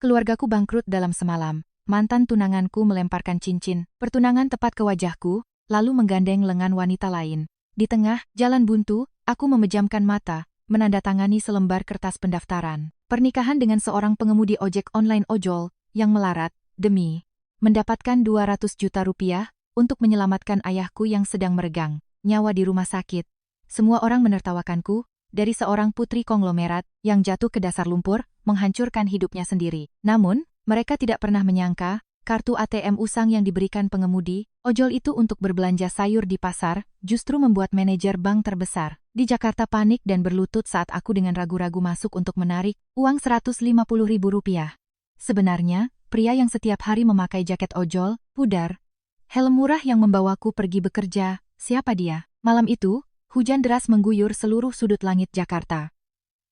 Keluargaku bangkrut dalam semalam. Mantan tunanganku melemparkan cincin pertunangan tepat ke wajahku, lalu menggandeng lengan wanita lain. Di tengah jalan buntu, aku memejamkan mata, menandatangani selembar kertas pendaftaran pernikahan dengan seorang pengemudi ojek online ojol yang melarat demi mendapatkan 200 juta rupiah untuk menyelamatkan ayahku yang sedang meregang nyawa di rumah sakit. Semua orang menertawakanku, dari seorang putri konglomerat yang jatuh ke dasar lumpur, menghancurkan hidupnya sendiri. Namun, mereka tidak pernah menyangka, kartu ATM usang yang diberikan pengemudi ojol itu untuk berbelanja sayur di pasar, justru membuat manajer bank terbesar di Jakarta panik dan berlutut saat aku dengan ragu-ragu masuk untuk menarik uang Rp150.000. Sebenarnya, pria yang setiap hari memakai jaket ojol, pudar, helm murah yang membawaku pergi bekerja, siapa dia? Malam itu, hujan deras mengguyur seluruh sudut langit Jakarta.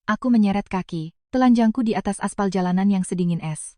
Aku menyeret kaki, telanjangku di atas aspal jalanan yang sedingin es.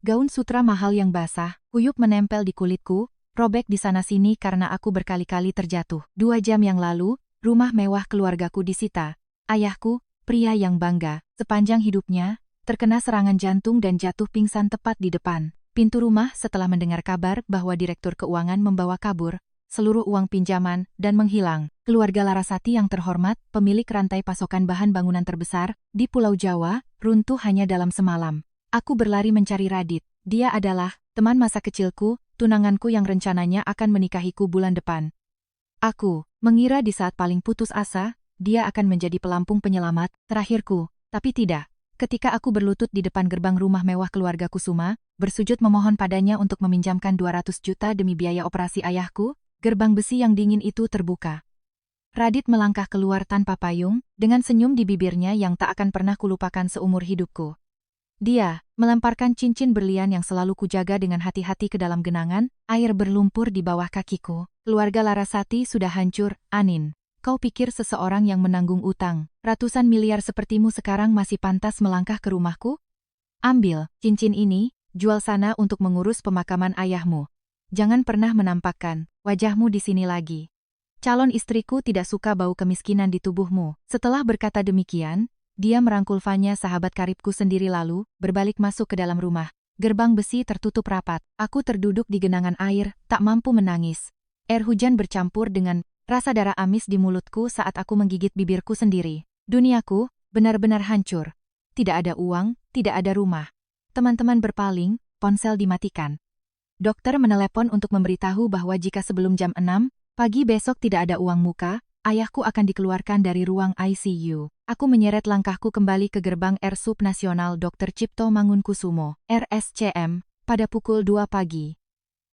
Gaun sutra mahal yang basah, kuyup menempel di kulitku, robek di sana-sini karena aku berkali-kali terjatuh. 2 jam yang lalu, rumah mewah keluargaku disita. Ayahku, pria yang bangga, sepanjang hidupnya, terkena serangan jantung dan jatuh pingsan tepat di depan pintu rumah setelah mendengar kabar bahwa direktur keuangan membawa kabur seluruh uang pinjaman dan menghilang. Keluarga Larasati yang terhormat, pemilik rantai pasokan bahan bangunan terbesar di Pulau Jawa, runtuh hanya dalam semalam. Aku berlari mencari Radit. Dia adalah teman masa kecilku, tunanganku yang rencananya akan menikahiku bulan depan. Aku mengira di saat paling putus asa, dia akan menjadi pelampung penyelamat terakhirku, tapi tidak. Ketika aku berlutut di depan gerbang rumah mewah keluarga Kusuma, bersujud memohon padanya untuk meminjamkan 200 juta demi biaya operasi ayahku, gerbang besi yang dingin itu terbuka. Radit melangkah keluar tanpa payung, dengan senyum di bibirnya yang tak akan pernah kulupakan seumur hidupku. Dia melemparkan cincin berlian yang selalu kujaga dengan hati-hati ke dalam genangan, air berlumpur di bawah kakiku. Keluarga Larasati sudah hancur, Anin. Kau pikir seseorang yang menanggung utang ratusan miliar sepertimu sekarang masih pantas melangkah ke rumahku? Ambil cincin ini, jual sana untuk mengurus pemakaman ayahmu. Jangan pernah menampakkan wajahmu di sini lagi. Calon istriku tidak suka bau kemiskinan di tubuhmu. Setelah berkata demikian, dia merangkul Fanya sahabat karibku sendiri lalu, berbalik masuk ke dalam rumah. Gerbang besi tertutup rapat. Aku terduduk di genangan air, tak mampu menangis. Air hujan bercampur dengan rasa darah amis di mulutku saat aku menggigit bibirku sendiri. Duniaku benar-benar hancur. Tidak ada uang, tidak ada rumah. Teman-teman berpaling, ponsel dimatikan. Dokter menelepon untuk memberitahu bahwa jika sebelum jam 6 pagi besok tidak ada uang muka, ayahku akan dikeluarkan dari ruang ICU. Aku menyeret langkahku kembali ke gerbang RSUP Nasional Dr. Cipto Mangunkusumo, RSCM, pada pukul 2 pagi.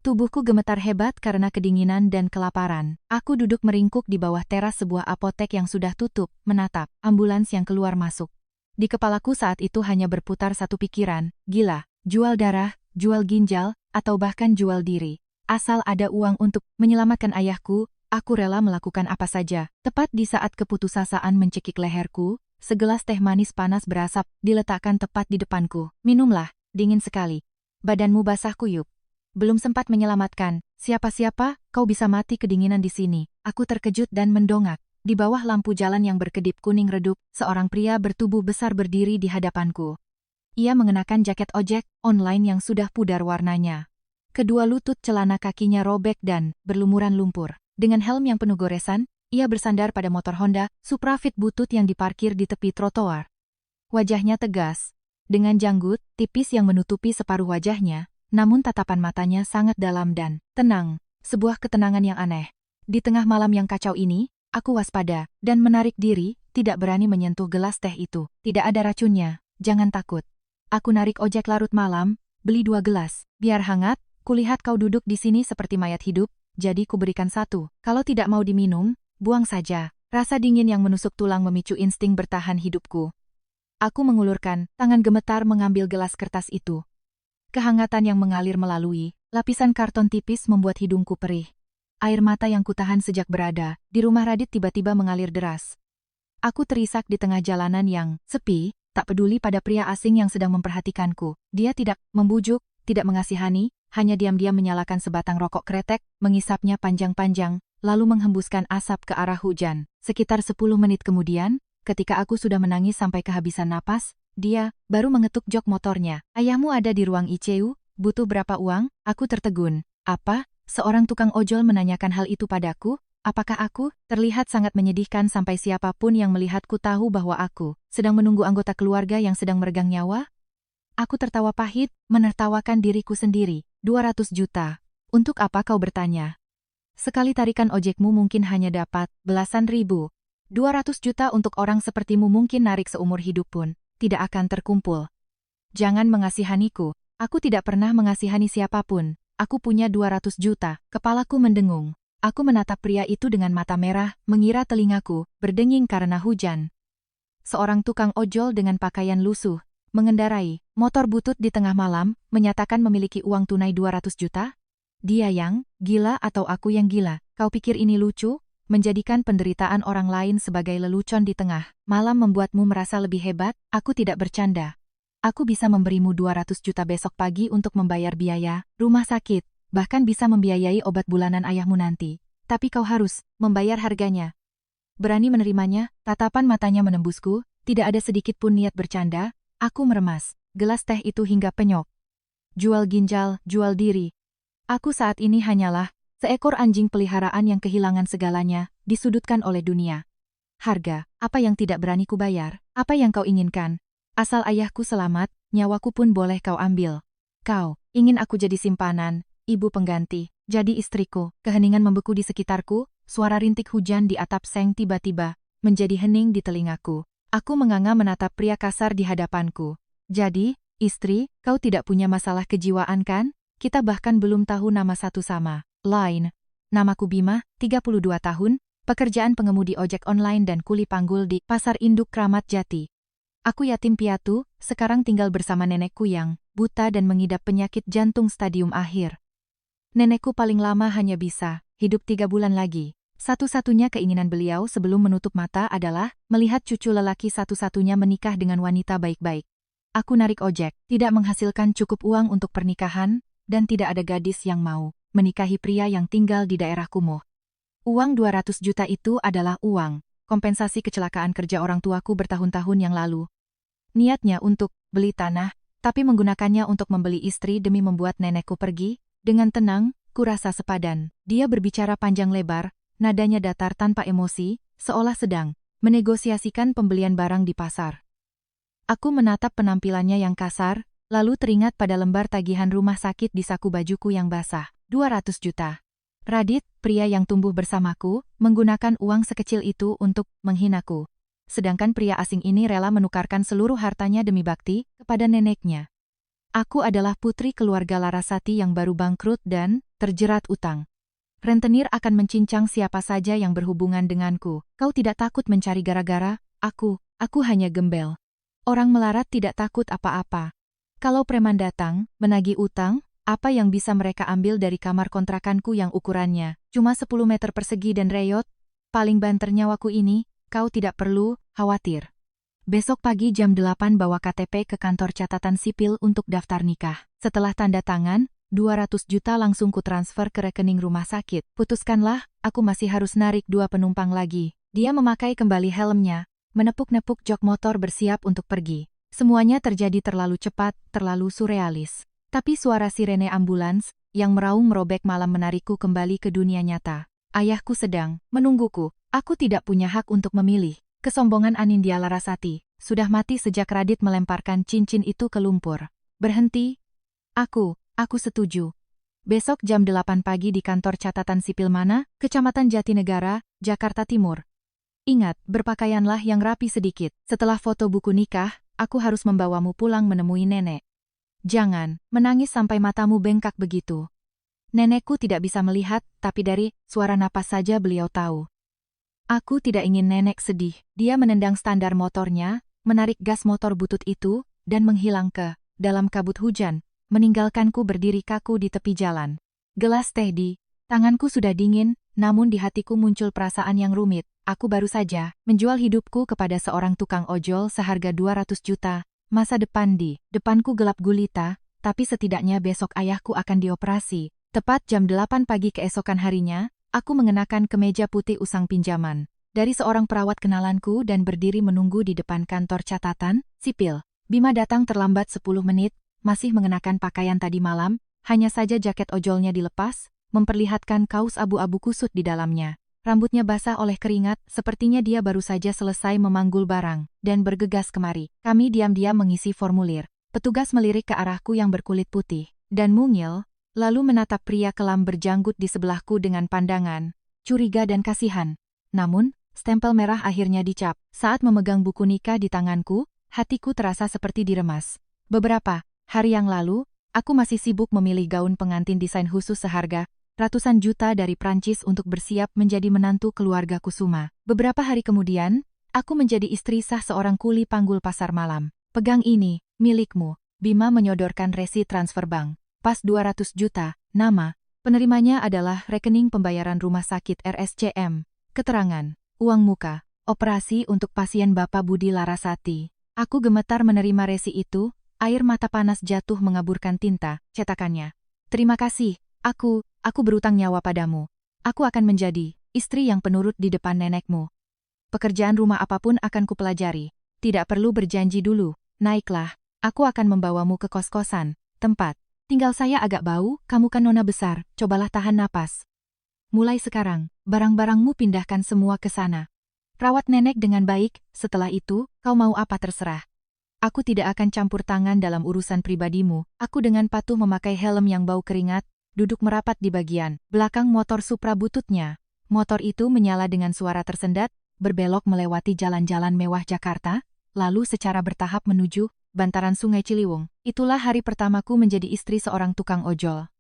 Tubuhku gemetar hebat karena kedinginan dan kelaparan. Aku duduk meringkuk di bawah teras sebuah apotek yang sudah tutup, menatap ambulans yang keluar masuk. Di kepalaku saat itu hanya berputar satu pikiran, gila, jual darah, jual ginjal, atau bahkan jual diri. Asal ada uang untuk menyelamatkan ayahku, aku rela melakukan apa saja. Tepat di saat keputusasaan mencekik leherku, segelas teh manis panas berasap diletakkan tepat di depanku. Minumlah, dingin sekali. Badanmu basah kuyup. Belum sempat menyelamatkan siapa-siapa, kau bisa mati kedinginan di sini. Aku terkejut dan mendongak. Di bawah lampu jalan yang berkedip kuning redup, seorang pria bertubuh besar berdiri di hadapanku. Ia mengenakan jaket ojek online yang sudah pudar warnanya. Kedua lutut celana kakinya robek dan berlumuran lumpur. Dengan helm yang penuh goresan, ia bersandar pada motor Honda Supra Fit butut yang diparkir di tepi trotoar. Wajahnya tegas, dengan janggut tipis yang menutupi separuh wajahnya, namun tatapan matanya sangat dalam dan tenang, sebuah ketenangan yang aneh. Di tengah malam yang kacau ini, aku waspada dan menarik diri, tidak berani menyentuh gelas teh itu. Tidak ada racunnya, jangan takut. Aku narik ojek larut malam, beli 2 gelas. Biar hangat, kulihat kau duduk di sini seperti mayat hidup, jadi kuberikan 1. Kalau tidak mau diminum, buang saja. Rasa dingin yang menusuk tulang memicu insting bertahan hidupku. Aku mengulurkan tangan gemetar mengambil gelas kertas itu. Kehangatan yang mengalir melalui lapisan karton tipis membuat hidungku perih. Air mata yang kutahan sejak berada di rumah Radit tiba-tiba mengalir deras. Aku terisak di tengah jalanan yang sepi, tak peduli pada pria asing yang sedang memperhatikanku. Dia tidak membujuk, tidak mengasihani, hanya diam-diam menyalakan sebatang rokok kretek, mengisapnya panjang-panjang, lalu menghembuskan asap ke arah hujan. Sekitar 10 menit kemudian, ketika aku sudah menangis sampai kehabisan napas, Dia baru mengetuk jok motornya. Ayahmu ada di ruang ICU, butuh berapa uang? Aku tertegun. Apa? Seorang tukang ojol menanyakan hal itu padaku? Apakah aku terlihat sangat menyedihkan sampai siapapun yang melihatku tahu bahwa aku sedang menunggu anggota keluarga yang sedang meregang nyawa? Aku tertawa pahit, menertawakan diriku sendiri. 200 juta. Untuk apa kau bertanya? Sekali tarikan ojekmu mungkin hanya dapat belasan ribu. 200 juta untuk orang sepertimu mungkin narik seumur hidup pun tidak akan terkumpul. Jangan mengasihaniku. Aku tidak pernah mengasihani siapapun. Aku punya 200 juta. Kepalaku mendengung. Aku menatap pria itu dengan mata merah, mengira telingaku berdenging karena hujan. Seorang tukang ojol dengan pakaian lusuh, mengendarai motor butut di tengah malam, menyatakan memiliki uang tunai 200 juta? Dia yang gila atau aku yang gila? Kau pikir ini lucu? Menjadikan penderitaan orang lain sebagai lelucon di tengah malam membuatmu merasa lebih hebat? Aku tidak bercanda. Aku bisa memberimu 200 juta besok pagi untuk membayar biaya rumah sakit, bahkan bisa membiayai obat bulanan ayahmu nanti. Tapi kau harus membayar harganya. Berani menerimanya, tatapan matanya menembusku, tidak ada sedikit pun niat bercanda. Aku meremas gelas teh itu hingga penyok. Jual ginjal, jual diri. Aku saat ini hanyalah seekor anjing peliharaan yang kehilangan segalanya, disudutkan oleh dunia. Harga, apa yang tidak berani kubayar? Apa yang kau inginkan? Asal ayahku selamat, nyawaku pun boleh kau ambil. Kau ingin aku jadi simpanan, ibu pengganti, jadi istriku. Keheningan membeku di sekitarku, suara rintik hujan di atap seng tiba-tiba menjadi hening di telingaku. Aku menganga menatap pria kasar di hadapanku. Jadi, istri, kau tidak punya masalah kejiwaan kan? Kita bahkan belum tahu nama satu sama lain. Namaku Bima, 32 tahun, pekerjaan pengemudi ojek online dan kuli panggul di Pasar Induk Kramat Jati. Aku yatim piatu, sekarang tinggal bersama nenekku yang buta dan mengidap penyakit jantung stadium akhir. Nenekku paling lama hanya bisa hidup 3 bulan lagi. Satu-satunya keinginan beliau sebelum menutup mata adalah melihat cucu lelaki satu-satunya menikah dengan wanita baik-baik. Aku narik ojek, tidak menghasilkan cukup uang untuk pernikahan, dan tidak ada gadis yang mau menikahi pria yang tinggal di daerah kumuh. Uang 200 juta itu adalah uang kompensasi kecelakaan kerja orang tuaku bertahun-tahun yang lalu. Niatnya untuk beli tanah, tapi menggunakannya untuk membeli istri demi membuat nenekku pergi. Dengan tenang, kurasa sepadan. Dia berbicara panjang lebar, nadanya datar tanpa emosi, seolah sedang menegosiasikan pembelian barang di pasar. Aku menatap penampilannya yang kasar, lalu teringat pada lembar tagihan rumah sakit di saku bajuku yang basah. 200 juta. Radit, pria yang tumbuh bersamaku, menggunakan uang sekecil itu untuk menghinaku. Sedangkan pria asing ini rela menukarkan seluruh hartanya demi bakti kepada neneknya. Aku adalah putri keluarga Larasati yang baru bangkrut dan terjerat utang. Rentenir akan mencincang siapa saja yang berhubungan denganku. Kau tidak takut mencari gara-gara? Aku hanya gembel. Orang melarat tidak takut apa-apa. Kalau preman datang, menagih utang, apa yang bisa mereka ambil dari kamar kontrakanku yang ukurannya cuma 10 meter persegi dan reyot? Paling banter nyawaku ini, kau tidak perlu khawatir. Besok pagi jam 8 bawa KTP ke kantor catatan sipil untuk daftar nikah. Setelah tanda tangan, 200 juta langsung kutransfer ke rekening rumah sakit. Putuskanlah, aku masih harus narik 2 penumpang lagi. Dia memakai kembali helmnya, menepuk-nepuk jok motor bersiap untuk pergi. Semuanya terjadi terlalu cepat, terlalu surrealis. Tapi suara sirene ambulans yang meraung merobek malam menarikku kembali ke dunia nyata. Ayahku sedang menungguku. Aku tidak punya hak untuk memilih. Kesombongan Anindya Larasati sudah mati sejak Radit melemparkan cincin itu ke lumpur. Berhenti. Aku setuju. Besok jam 8 pagi di kantor catatan sipil mana? Kecamatan Jatinegara, Jakarta Timur. Ingat, berpakaianlah yang rapi sedikit. Setelah foto buku nikah, aku harus membawamu pulang menemui nenek. Jangan menangis sampai matamu bengkak begitu. Nenekku tidak bisa melihat, tapi dari suara napas saja beliau tahu. Aku tidak ingin nenek sedih. Dia menendang standar motornya, menarik gas motor butut itu, dan menghilang ke dalam kabut hujan, meninggalkanku berdiri kaku di tepi jalan. Gelas teh di tanganku sudah dingin, namun di hatiku muncul perasaan yang rumit. Aku baru saja menjual hidupku kepada seorang tukang ojol seharga 200 juta. Masa depan di depanku gelap gulita, tapi setidaknya besok ayahku akan dioperasi. Tepat jam 8 pagi keesokan harinya, aku mengenakan kemeja putih usang pinjaman dari seorang perawat kenalanku dan berdiri menunggu di depan kantor catatan sipil. Bima datang terlambat 10 menit, masih mengenakan pakaian tadi malam, hanya saja jaket ojolnya dilepas, memperlihatkan kaos abu-abu kusut di dalamnya. Rambutnya basah oleh keringat, sepertinya dia baru saja selesai memanggul barang, dan bergegas kemari. Kami diam-diam mengisi formulir. Petugas melirik ke arahku yang berkulit putih, dan mungil, lalu menatap pria kelam berjanggut di sebelahku dengan pandangan curiga dan kasihan. Namun, stempel merah akhirnya dicap. Saat memegang buku nikah di tanganku, hatiku terasa seperti diremas. Beberapa hari yang lalu, aku masih sibuk memilih gaun pengantin desain khusus seharga ratusan juta dari Prancis untuk bersiap menjadi menantu keluarga Kusuma. Beberapa hari kemudian, aku menjadi istri sah seorang kuli panggul pasar malam. Pegang ini, milikmu. Bima menyodorkan resi transfer bank. Pas 200 juta, nama. Penerimanya adalah rekening pembayaran rumah sakit RSCM. Keterangan, uang muka, operasi untuk pasien Bapak Budi Larasati. Aku gemetar menerima resi itu, air mata panas jatuh mengaburkan tinta, cetakannya. Terima kasih, aku berutang nyawa padamu. Aku akan menjadi istri yang penurut di depan nenekmu. Pekerjaan rumah apapun akan kupelajari. Tidak perlu berjanji dulu, naiklah, aku akan membawamu ke kos-kosan, tempat tinggal saya agak bau, kamu kan nona besar, cobalah tahan napas. Mulai sekarang, barang-barangmu pindahkan semua ke sana. Rawat nenek dengan baik, setelah itu, kau mau apa terserah. Aku tidak akan campur tangan dalam urusan pribadimu. Aku dengan patuh memakai helm yang bau keringat, duduk merapat di bagian belakang motor Supra bututnya. Motor itu menyala dengan suara tersendat, berbelok melewati jalan-jalan mewah Jakarta, lalu secara bertahap menuju bantaran Sungai Ciliwung. Itulah hari pertamaku menjadi istri seorang tukang ojol.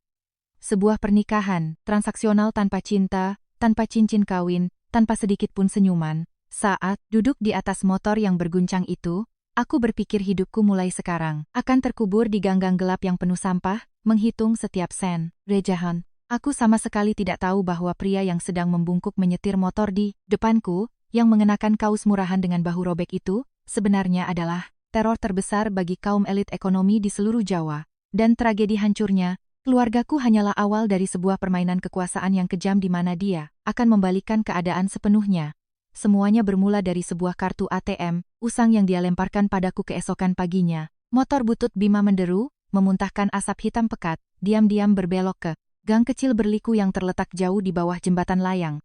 Sebuah pernikahan, transaksional tanpa cinta, tanpa cincin kawin, tanpa sedikit pun senyuman. Saat duduk di atas motor yang berguncang itu, aku berpikir hidupku mulai sekarang akan terkubur di ganggang gelap yang penuh sampah, menghitung setiap sen. Rejahan. Aku sama sekali tidak tahu bahwa pria yang sedang membungkuk menyetir motor di depanku, yang mengenakan kaos murahan dengan bahu robek itu, sebenarnya adalah teror terbesar bagi kaum elit ekonomi di seluruh Jawa. Dan tragedi hancurnya, keluargaku hanyalah awal dari sebuah permainan kekuasaan yang kejam di mana dia akan membalikan keadaan sepenuhnya. Semuanya bermula dari sebuah kartu ATM, usang yang dia lemparkan padaku keesokan paginya. Motor butut Bima menderu, memuntahkan asap hitam pekat, diam-diam berbelok ke gang kecil berliku yang terletak jauh di bawah jembatan layang.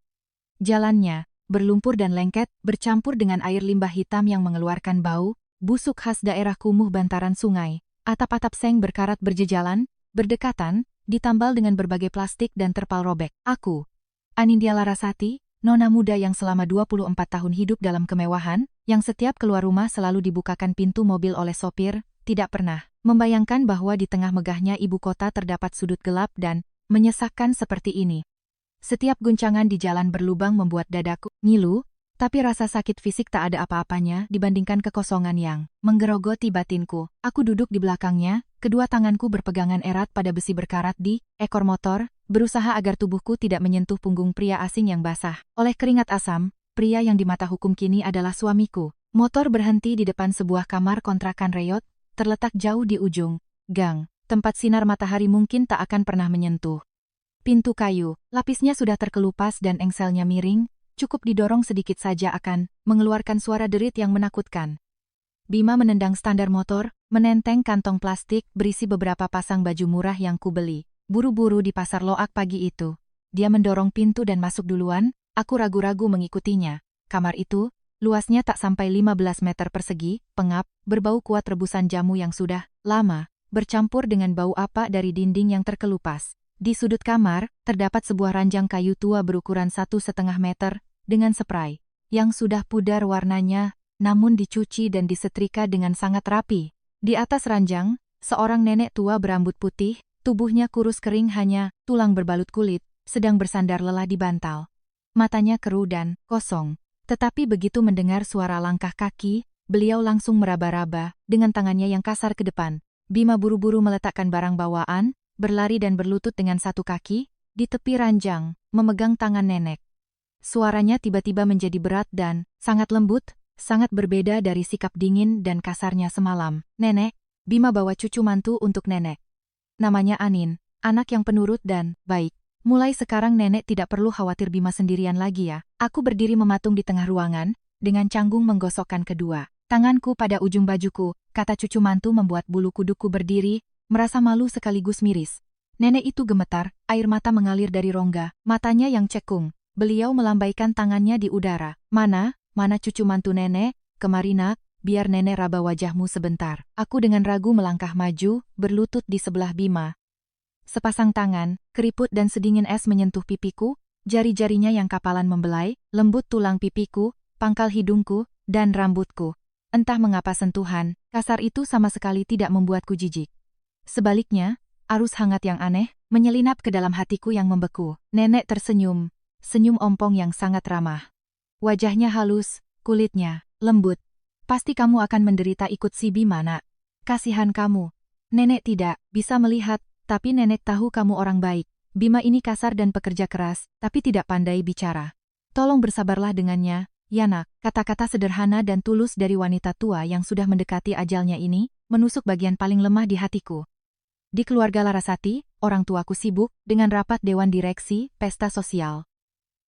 Jalannya berlumpur dan lengket, bercampur dengan air limbah hitam yang mengeluarkan bau busuk khas daerah kumuh bantaran sungai. Atap-atap seng berkarat berjejalan, berdekatan, ditambal dengan berbagai plastik dan terpal robek. Aku, Anindya Larasati, nona muda yang selama 24 tahun hidup dalam kemewahan, yang setiap keluar rumah selalu dibukakan pintu mobil oleh sopir, tidak pernah membayangkan bahwa di tengah megahnya ibu kota terdapat sudut gelap dan menyesakkan seperti ini. Setiap guncangan di jalan berlubang membuat dadaku ngilu, tapi rasa sakit fisik tak ada apa-apanya dibandingkan kekosongan yang menggerogoti batinku. Aku duduk di belakangnya, kedua tanganku berpegangan erat pada besi berkarat di ekor motor, berusaha agar tubuhku tidak menyentuh punggung pria asing yang basah oleh keringat asam. Pria yang di mata hukum kini adalah suamiku. Motor berhenti di depan sebuah kamar kontrakan reyot, terletak jauh di ujung gang, tempat sinar matahari mungkin tak akan pernah menyentuh. Pintu kayu, lapisnya sudah terkelupas dan engselnya miring, cukup didorong sedikit saja akan mengeluarkan suara derit yang menakutkan. Bima menendang standar motor, menenteng kantong plastik berisi beberapa pasang baju murah yang kubeli buru-buru di pasar loak pagi itu. Dia mendorong pintu dan masuk duluan, aku ragu-ragu mengikutinya. Kamar itu, luasnya tak sampai 15 meter persegi, pengap, berbau kuat rebusan jamu yang sudah lama, bercampur dengan bau apa dari dinding yang terkelupas. Di sudut kamar, terdapat sebuah ranjang kayu tua berukuran 1,5 meter, dengan spray, yang sudah pudar warnanya, namun dicuci dan disetrika dengan sangat rapi. Di atas ranjang, seorang nenek tua berambut putih, tubuhnya kurus kering hanya tulang berbalut kulit, sedang bersandar lelah di bantal. Matanya keruh dan kosong. Tetapi begitu mendengar suara langkah kaki, beliau langsung meraba-raba, dengan tangannya yang kasar ke depan. Bima buru-buru meletakkan barang bawaan, berlari dan berlutut dengan satu kaki, di tepi ranjang, memegang tangan nenek. Suaranya tiba-tiba menjadi berat dan sangat lembut, sangat berbeda dari sikap dingin dan kasarnya semalam. Nenek, Bima bawa cucu mantu untuk nenek. Namanya Anin, anak yang penurut dan baik. Mulai sekarang nenek tidak perlu khawatir Bima sendirian lagi ya. Aku berdiri mematung di tengah ruangan, dengan canggung menggosokkan kedua Tanganku pada ujung bajuku, kata cucu mantu membuat bulu kuduku berdiri, merasa malu sekaligus miris. Nenek itu gemetar, air mata mengalir dari rongga, matanya yang cekung. Beliau melambaikan tangannya di udara. Mana cucu mantu nenek? Kemari nak, biar nenek raba wajahmu sebentar. Aku dengan ragu melangkah maju, berlutut di sebelah Bima. Sepasang tangan, keriput dan sedingin es menyentuh pipiku, jari-jarinya yang kapalan membelai, lembut tulang pipiku, pangkal hidungku, dan rambutku. Entah mengapa sentuhan kasar itu sama sekali tidak membuatku jijik. Sebaliknya, arus hangat yang aneh menyelinap ke dalam hatiku yang membeku. Nenek tersenyum, senyum ompong yang sangat ramah. Wajahnya halus, kulitnya lembut. Pasti kamu akan menderita ikut si Bima, nak. Kasihan kamu. Nenek tidak bisa melihat, tapi nenek tahu kamu orang baik. Bima ini kasar dan pekerja keras, tapi tidak pandai bicara. Tolong bersabarlah dengannya, ya nak. Kata-kata sederhana dan tulus dari wanita tua yang sudah mendekati ajalnya ini, menusuk bagian paling lemah di hatiku. Di keluarga Larasati, orang tuaku sibuk dengan rapat dewan direksi, pesta sosial.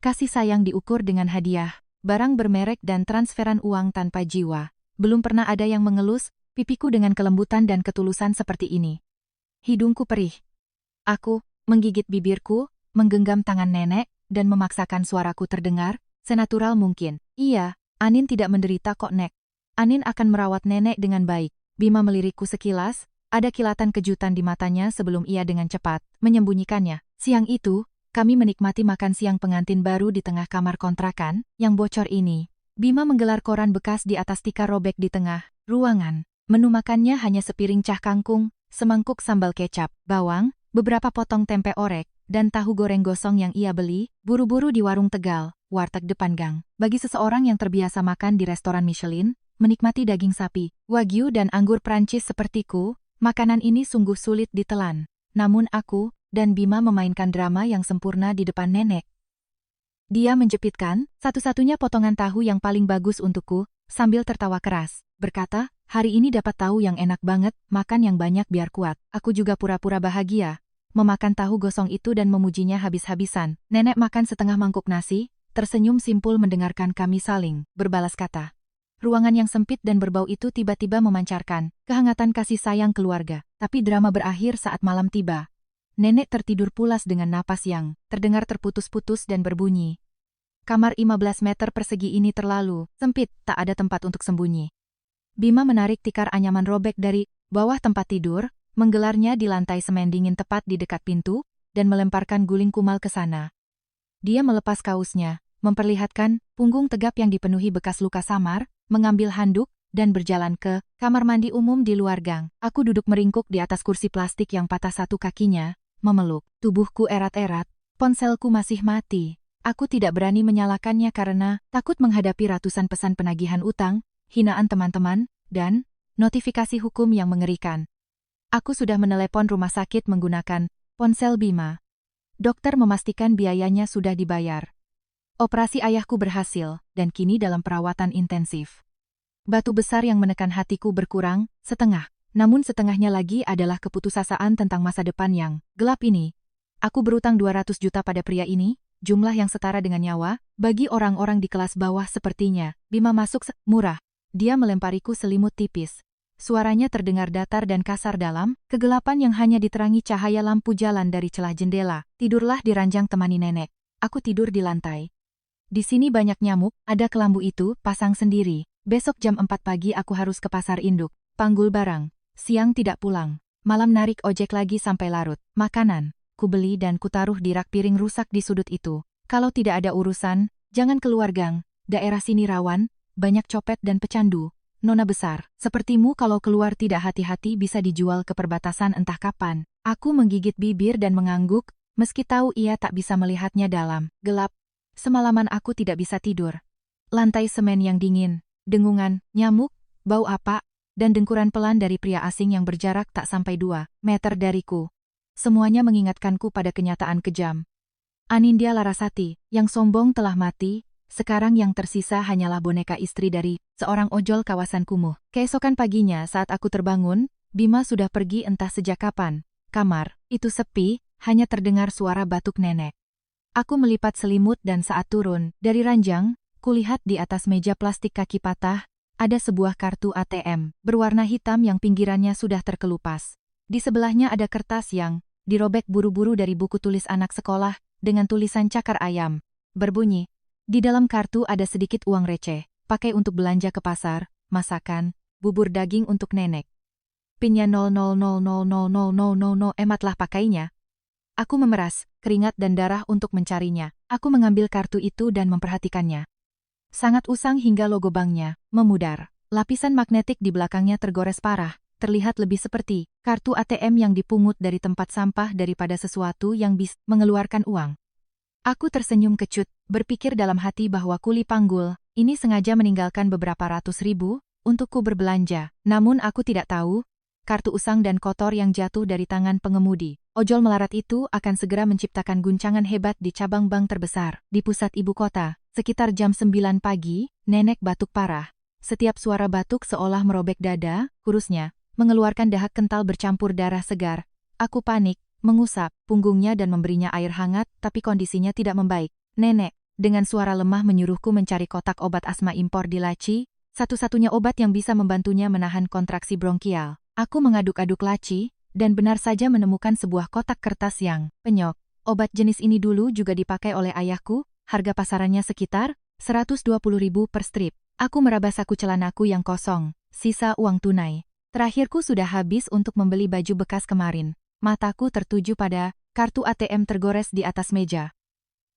Kasih sayang diukur dengan hadiah, barang bermerek dan transferan uang tanpa jiwa. Belum pernah ada yang mengelus pipiku dengan kelembutan dan ketulusan seperti ini. Hidungku perih. Aku menggigit bibirku, menggenggam tangan nenek, dan memaksakan suaraku terdengar senatural mungkin. Iya, Anin tidak menderita kok, Nek. Anin akan merawat nenek dengan baik. Bima melirikku sekilas, ada kilatan kejutan di matanya sebelum ia dengan cepat menyembunyikannya. Siang itu, kami menikmati makan siang pengantin baru di tengah kamar kontrakan yang bocor ini. Bima menggelar koran bekas di atas tikar robek di tengah ruangan. Menu makannya hanya sepiring cah kangkung, semangkuk sambal kecap, bawang, beberapa potong tempe orek, dan tahu goreng gosong yang ia beli buru-buru di warung Tegal, warteg depan gang. Bagi seseorang yang terbiasa makan di restoran Michelin, menikmati daging sapi, wagyu dan anggur Prancis sepertiku, makanan ini sungguh sulit ditelan. Namun aku dan Bima memainkan drama yang sempurna di depan nenek. Dia menjepitkan satu-satunya potongan tahu yang paling bagus untukku, sambil tertawa keras, berkata, hari ini dapat tahu yang enak banget, makan yang banyak biar kuat. Aku juga pura-pura bahagia, memakan tahu gosong itu dan memujinya habis-habisan. Nenek makan setengah mangkuk nasi, tersenyum simpul mendengarkan kami saling berbalas kata. Ruangan yang sempit dan berbau itu tiba-tiba memancarkan kehangatan kasih sayang keluarga. Tapi drama berakhir saat malam tiba. Nenek tertidur pulas dengan napas yang terdengar terputus-putus dan berbunyi. Kamar 15 meter persegi ini terlalu sempit, tak ada tempat untuk sembunyi. Bima menarik tikar anyaman robek dari bawah tempat tidur, menggelarnya di lantai semen dingin tepat di dekat pintu, dan melemparkan guling kumal ke sana. Dia melepas kausnya, memperlihatkan punggung tegap yang dipenuhi bekas luka samar, mengambil handuk, dan berjalan ke kamar mandi umum di luar gang. Aku duduk meringkuk di atas kursi plastik yang patah satu kakinya, memeluk tubuhku erat-erat. Ponselku masih mati. Aku tidak berani menyalakannya karena takut menghadapi ratusan pesan penagihan utang, hinaan teman-teman, dan notifikasi hukum yang mengerikan. Aku sudah menelepon rumah sakit menggunakan ponsel Bima. Dokter memastikan biayanya sudah dibayar. Operasi ayahku berhasil, dan kini dalam perawatan intensif. Batu besar yang menekan hatiku berkurang, setengah. Namun setengahnya lagi adalah keputusasaan tentang masa depan yang gelap ini. Aku berutang 200 juta pada pria ini, jumlah yang setara dengan nyawa, bagi orang-orang di kelas bawah sepertinya. Bima masuk murah. Dia melempariku selimut tipis. Suaranya terdengar datar dan kasar dalam kegelapan yang hanya diterangi cahaya lampu jalan dari celah jendela. Tidurlah di ranjang temani nenek. Aku tidur di lantai. Di sini banyak nyamuk, ada kelambu itu, pasang sendiri. Besok jam 4 pagi aku harus ke pasar induk. Panggul barang. Siang tidak pulang. Malam narik ojek lagi sampai larut. Makanan. Ku beli dan kutaruh di rak piring rusak di sudut itu. Kalau tidak ada urusan, jangan keluar gang. Daerah sini rawan, banyak copet dan pecandu. Nona besar, sepertimu kalau keluar tidak hati-hati bisa dijual ke perbatasan entah kapan. Aku menggigit bibir dan mengangguk, meski tahu ia tak bisa melihatnya dalam gelap. Semalaman aku tidak bisa tidur. Lantai semen yang dingin, dengungan, nyamuk, bau apa, dan dengkuran pelan dari pria asing yang berjarak tak sampai 2 meter dariku. Semuanya mengingatkanku pada kenyataan kejam. Anindya Larasati, yang sombong telah mati, sekarang yang tersisa hanyalah boneka istri dari seorang ojol kawasan kumuh. Keesokan paginya saat aku terbangun, Bima sudah pergi entah sejak kapan. Kamar itu sepi, hanya terdengar suara batuk nenek. Aku melipat selimut dan saat turun dari ranjang, kulihat di atas meja plastik kaki patah, ada sebuah kartu ATM berwarna hitam yang pinggirannya sudah terkelupas. Di sebelahnya ada kertas yang dirobek buru-buru dari buku tulis anak sekolah dengan tulisan cakar ayam. Berbunyi, di dalam kartu ada sedikit uang receh, pakai untuk belanja ke pasar, masakan, bubur daging untuk nenek. Pinnya 000000000, ematlah pakainya. Aku memeras, keringat dan darah untuk mencarinya. Aku mengambil kartu itu dan memperhatikannya. Sangat usang hingga logo banknya memudar. Lapisan magnetik di belakangnya tergores parah, terlihat lebih seperti kartu ATM yang dipungut dari tempat sampah daripada sesuatu yang bisa mengeluarkan uang. Aku tersenyum kecut, berpikir dalam hati bahwa kuli panggul ini sengaja meninggalkan beberapa ratus ribu untukku berbelanja. Namun aku tidak tahu, kartu usang dan kotor yang jatuh dari tangan pengemudi ojol melarat itu akan segera menciptakan guncangan hebat di cabang bank terbesar di pusat ibu kota. Sekitar jam 9 pagi, nenek batuk parah. Setiap suara batuk seolah merobek dada, kurusnya, mengeluarkan dahak kental bercampur darah segar. Aku panik, mengusap punggungnya dan memberinya air hangat, tapi kondisinya tidak membaik. Nenek, dengan suara lemah menyuruhku mencari kotak obat asma impor di laci, satu-satunya obat yang bisa membantunya menahan kontraksi bronkial. Aku mengaduk-aduk laci, dan benar saja menemukan sebuah kotak kertas yang penyok. Obat jenis ini dulu juga dipakai oleh ayahku, harga pasarannya sekitar 120.000 per strip. Aku meraba saku celanaku yang kosong, sisa uang tunai. Terakhirku sudah habis untuk membeli baju bekas kemarin. Mataku tertuju pada kartu ATM tergores di atas meja.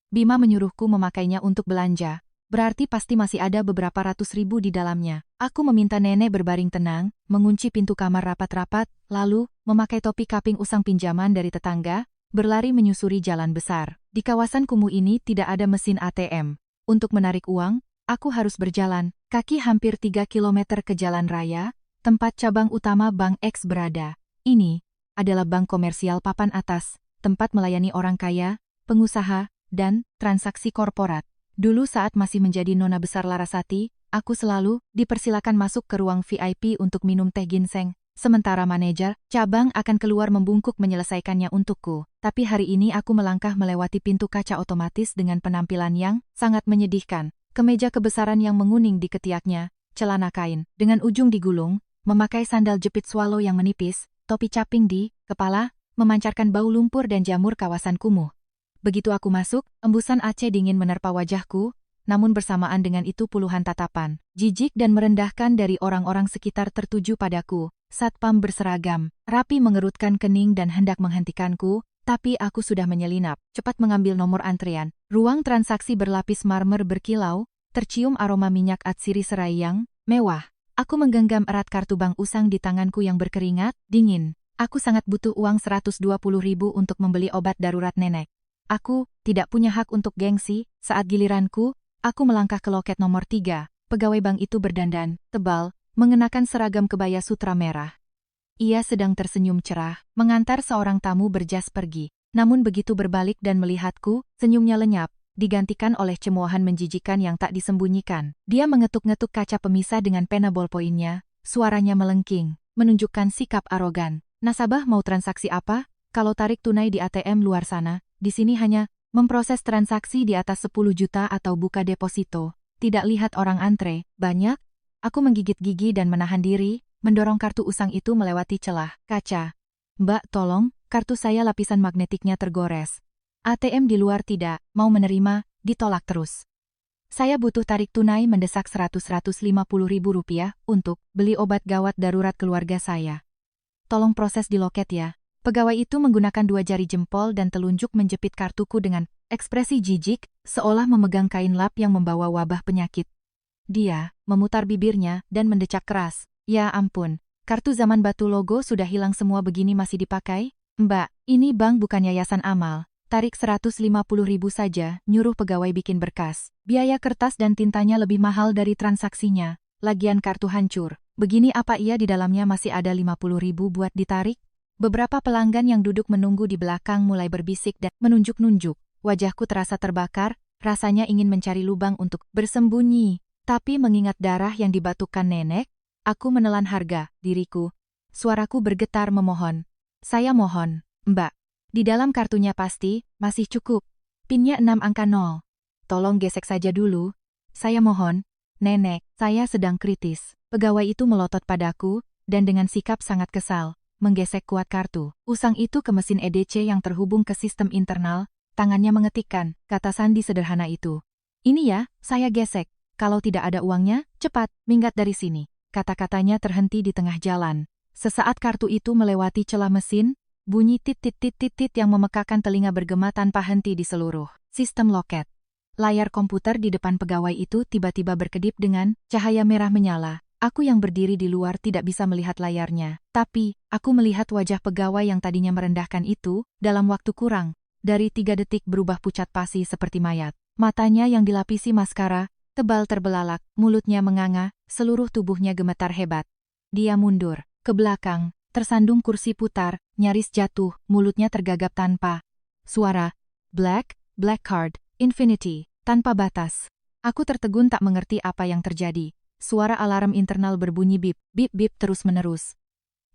Bima menyuruhku memakainya untuk belanja. Berarti pasti masih ada beberapa ratus ribu di dalamnya. Aku meminta nenek berbaring tenang, mengunci pintu kamar rapat-rapat, lalu memakai topi kaping usang pinjaman dari tetangga, berlari menyusuri jalan besar. Di kawasan kumuh ini tidak ada mesin ATM. Untuk menarik uang, aku harus berjalan kaki hampir 3 kilometer ke jalan raya, tempat cabang utama Bank X berada. Ini adalah bank komersial papan atas, tempat melayani orang kaya, pengusaha, dan transaksi korporat. Dulu saat masih menjadi nona besar Larasati, aku selalu dipersilakan masuk ke ruang VIP untuk minum teh ginseng. Sementara manajer cabang akan keluar membungkuk menyelesaikannya untukku. Tapi hari ini aku melangkah melewati pintu kaca otomatis dengan penampilan yang sangat menyedihkan. Kemeja kebesaran yang menguning di ketiaknya, celana kain dengan ujung digulung, memakai sandal jepit swallow yang menipis, topi caping di kepala, memancarkan bau lumpur dan jamur kawasan kumuh. Begitu aku masuk, embusan AC dingin menerpa wajahku, namun bersamaan dengan itu puluhan tatapan jijik dan merendahkan dari orang-orang sekitar tertuju padaku. Satpam berseragam, rapi mengerutkan kening dan hendak menghentikanku, tapi aku sudah menyelinap, cepat mengambil nomor antrean. Ruang transaksi berlapis marmer berkilau, tercium aroma minyak atsiri serai yang mewah. Aku menggenggam erat kartu bank usang di tanganku yang berkeringat, dingin. Aku sangat butuh uang 120.000 untuk membeli obat darurat nenek. Aku tidak punya hak untuk gengsi. Saat giliranku, aku melangkah ke loket nomor 3. Pegawai bank itu berdandan tebal, mengenakan seragam kebaya sutra merah. Ia sedang tersenyum cerah, mengantar seorang tamu berjas pergi. Namun begitu berbalik dan melihatku, senyumnya lenyap, digantikan oleh cemoohan menjijikan yang tak disembunyikan. Dia mengetuk-ngetuk kaca pemisah dengan pena ballpointnya, suaranya melengking, menunjukkan sikap arogan. Nasabah mau transaksi apa? Kalau tarik tunai di ATM luar sana, di sini hanya memproses transaksi di atas 10 juta atau buka deposito. Tidak lihat orang antre, banyak? Aku menggigit gigi dan menahan diri, mendorong kartu usang itu melewati celah kaca. Mbak, tolong, kartu saya lapisan magnetiknya tergores. ATM di luar tidak mau menerima, ditolak terus. Saya butuh tarik tunai mendesak 100-150 ribu rupiah untuk beli obat gawat darurat keluarga saya. Tolong proses di loket ya. Pegawai itu menggunakan 2 jari jempol dan telunjuk menjepit kartuku dengan ekspresi jijik, seolah memegang kain lap yang membawa wabah penyakit. Dia memutar bibirnya dan mendecak keras. Ya ampun, kartu zaman batu logo sudah hilang semua begini masih dipakai? Mbak, ini bank bukan yayasan amal. Tarik 150 ribu saja, nyuruh pegawai bikin berkas. Biaya kertas dan tintanya lebih mahal dari transaksinya. Lagian kartu hancur. Begini apa iya di dalamnya masih ada 50 ribu buat ditarik? Beberapa pelanggan yang duduk menunggu di belakang mulai berbisik dan menunjuk-nunjuk. Wajahku terasa terbakar, rasanya ingin mencari lubang untuk bersembunyi. Tapi mengingat darah yang dibatukkan nenek, aku menelan harga diriku. Suaraku bergetar memohon. Saya mohon, Mbak. Di dalam kartunya pasti masih cukup. Pinnya 6 angka 0. Tolong gesek saja dulu. Saya mohon. Nenek, saya sedang kritis. Pegawai itu melotot padaku, dan dengan sikap sangat kesal, menggesek kuat kartu. Usang itu ke mesin EDC yang terhubung ke sistem internal, tangannya mengetikkan, kata sandi sederhana itu. Ini ya, saya gesek. Kalau tidak ada uangnya, cepat, minggat dari sini. Kata-katanya terhenti di tengah jalan. Sesaat kartu itu melewati celah mesin, bunyi tit-tit-tit-tit yang memekakan telinga bergema tanpa henti di seluruh sistem loket. Layar komputer di depan pegawai itu tiba-tiba berkedip dengan cahaya merah menyala. Aku yang berdiri di luar tidak bisa melihat layarnya. Tapi, aku melihat wajah pegawai yang tadinya merendahkan itu, dalam waktu kurang dari 3 detik berubah pucat pasi seperti mayat. Matanya yang dilapisi maskara, tebal terbelalak, mulutnya menganga, seluruh tubuhnya gemetar hebat. Dia mundur, ke belakang, tersandung kursi putar, nyaris jatuh, mulutnya tergagap tanpa suara. Black card, infinity, tanpa batas. Aku tertegun tak mengerti apa yang terjadi. Suara alarm internal berbunyi bip, bip, bip terus-menerus.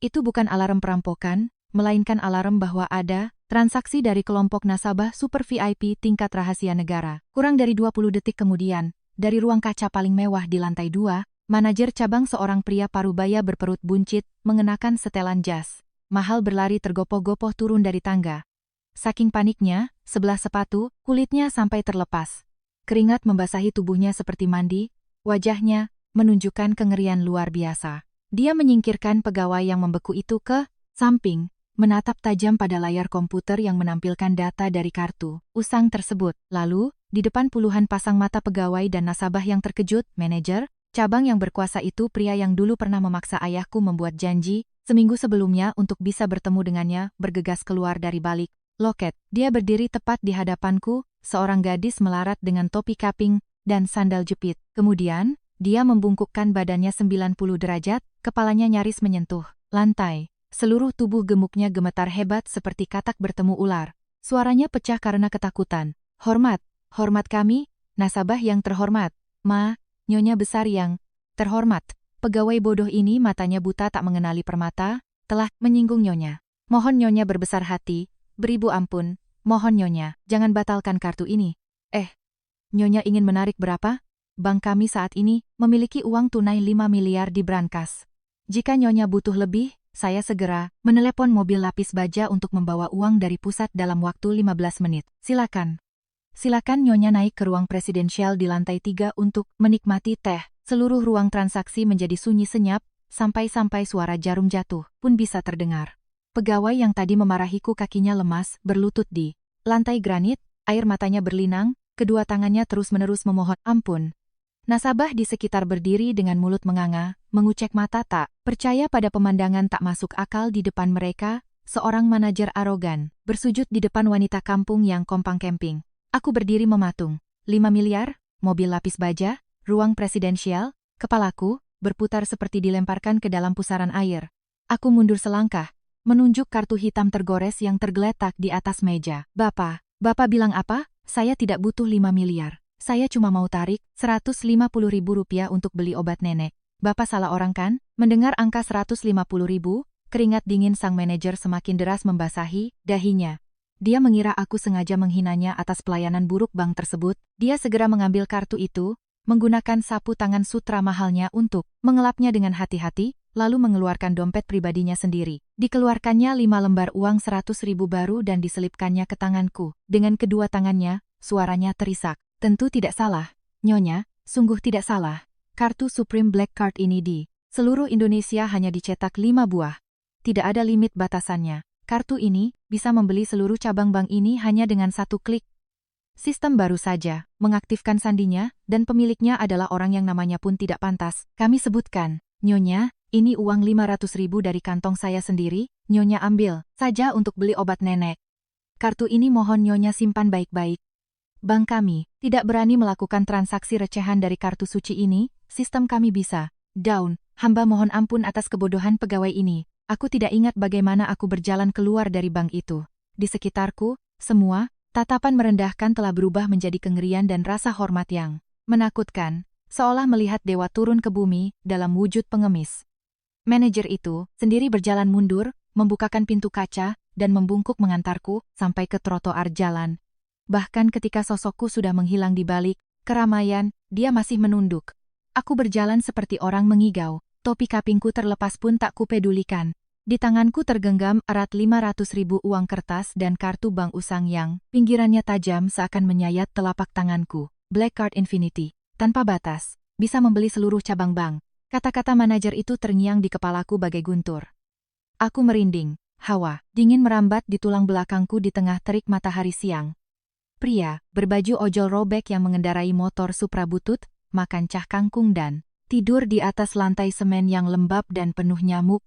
Itu bukan alarm perampokan, melainkan alarm bahwa ada transaksi dari kelompok nasabah super VIP tingkat rahasia negara. Kurang dari 20 detik kemudian, dari ruang kaca paling mewah di lantai 2, manajer cabang seorang pria parubaya berperut buncit, mengenakan setelan jas mahal berlari tergopoh-gopoh turun dari tangga. Saking paniknya, sebelah sepatu, kulitnya sampai terlepas. Keringat membasahi tubuhnya seperti mandi, wajahnya menunjukkan kengerian luar biasa. Dia menyingkirkan pegawai yang membeku itu ke samping, menatap tajam pada layar komputer yang menampilkan data dari kartu usang tersebut. Lalu, di depan puluhan pasang mata pegawai dan nasabah yang terkejut, manajer cabang yang berkuasa itu pria yang dulu pernah memaksa ayahku membuat janji seminggu sebelumnya untuk bisa bertemu dengannya, bergegas keluar dari balik loket. Dia berdiri tepat di hadapanku, seorang gadis melarat dengan topi kaping dan sandal jepit. Kemudian, dia membungkukkan badannya 90 derajat, kepalanya nyaris menyentuh lantai. Seluruh tubuh gemuknya gemetar hebat seperti katak bertemu ular. Suaranya pecah karena ketakutan. Hormat kami, nasabah yang terhormat. Nyonya besar yang terhormat. Pegawai bodoh ini matanya buta tak mengenali permata, telah menyinggung nyonya. Mohon nyonya berbesar hati, beribu ampun, mohon nyonya, jangan batalkan kartu ini. Nyonya ingin menarik berapa? Bank kami saat ini memiliki uang tunai 5 miliar di brankas. Jika nyonya butuh lebih, saya segera menelepon mobil lapis baja untuk membawa uang dari pusat dalam waktu 15 menit. Silakan nyonya naik ke ruang presidensial di lantai 3 untuk menikmati teh. Seluruh ruang transaksi menjadi sunyi senyap, sampai-sampai suara jarum jatuh pun bisa terdengar. Pegawai yang tadi memarahiku kakinya lemas, berlutut di lantai granit, air matanya berlinang, kedua tangannya terus-menerus memohon ampun. Nasabah di sekitar berdiri dengan mulut menganga, mengucek mata tak percaya pada pemandangan tak masuk akal di depan mereka. Seorang manajer arogan bersujud di depan wanita kampung yang kompang camping. Aku berdiri mematung. 5 miliar, mobil lapis baja, ruang presidensial, kepalaku berputar seperti dilemparkan ke dalam pusaran air. Aku mundur selangkah, menunjuk kartu hitam tergores yang tergeletak di atas meja. Bapak bilang apa? Saya tidak butuh 5 miliar. Saya cuma mau tarik 150.000 rupiah untuk beli obat nenek. Bapak salah orang kan? Mendengar angka 150.000, keringat dingin sang manajer semakin deras membasahi dahinya. Dia mengira aku sengaja menghinanya atas pelayanan buruk bank tersebut. Dia segera mengambil kartu itu, menggunakan sapu tangan sutra mahalnya untuk mengelapnya dengan hati-hati, lalu mengeluarkan dompet pribadinya sendiri. Dikeluarkannya 5 lembar uang 100.000 baru dan diselipkannya ke tanganku. Dengan kedua tangannya, suaranya terisak. Tentu tidak salah, nyonya, sungguh tidak salah. Kartu Supreme Black Card ini di seluruh Indonesia hanya dicetak 5 buah. Tidak ada limit batasannya. Kartu ini bisa membeli seluruh cabang bank ini hanya dengan 1 klik. Sistem baru saja mengaktifkan sandinya, dan pemiliknya adalah orang yang namanya pun tidak pantas kami sebutkan. Nyonya, ini uang 500.000 dari kantong saya sendiri, nyonya ambil saja untuk beli obat nenek. Kartu ini mohon nyonya simpan baik-baik. Bank kami tidak berani melakukan transaksi recehan dari kartu suci ini, sistem kami bisa down. Hamba mohon ampun atas kebodohan pegawai ini. Aku tidak ingat bagaimana aku berjalan keluar dari bank itu. Di sekitarku, semua tatapan merendahkan telah berubah menjadi kengerian dan rasa hormat yang menakutkan, seolah melihat dewa turun ke bumi dalam wujud pengemis. Manajer itu sendiri berjalan mundur, membukakan pintu kaca, dan membungkuk mengantarku sampai ke trotoar jalan. Bahkan ketika sosokku sudah menghilang di balik keramaian, dia masih menunduk. Aku berjalan seperti orang mengigau, topi kapingku terlepas pun tak kupedulikan. Di tanganku tergenggam erat 500.000 uang kertas dan kartu bank usang yang pinggirannya tajam seakan menyayat telapak tanganku. Black Card Infinity, tanpa batas, bisa membeli seluruh cabang bank. Kata-kata manajer itu terngiang di kepalaku bagai guntur. Aku merinding, hawa dingin merambat di tulang belakangku di tengah terik matahari siang. Pria berbaju ojol robek yang mengendarai motor Supra butut, makan cah kangkung dan tidur di atas lantai semen yang lembab dan penuh nyamuk.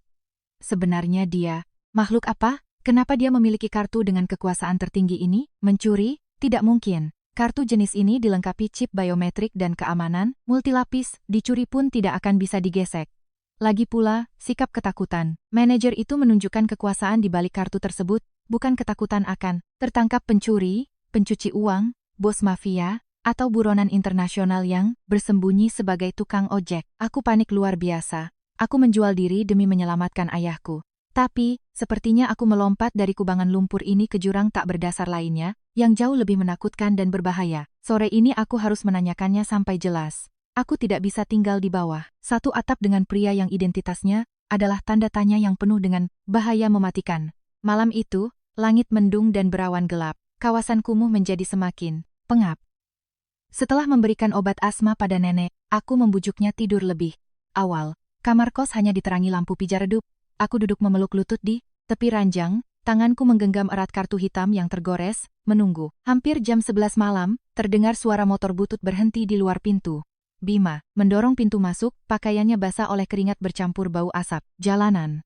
Sebenarnya dia, makhluk apa? Kenapa dia memiliki kartu dengan kekuasaan tertinggi ini? Mencuri? Tidak mungkin. Kartu jenis ini dilengkapi chip biometrik dan keamanan, multilapis, dicuri pun tidak akan bisa digesek. Lagi pula, sikap ketakutan. Manajer itu menunjukkan kekuasaan di balik kartu tersebut, bukan ketakutan akan tertangkap pencuri, pencuci uang, bos mafia, atau buronan internasional yang bersembunyi sebagai tukang ojek. Aku panik luar biasa. Aku menjual diri demi menyelamatkan ayahku. Tapi, sepertinya aku melompat dari kubangan lumpur ini ke jurang tak berdasar lainnya, yang jauh lebih menakutkan dan berbahaya. Sore ini aku harus menanyakannya sampai jelas. Aku tidak bisa tinggal di bawah satu atap dengan pria yang identitasnya adalah tanda tanya yang penuh dengan bahaya mematikan. Malam itu, langit mendung dan berawan gelap. Kawasan kumuh menjadi semakin pengap. Setelah memberikan obat asma pada nenek, aku membujuknya tidur lebih awal. Kamar kos hanya diterangi lampu pijar redup. Aku duduk memeluk lutut di tepi ranjang, tanganku menggenggam erat kartu hitam yang tergores, menunggu. Hampir jam 11 malam, terdengar suara motor butut berhenti di luar pintu. Bima mendorong pintu masuk, pakaiannya basah oleh keringat bercampur bau asap jalanan.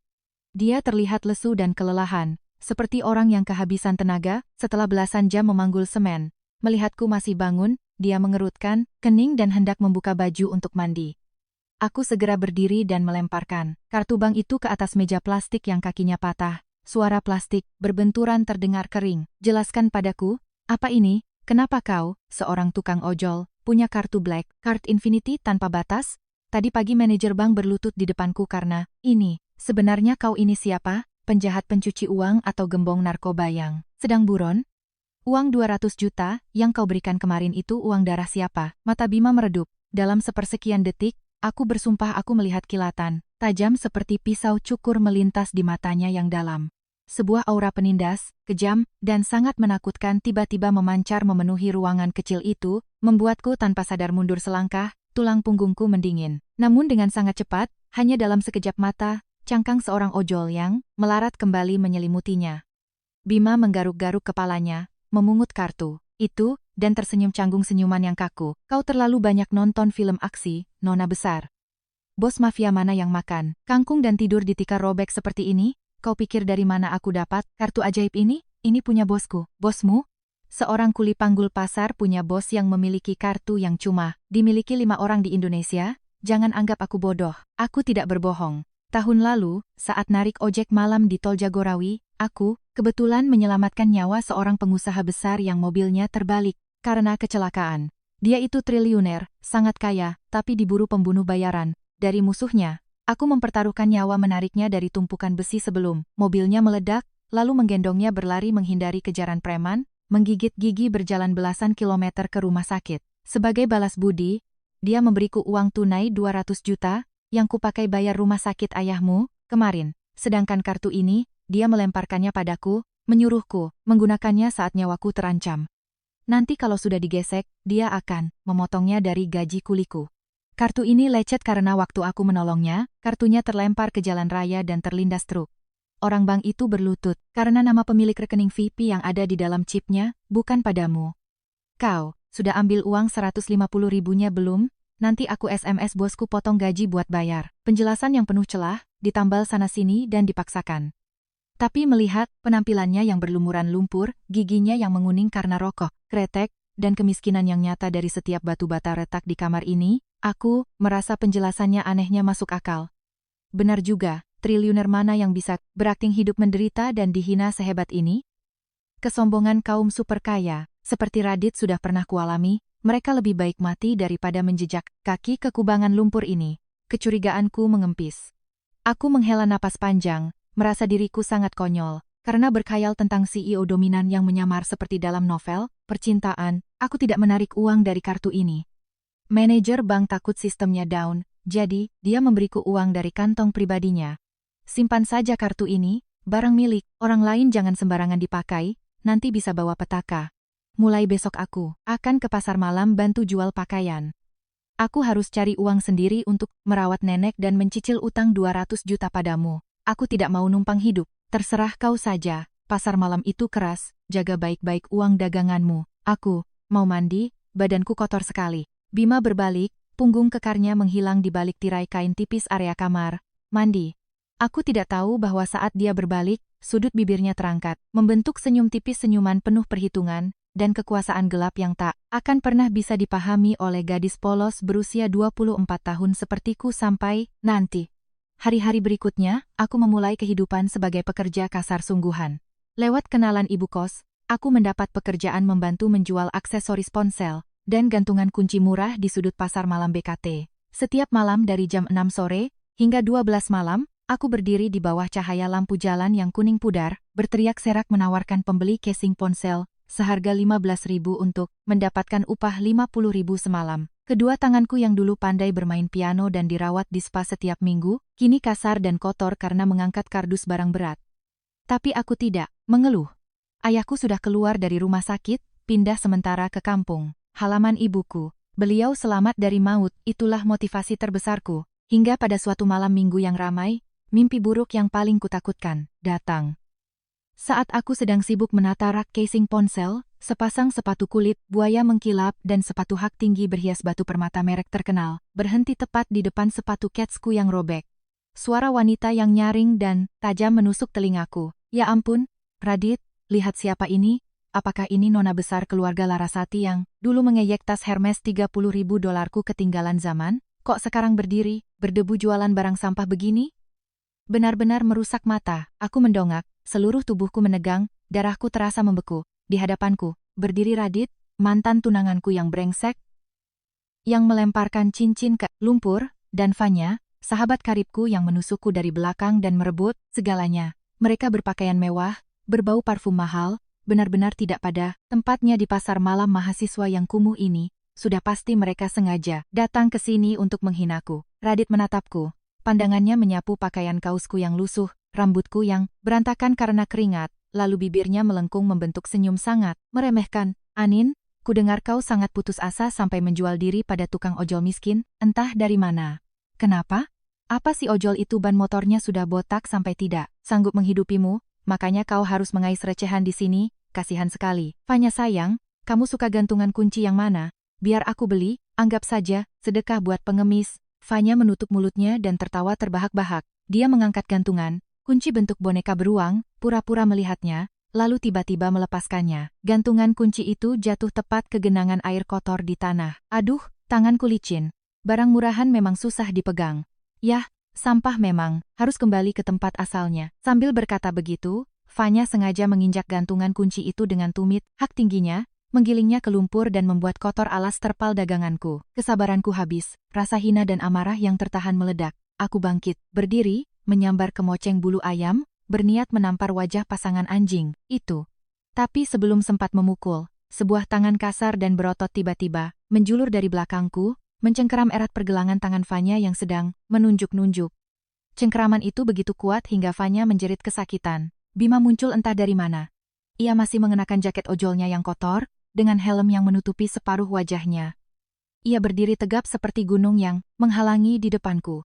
Dia terlihat lesu dan kelelahan, seperti orang yang kehabisan tenaga setelah belasan jam memanggul semen. Melihatku masih bangun, dia mengerutkan kening dan hendak membuka baju untuk mandi. Aku segera berdiri dan melemparkan kartu bank itu ke atas meja plastik yang kakinya patah. Suara plastik berbenturan terdengar kering. Jelaskan padaku, apa ini? Kenapa kau, seorang tukang ojol, punya kartu Black Card Infinity tanpa batas? Tadi pagi manajer bank berlutut di depanku karena ini. Sebenarnya kau ini siapa? Penjahat pencuci uang atau gembong narkoba yang sedang buron? Uang 200 juta yang kau berikan kemarin itu uang darah siapa? Mata Bima meredup. Dalam sepersekian detik, aku bersumpah aku melihat kilatan tajam seperti pisau cukur melintas di matanya yang dalam. Sebuah aura penindas, kejam, dan sangat menakutkan tiba-tiba memancar memenuhi ruangan kecil itu, membuatku tanpa sadar mundur selangkah, tulang punggungku mendingin. Namun dengan sangat cepat, hanya dalam sekejap mata, cangkang seorang ojol yang melarat kembali menyelimutinya. Bima menggaruk-garuk kepalanya, memungut kartu itu, dan tersenyum canggung senyuman yang kaku. Kau terlalu banyak nonton film aksi, nona besar. Bos mafia mana yang makan kangkung dan tidur di tikar robek seperti ini? Kau pikir dari mana aku dapat kartu ajaib ini? Ini punya bosku. Bosmu? Seorang kuli panggul pasar punya bos yang memiliki kartu yang cuma dimiliki 5 orang di Indonesia? Jangan anggap aku bodoh. Aku tidak berbohong. Tahun lalu, saat narik ojek malam di Tol Jagorawi, aku kebetulan menyelamatkan nyawa seorang pengusaha besar yang mobilnya terbalik karena kecelakaan. Dia itu triliuner, sangat kaya, tapi diburu pembunuh bayaran dari musuhnya. Aku mempertaruhkan nyawa menariknya dari tumpukan besi sebelum mobilnya meledak, lalu menggendongnya berlari menghindari kejaran preman, menggigit gigi berjalan belasan kilometer ke rumah sakit. Sebagai balas budi, dia memberiku uang tunai 200 juta, yang kupakai bayar rumah sakit ayahmu kemarin. Sedangkan kartu ini, dia melemparkannya padaku, menyuruhku menggunakannya saat nyawaku terancam. Nanti kalau sudah digesek, dia akan memotongnya dari gaji kuliku. Kartu ini lecet karena waktu aku menolongnya, kartunya terlempar ke jalan raya dan terlindas truk. Orang bank itu berlutut, karena nama pemilik rekening VIP yang ada di dalam chipnya, bukan padamu. Kau, sudah ambil uang 150.000-nya belum? Nanti aku SMS bosku potong gaji buat bayar. Penjelasan yang penuh celah, ditambal sana-sini dan dipaksakan. Tapi melihat penampilannya yang berlumuran lumpur, giginya yang menguning karena rokok, kretek, dan kemiskinan yang nyata dari setiap batu bata retak di kamar ini, aku merasa penjelasannya anehnya masuk akal. Benar juga, triliuner mana yang bisa berakting hidup menderita dan dihina sehebat ini? Kesombongan kaum super kaya, seperti Radit sudah pernah kualami, mereka lebih baik mati daripada menjejak kaki ke kubangan lumpur ini. Kecurigaanku mengempis. Aku menghela napas panjang, merasa diriku sangat konyol, karena berkhayal tentang CEO dominan yang menyamar seperti dalam novel percintaan, aku tidak menarik uang dari kartu ini. Manajer bank takut sistemnya down, jadi dia memberiku uang dari kantong pribadinya. Simpan saja kartu ini, barang milik orang lain jangan sembarangan dipakai, nanti bisa bawa petaka. Mulai besok aku akan ke pasar malam bantu jual pakaian. Aku harus cari uang sendiri untuk merawat nenek dan mencicil utang 200 juta padamu. Aku tidak mau numpang hidup, terserah kau saja. Pasar malam itu keras, jaga baik-baik uang daganganmu. Aku mau mandi, badanku kotor sekali. Bima berbalik, punggung kekarnya menghilang di balik tirai kain tipis area kamar mandi. Aku tidak tahu bahwa saat dia berbalik, sudut bibirnya terangkat, membentuk senyum tipis, senyuman penuh perhitungan dan kekuasaan gelap yang tak akan pernah bisa dipahami oleh gadis polos berusia 24 tahun sepertiku sampai nanti. Hari-hari berikutnya, aku memulai kehidupan sebagai pekerja kasar sungguhan. Lewat kenalan ibu kos, aku mendapat pekerjaan membantu menjual aksesoris ponsel dan gantungan kunci murah di sudut pasar malam BKT. Setiap malam dari jam 6 sore hingga 12 malam, aku berdiri di bawah cahaya lampu jalan yang kuning pudar, berteriak serak menawarkan pembeli casing ponsel seharga 15.000 untuk mendapatkan upah 50.000 semalam. Kedua tanganku yang dulu pandai bermain piano dan dirawat di spa setiap minggu, kini kasar dan kotor karena mengangkat kardus barang berat. Tapi aku tidak mengeluh. Ayahku sudah keluar dari rumah sakit, pindah sementara ke kampung halaman ibuku. Beliau selamat dari maut, itulah motivasi terbesarku. Hingga pada suatu malam minggu yang ramai, mimpi buruk yang paling kutakutkan datang. Saat aku sedang sibuk menata rak casing ponsel, sepasang sepatu kulit buaya mengkilap dan sepatu hak tinggi berhias batu permata merek terkenal berhenti tepat di depan sepatu ketsku yang robek. Suara wanita yang nyaring dan tajam menusuk telingaku. Ya ampun, Radit, lihat siapa ini? Apakah ini nona besar keluarga Larasati yang dulu mengeyek tas Hermes 30.000 dolarku ketinggalan zaman? Kok sekarang berdiri, berdebu jualan barang sampah begini? Benar-benar merusak mata. Aku mendongak, seluruh tubuhku menegang, darahku terasa membeku. Di hadapanku, berdiri Radit, mantan tunanganku yang brengsek, yang melemparkan cincin ke lumpur, dan Fanya, sahabat karibku yang menusukku dari belakang dan merebut segalanya. Mereka berpakaian mewah, berbau parfum mahal, benar-benar tidak pada tempatnya di pasar malam mahasiswa yang kumuh ini. Sudah pasti mereka sengaja datang ke sini untuk menghinaku. Radit menatapku. Pandangannya menyapu pakaian kausku yang lusuh, rambutku yang berantakan karena keringat, lalu bibirnya melengkung membentuk senyum sangat meremehkan. Anin, kudengar kau sangat putus asa sampai menjual diri pada tukang ojol miskin, entah dari mana. Kenapa? Apa si ojol itu ban motornya sudah botak sampai tidak sanggup menghidupimu, makanya kau harus mengais recehan di sini, kasihan sekali. Fanya sayang, kamu suka gantungan kunci yang mana? Biar aku beli, anggap saja, sedekah buat pengemis. Fanya menutup mulutnya dan tertawa terbahak-bahak. Dia mengangkat gantungan, kunci bentuk boneka beruang, pura-pura melihatnya, lalu tiba-tiba melepaskannya. Gantungan kunci itu jatuh tepat ke genangan air kotor di tanah. Aduh, tanganku licin. Barang murahan memang susah dipegang. Yah, sampah memang, harus kembali ke tempat asalnya. Sambil berkata begitu, Fanya sengaja menginjak gantungan kunci itu dengan tumit hak tingginya, menggilingnya ke lumpur dan membuat kotor alas terpal daganganku. Kesabaranku habis, rasa hina dan amarah yang tertahan meledak. Aku bangkit, berdiri, menyambar kemoceng bulu ayam, berniat menampar wajah pasangan anjing itu. Tapi sebelum sempat memukul, sebuah tangan kasar dan berotot tiba-tiba menjulur dari belakangku, mencengkeram erat pergelangan tangan Fanya yang sedang menunjuk-nunjuk. Cengkeraman itu begitu kuat hingga Fanya menjerit kesakitan. Bima muncul entah dari mana. Ia masih mengenakan jaket ojolnya yang kotor, dengan helm yang menutupi separuh wajahnya. Ia berdiri tegap seperti gunung yang menghalangi di depanku.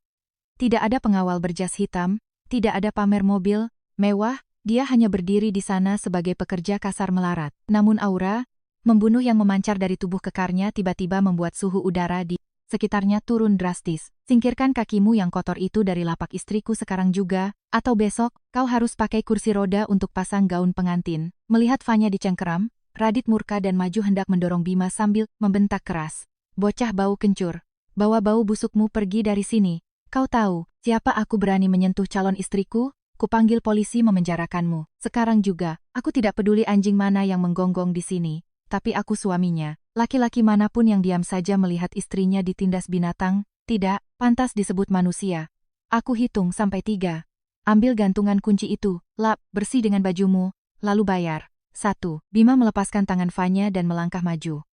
Tidak ada pengawal berjas hitam, tidak ada pamer mobil mewah, dia hanya berdiri di sana sebagai pekerja kasar melarat. Namun aura membunuh yang memancar dari tubuh kekarnya tiba-tiba membuat suhu udara di sekitarnya turun drastis. Singkirkan kakimu yang kotor itu dari lapak istriku sekarang juga, atau besok, kau harus pakai kursi roda untuk pasang gaun pengantin. Melihat Fanya dicengkeram, Radit murka dan maju hendak mendorong Bima sambil membentak keras. Bocah bau kencur. Bawa bau busukmu pergi dari sini. Kau tahu, siapa aku berani menyentuh calon istriku? Kupanggil polisi memenjarakanmu. Sekarang juga, aku tidak peduli anjing mana yang menggonggong di sini. Tapi aku suaminya. Laki-laki manapun yang diam saja melihat istrinya ditindas binatang, tidak pantas disebut manusia. Aku hitung sampai 3. Ambil gantungan kunci itu, lap, bersih dengan bajumu, lalu bayar. 1. Bima melepaskan tangan Fanya dan melangkah maju.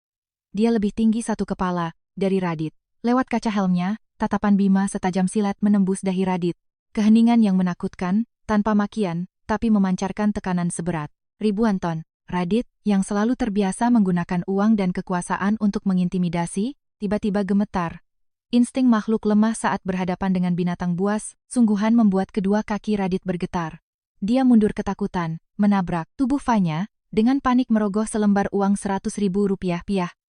Dia lebih tinggi satu kepala, dari Radit. Lewat kaca helmnya, tatapan Bima setajam silat menembus dahi Radit. Keheningan yang menakutkan, tanpa makian, tapi memancarkan tekanan seberat ribuan ton. Radit, yang selalu terbiasa menggunakan uang dan kekuasaan untuk mengintimidasi, tiba-tiba gemetar. Insting makhluk lemah saat berhadapan dengan binatang buas, sungguhan membuat kedua kaki Radit bergetar. Dia mundur ketakutan, menabrak tubuh Fanya, dengan panik merogoh selembar uang 100.000 rupiah,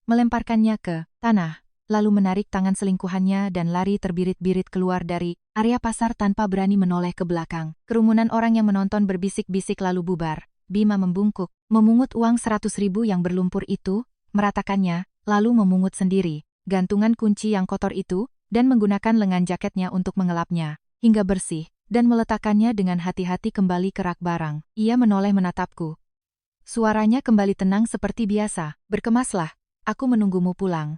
melemparkannya ke tanah, lalu menarik tangan selingkuhannya dan lari terbirit-birit keluar dari area pasar tanpa berani menoleh ke belakang. Kerumunan orang yang menonton berbisik-bisik lalu bubar. Bima membungkuk, memungut uang 100.000 yang berlumpur itu, meratakannya, lalu memungut sendiri gantungan kunci yang kotor itu, dan menggunakan lengan jaketnya untuk mengelapnya, hingga bersih, dan meletakkannya dengan hati-hati kembali ke rak barang. Ia menoleh menatapku. Suaranya kembali tenang seperti biasa. Berkemaslah, aku menunggumu pulang.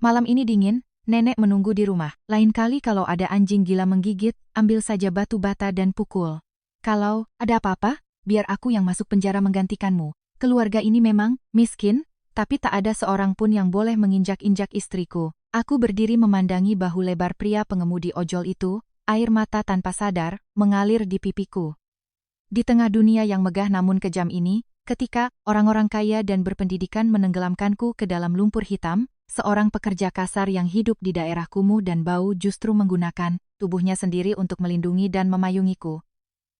Malam ini dingin, nenek menunggu di rumah. Lain kali kalau ada anjing gila menggigit, ambil saja batu bata dan pukul. Kalau ada apa-apa, biar aku yang masuk penjara menggantikanmu. Keluarga ini memang miskin, tapi tak ada seorang pun yang boleh menginjak-injak istriku. Aku berdiri memandangi bahu lebar pria pengemudi ojol itu, air mata tanpa sadar mengalir di pipiku. Di tengah dunia yang megah namun kejam ini, ketika orang-orang kaya dan berpendidikan menenggelamkanku ke dalam lumpur hitam, seorang pekerja kasar yang hidup di daerah kumuh dan bau justru menggunakan tubuhnya sendiri untuk melindungi dan memayungiku.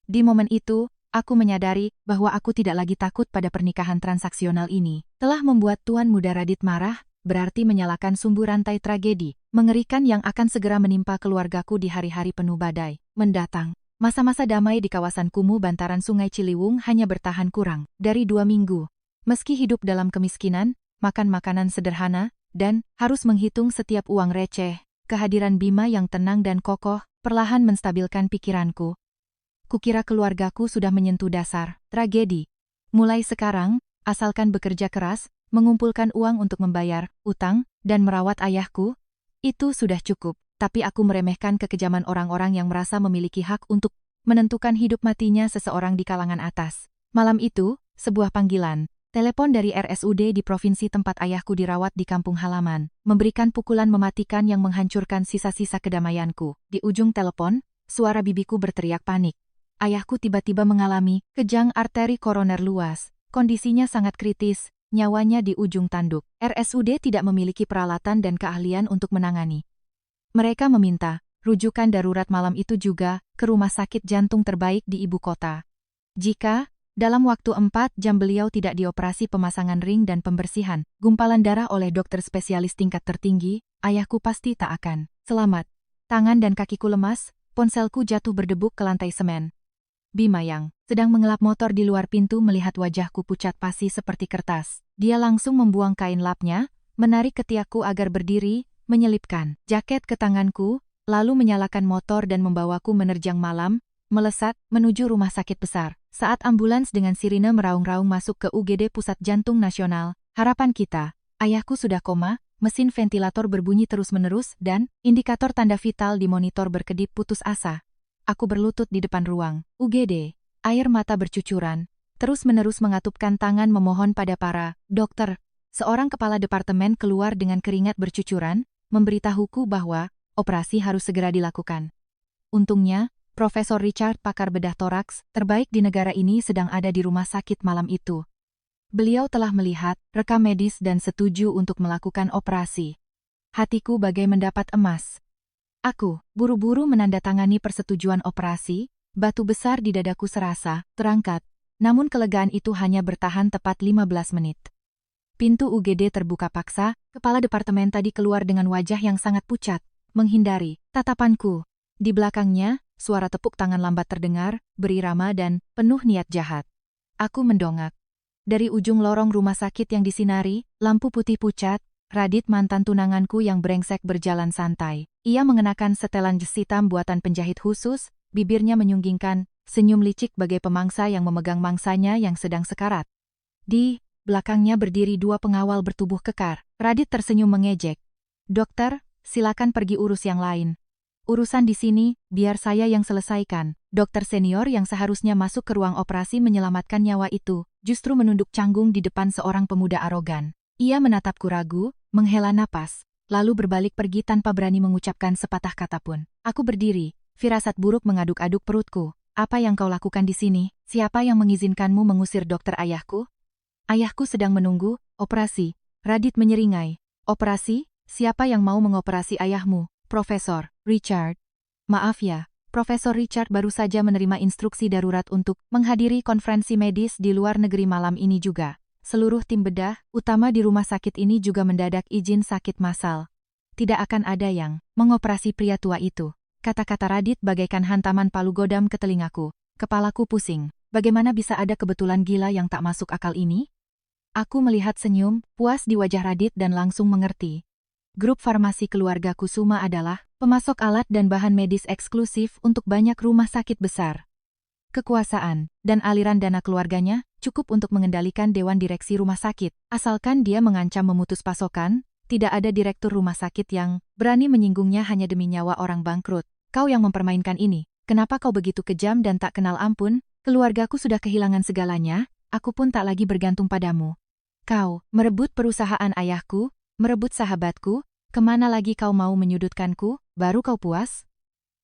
Di momen itu, aku menyadari bahwa aku tidak lagi takut pada pernikahan transaksional ini. Telah membuat Tuan Muda Radit marah, berarti menyalakan sumbu rantai tragedi mengerikan yang akan segera menimpa keluargaku di hari-hari penuh badai mendatang. Masa-masa damai di kawasan kumuh bantaran Sungai Ciliwung hanya bertahan kurang dari 2 minggu. Meski hidup dalam kemiskinan, makan makanan sederhana, dan harus menghitung setiap uang receh, kehadiran Bima yang tenang dan kokoh perlahan menstabilkan pikiranku. Kukira keluargaku sudah menyentuh dasar tragedi. Mulai sekarang, asalkan bekerja keras, mengumpulkan uang untuk membayar utang, dan merawat ayahku, itu sudah cukup. Tapi aku meremehkan kekejaman orang-orang yang merasa memiliki hak untuk menentukan hidup matinya seseorang di kalangan atas. Malam itu, sebuah panggilan telepon dari RSUD di provinsi tempat ayahku dirawat di kampung halaman, memberikan pukulan mematikan yang menghancurkan sisa-sisa kedamaianku. Di ujung telepon, suara bibiku berteriak panik. Ayahku tiba-tiba mengalami kejang arteri koroner luas. Kondisinya sangat kritis, nyawanya di ujung tanduk. RSUD tidak memiliki peralatan dan keahlian untuk menangani. Mereka meminta rujukan darurat malam itu juga ke rumah sakit jantung terbaik di ibu kota. Jika dalam waktu 4 jam beliau tidak dioperasi pemasangan ring dan pembersihan gumpalan darah oleh dokter spesialis tingkat tertinggi, ayahku pasti tak akan selamat. Tangan dan kakiku lemas, ponselku jatuh berdebuk ke lantai semen. Bima yang sedang mengelap motor di luar pintu melihat wajahku pucat pasi seperti kertas. Dia langsung membuang kain lapnya, menarik ketiakku agar berdiri, menyelipkan jaket ke tanganku, lalu menyalakan motor dan membawaku menerjang malam, melesat menuju rumah sakit besar. Saat ambulans dengan sirine meraung-raung masuk ke UGD Pusat Jantung Nasional, harapan kita, ayahku sudah koma, mesin ventilator berbunyi terus-menerus dan indikator tanda vital di monitor berkedip putus asa. Aku berlutut di depan ruang UGD, air mata bercucuran, terus-menerus mengatupkan tangan memohon pada para dokter. Seorang kepala departemen keluar dengan keringat bercucuran, memberitahuku bahwa operasi harus segera dilakukan. Untungnya, Profesor Richard, pakar bedah toraks terbaik di negara ini sedang ada di rumah sakit malam itu. Beliau telah melihat rekam medis dan setuju untuk melakukan operasi. Hatiku bagai mendapat emas. Aku buru-buru menandatangani persetujuan operasi, batu besar di dadaku serasa terangkat, namun kelegaan itu hanya bertahan tepat 15 menit. Pintu UGD terbuka paksa, kepala departemen tadi keluar dengan wajah yang sangat pucat, menghindari tatapanku. Di belakangnya, suara tepuk tangan lambat terdengar, berirama dan penuh niat jahat. Aku mendongak. Dari ujung lorong rumah sakit yang disinari, lampu putih pucat, Radit mantan tunanganku yang brengsek berjalan santai. Ia mengenakan setelan jas hitam buatan penjahit khusus, bibirnya menyunggingkan, senyum licik bagai pemangsa yang memegang mangsanya yang sedang sekarat. Di belakangnya berdiri 2 pengawal bertubuh kekar. Radit tersenyum mengejek. Dokter, silakan pergi urus yang lain. Urusan di sini, biar saya yang selesaikan. Dokter senior yang seharusnya masuk ke ruang operasi menyelamatkan nyawa itu, justru menunduk canggung di depan seorang pemuda arogan. Ia menatapku ragu, menghela napas. lalu berbalik pergi tanpa berani mengucapkan sepatah kata pun. Aku berdiri, firasat buruk mengaduk-aduk perutku. Apa yang kau lakukan di sini? Siapa yang mengizinkanmu mengusir dokter ayahku? Ayahku sedang menunggu, operasi. Radit menyeringai. Operasi? Siapa yang mau mengoperasi ayahmu? Profesor Richard. Maaf ya, Profesor Richard baru saja menerima instruksi darurat untuk menghadiri konferensi medis di luar negeri malam ini juga. Seluruh tim bedah, utama di rumah sakit ini juga mendadak izin sakit massal. Tidak akan ada yang mengoperasi pria tua itu. Kata-kata Radit bagaikan hantaman palu godam ke telingaku. Kepalaku pusing. Bagaimana bisa ada kebetulan gila yang tak masuk akal ini? Aku melihat senyum, puas di wajah Radit dan langsung mengerti. Grup farmasi keluarga Kusuma adalah pemasok alat dan bahan medis eksklusif untuk banyak rumah sakit besar. Kekuasaan dan aliran dana keluarganya cukup untuk mengendalikan dewan direksi rumah sakit. Asalkan dia mengancam memutus pasokan, tidak ada direktur rumah sakit yang berani menyinggungnya hanya demi nyawa orang bangkrut. Kau yang mempermainkan ini. Kenapa kau begitu kejam dan tak kenal ampun? Keluargaku sudah kehilangan segalanya, aku pun tak lagi bergantung padamu. Kau merebut perusahaan ayahku, merebut sahabatku, kemana lagi kau mau menyudutkanku, baru kau puas?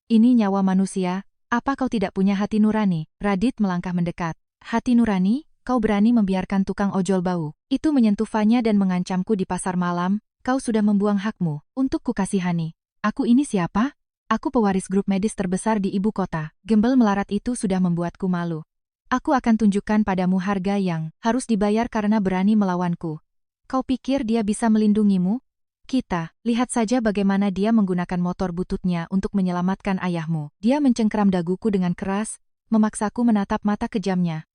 Ini nyawa manusia. Apa kau tidak punya hati nurani? Radit melangkah mendekat. Hati nurani? Kau berani membiarkan tukang ojol bau itu menyentuh Fanya dan mengancamku di pasar malam. Kau sudah membuang hakmu untuk kukasihani. Aku ini siapa? Aku pewaris grup medis terbesar di ibu kota. Gembel melarat itu sudah membuatku malu. Aku akan tunjukkan padamu harga yang harus dibayar karena berani melawanku. Kau pikir dia bisa melindungimu? Kita, lihat saja bagaimana dia menggunakan motor bututnya untuk menyelamatkan ayahmu. Dia mencengkeram daguku dengan keras, memaksaku menatap mata kejamnya.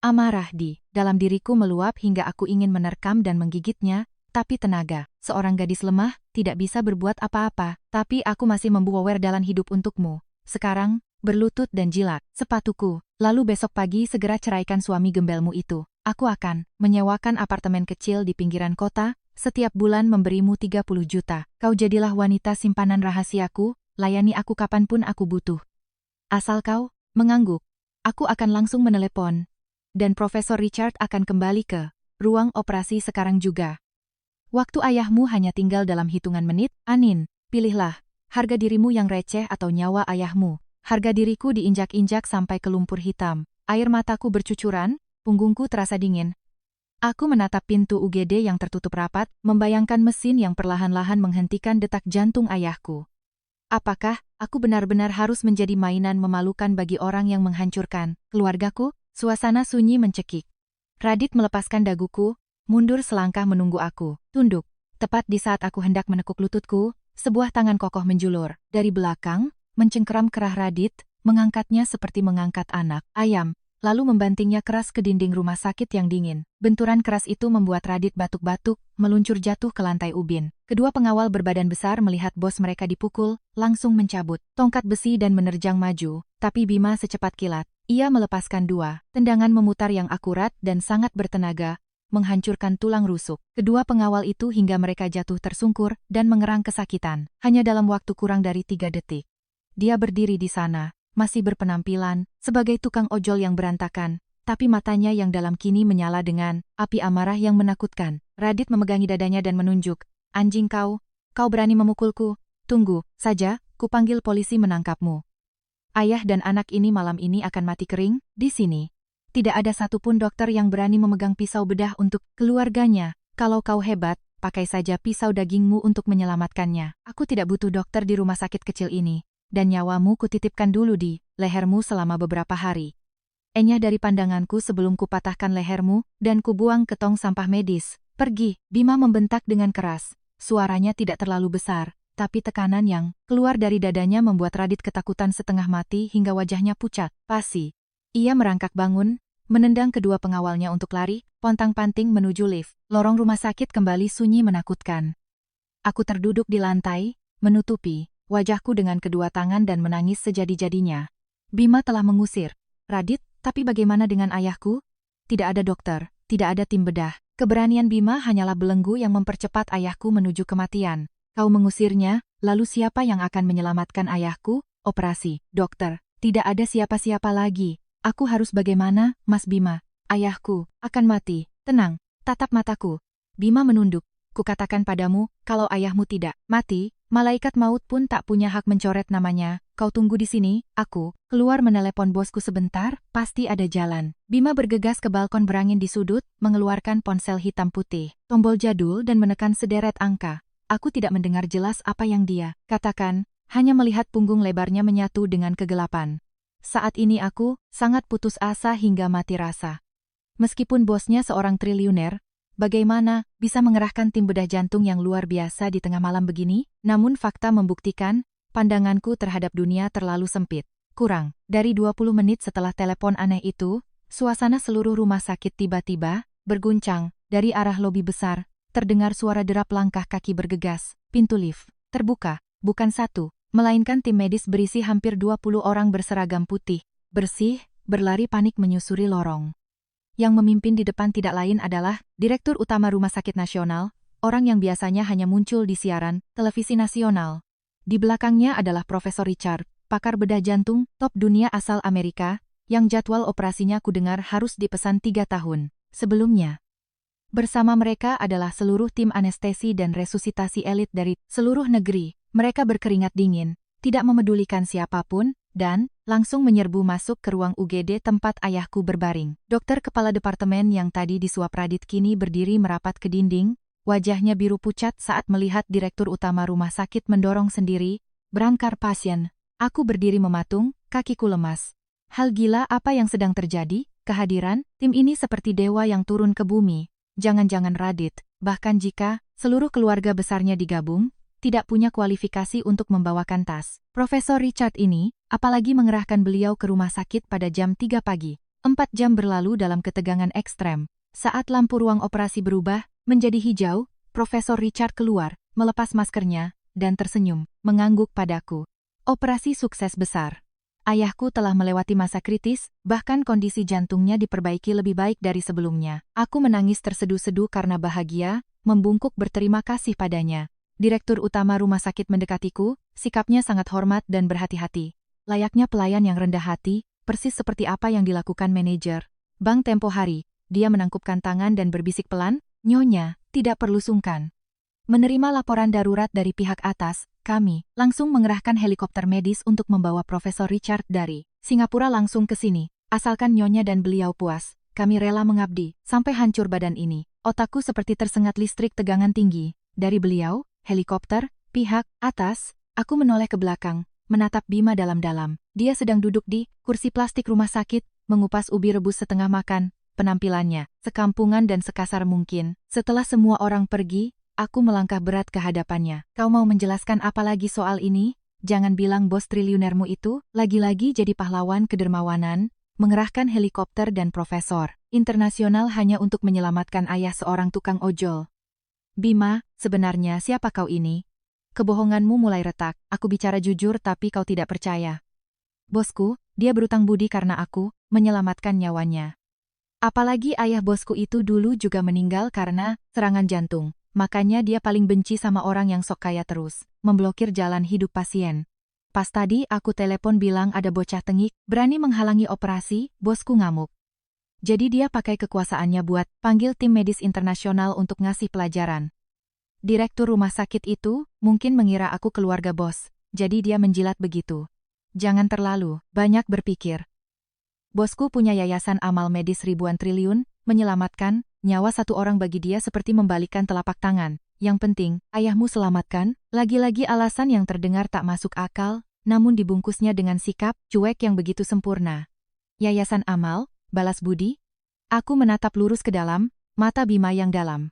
Amarah di dalam diriku meluap hingga aku ingin menerkam dan menggigitnya, tapi tenaga seorang gadis lemah tidak bisa berbuat apa-apa. Tapi aku masih membuwer dalam hidup untukmu. Sekarang, berlutut dan jilat sepatuku. Lalu besok pagi segera ceraikan suami gembelmu itu. Aku akan menyewakan apartemen kecil di pinggiran kota. Setiap bulan memberimu 30 juta. Kau jadilah wanita simpanan rahasiaku, layani aku kapanpun aku butuh. Asal kau mengangguk, aku akan langsung menelepon. Dan Profesor Richard akan kembali ke ruang operasi sekarang juga. Waktu ayahmu hanya tinggal dalam hitungan menit. Anin, pilihlah, harga dirimu yang receh atau nyawa ayahmu. Harga diriku diinjak-injak sampai ke lumpur hitam. Air mataku bercucuran, punggungku terasa dingin. Aku menatap pintu UGD yang tertutup rapat, membayangkan mesin yang perlahan-lahan menghentikan detak jantung ayahku. Apakah aku benar-benar harus menjadi mainan memalukan bagi orang yang menghancurkan keluargaku? Suasana sunyi mencekik. Radit melepaskan daguku, mundur selangkah menunggu aku. Tunduk. Tepat di saat aku hendak menekuk lututku, sebuah tangan kokoh menjulur. Dari belakang, mencengkeram kerah Radit, mengangkatnya seperti mengangkat anak ayam. Lalu membantingnya keras ke dinding rumah sakit yang dingin. Benturan keras itu membuat Radit batuk-batuk, meluncur jatuh ke lantai ubin. Kedua pengawal berbadan besar melihat bos mereka dipukul, langsung mencabut tongkat besi dan menerjang maju. Tapi Bima secepat kilat. Ia melepaskan dua tendangan memutar yang akurat dan sangat bertenaga, menghancurkan tulang rusuk kedua pengawal itu hingga mereka jatuh tersungkur dan mengerang kesakitan. Hanya dalam waktu kurang dari 3 detik. Dia berdiri di sana, masih berpenampilan sebagai tukang ojol yang berantakan, tapi matanya yang dalam kini menyala dengan api amarah yang menakutkan. Radit memegangi dadanya dan menunjuk, "Anjing kau berani memukulku? Tunggu saja, kupanggil polisi menangkapmu. Ayah dan anak ini malam ini akan mati kering di sini. Tidak ada satupun dokter yang berani memegang pisau bedah untuk keluarganya. Kalau kau hebat, pakai saja pisau dagingmu untuk menyelamatkannya. Aku tidak butuh dokter di rumah sakit kecil ini. Dan nyawamu kutitipkan dulu di lehermu selama beberapa hari. Enyah dari pandanganku sebelum kupatahkan lehermu dan kubuang ke tong sampah medis. Pergi, Bima membentak dengan keras. Suaranya tidak terlalu besar, tapi tekanan yang keluar dari dadanya membuat Radit ketakutan setengah mati hingga wajahnya pucat. Pasi. Ia merangkak bangun, menendang kedua pengawalnya untuk lari, pontang-panting menuju lift. Lorong rumah sakit kembali sunyi menakutkan. Aku terduduk di lantai, menutupi wajahku dengan kedua tangan dan menangis sejadi-jadinya. Bima telah mengusir Radit, tapi bagaimana dengan ayahku? Tidak ada dokter, tidak ada tim bedah. Keberanian Bima hanyalah belenggu yang mempercepat ayahku menuju kematian. Kau mengusirnya, lalu siapa yang akan menyelamatkan ayahku? Operasi, dokter, tidak ada siapa-siapa lagi. Aku harus bagaimana, Mas Bima? Ayahku akan mati. Tenang, tatap mataku. Bima menunduk. kukatakan padamu, kalau ayahmu tidak mati, malaikat maut pun tak punya hak mencoret namanya. Kau tunggu di sini, aku keluar menelepon bosku sebentar, pasti ada jalan. Bima bergegas ke balkon berangin di sudut, mengeluarkan ponsel hitam putih, tombol jadul dan menekan sederet angka. Aku tidak mendengar jelas apa yang dia katakan, hanya melihat punggung lebarnya menyatu dengan kegelapan. Saat ini aku sangat putus asa hingga mati rasa. Meskipun bosnya seorang triliuner, bagaimana bisa mengerahkan tim bedah jantung yang luar biasa di tengah malam begini? Namun fakta membuktikan, pandanganku terhadap dunia terlalu sempit. Kurang dari 20 menit setelah telepon aneh itu, suasana seluruh rumah sakit tiba-tiba berguncang. Dari arah lobi besar, terdengar suara derap langkah kaki bergegas. Pintu lift terbuka, bukan satu, melainkan tim medis berisi hampir 20 orang berseragam putih, bersih, berlari panik menyusuri lorong. Yang memimpin di depan tidak lain adalah Direktur Utama Rumah Sakit Nasional, orang yang biasanya hanya muncul di siaran televisi nasional. Di belakangnya adalah Profesor Richard, pakar bedah jantung top dunia asal Amerika, yang jadwal operasinya kudengar harus dipesan 3 tahun sebelumnya. Bersama mereka adalah seluruh tim anestesi dan resusitasi elit dari seluruh negeri. Mereka berkeringat dingin, tidak memedulikan siapapun, dan langsung menyerbu masuk ke ruang UGD tempat ayahku berbaring. Dokter kepala departemen yang tadi disuap Radit kini berdiri merapat ke dinding, wajahnya biru pucat saat melihat Direktur Utama rumah sakit mendorong sendiri, berangkar pasien. Aku berdiri mematung, kakiku lemas. Hal gila apa yang sedang terjadi? Kehadiran tim ini seperti dewa yang turun ke bumi. Jangan-jangan Radit, bahkan jika seluruh keluarga besarnya digabung, tidak punya kualifikasi untuk membawakan tas Profesor Richard ini, apalagi mengerahkan beliau ke rumah sakit pada jam 3 pagi. 4 jam berlalu dalam ketegangan ekstrem. Saat lampu ruang operasi berubah menjadi hijau, Profesor Richard keluar, melepas maskernya, dan tersenyum, mengangguk padaku. Operasi sukses besar. Ayahku telah melewati masa kritis, bahkan kondisi jantungnya diperbaiki lebih baik dari sebelumnya. Aku menangis terseduh-seduh karena bahagia, membungkuk berterima kasih padanya. Direktur Utama rumah sakit mendekatiku, sikapnya sangat hormat dan berhati-hati. Layaknya pelayan yang rendah hati, persis seperti apa yang dilakukan manajer bank tempo hari. Dia menangkupkan tangan dan berbisik pelan, "Nyonya, tidak perlu sungkan." Menerima laporan darurat dari pihak atas, kami langsung mengerahkan helikopter medis untuk membawa Profesor Richard dari Singapura langsung ke sini. Asalkan Nyonya dan beliau puas, kami rela mengabdi, sampai hancur badan ini. Otakku seperti tersengat listrik tegangan tinggi. Dari beliau, helikopter, pihak atas, aku menoleh ke belakang, menatap Bima dalam-dalam. Dia sedang duduk di kursi plastik rumah sakit, mengupas ubi rebus setengah makan. Penampilannya sekampungan dan sekasar mungkin. Setelah semua orang pergi, aku melangkah berat ke hadapannya. "Kau mau menjelaskan apa lagi soal ini? Jangan bilang bos triliunermu itu lagi-lagi jadi pahlawan kedermawanan, mengerahkan helikopter dan profesor internasional hanya untuk menyelamatkan ayah seorang tukang ojol." "Bima, sebenarnya siapa kau ini? Kebohonganmu mulai retak. Aku bicara jujur tapi kau tidak percaya." "Bosku, dia berutang budi karena aku menyelamatkan nyawanya. Apalagi ayah bosku itu dulu juga meninggal karena serangan jantung. Makanya dia paling benci sama orang yang sok kaya terus memblokir jalan hidup pasien. Pas tadi aku telepon bilang ada bocah tengik berani menghalangi operasi, bosku ngamuk. Jadi dia pakai kekuasaannya buat panggil tim medis internasional untuk ngasih pelajaran. Direktur rumah sakit itu mungkin mengira aku keluarga bos, jadi dia menjilat begitu. Jangan terlalu banyak berpikir. Bosku punya yayasan amal medis ribuan triliun, menyelamatkan nyawa satu orang bagi dia seperti membalikan telapak tangan. Yang penting, ayahmu selamatkan." Lagi-lagi alasan yang terdengar tak masuk akal, namun dibungkusnya dengan sikap cuek yang begitu sempurna. "Yayasan amal, balas budi?" Aku menatap lurus ke dalam, mata Bima yang dalam.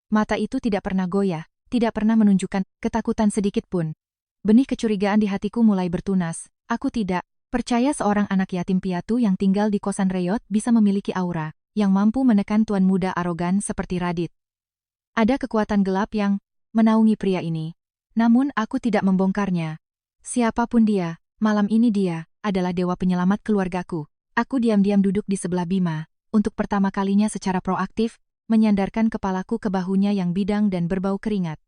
Mata itu tidak pernah goyah, tidak pernah menunjukkan ketakutan sedikit pun. Benih kecurigaan di hatiku mulai bertunas. Aku tidak percaya seorang anak yatim piatu yang tinggal di kosan reyot bisa memiliki aura yang mampu menekan tuan muda arogan seperti Radit. Ada kekuatan gelap yang menaungi pria ini. Namun aku tidak membongkarnya. Siapapun dia, malam ini dia adalah dewa penyelamat keluargaku. Aku diam-diam duduk di sebelah Bima, untuk pertama kalinya secara proaktif, menyandarkan kepalaku ke bahunya yang bidang dan berbau keringat.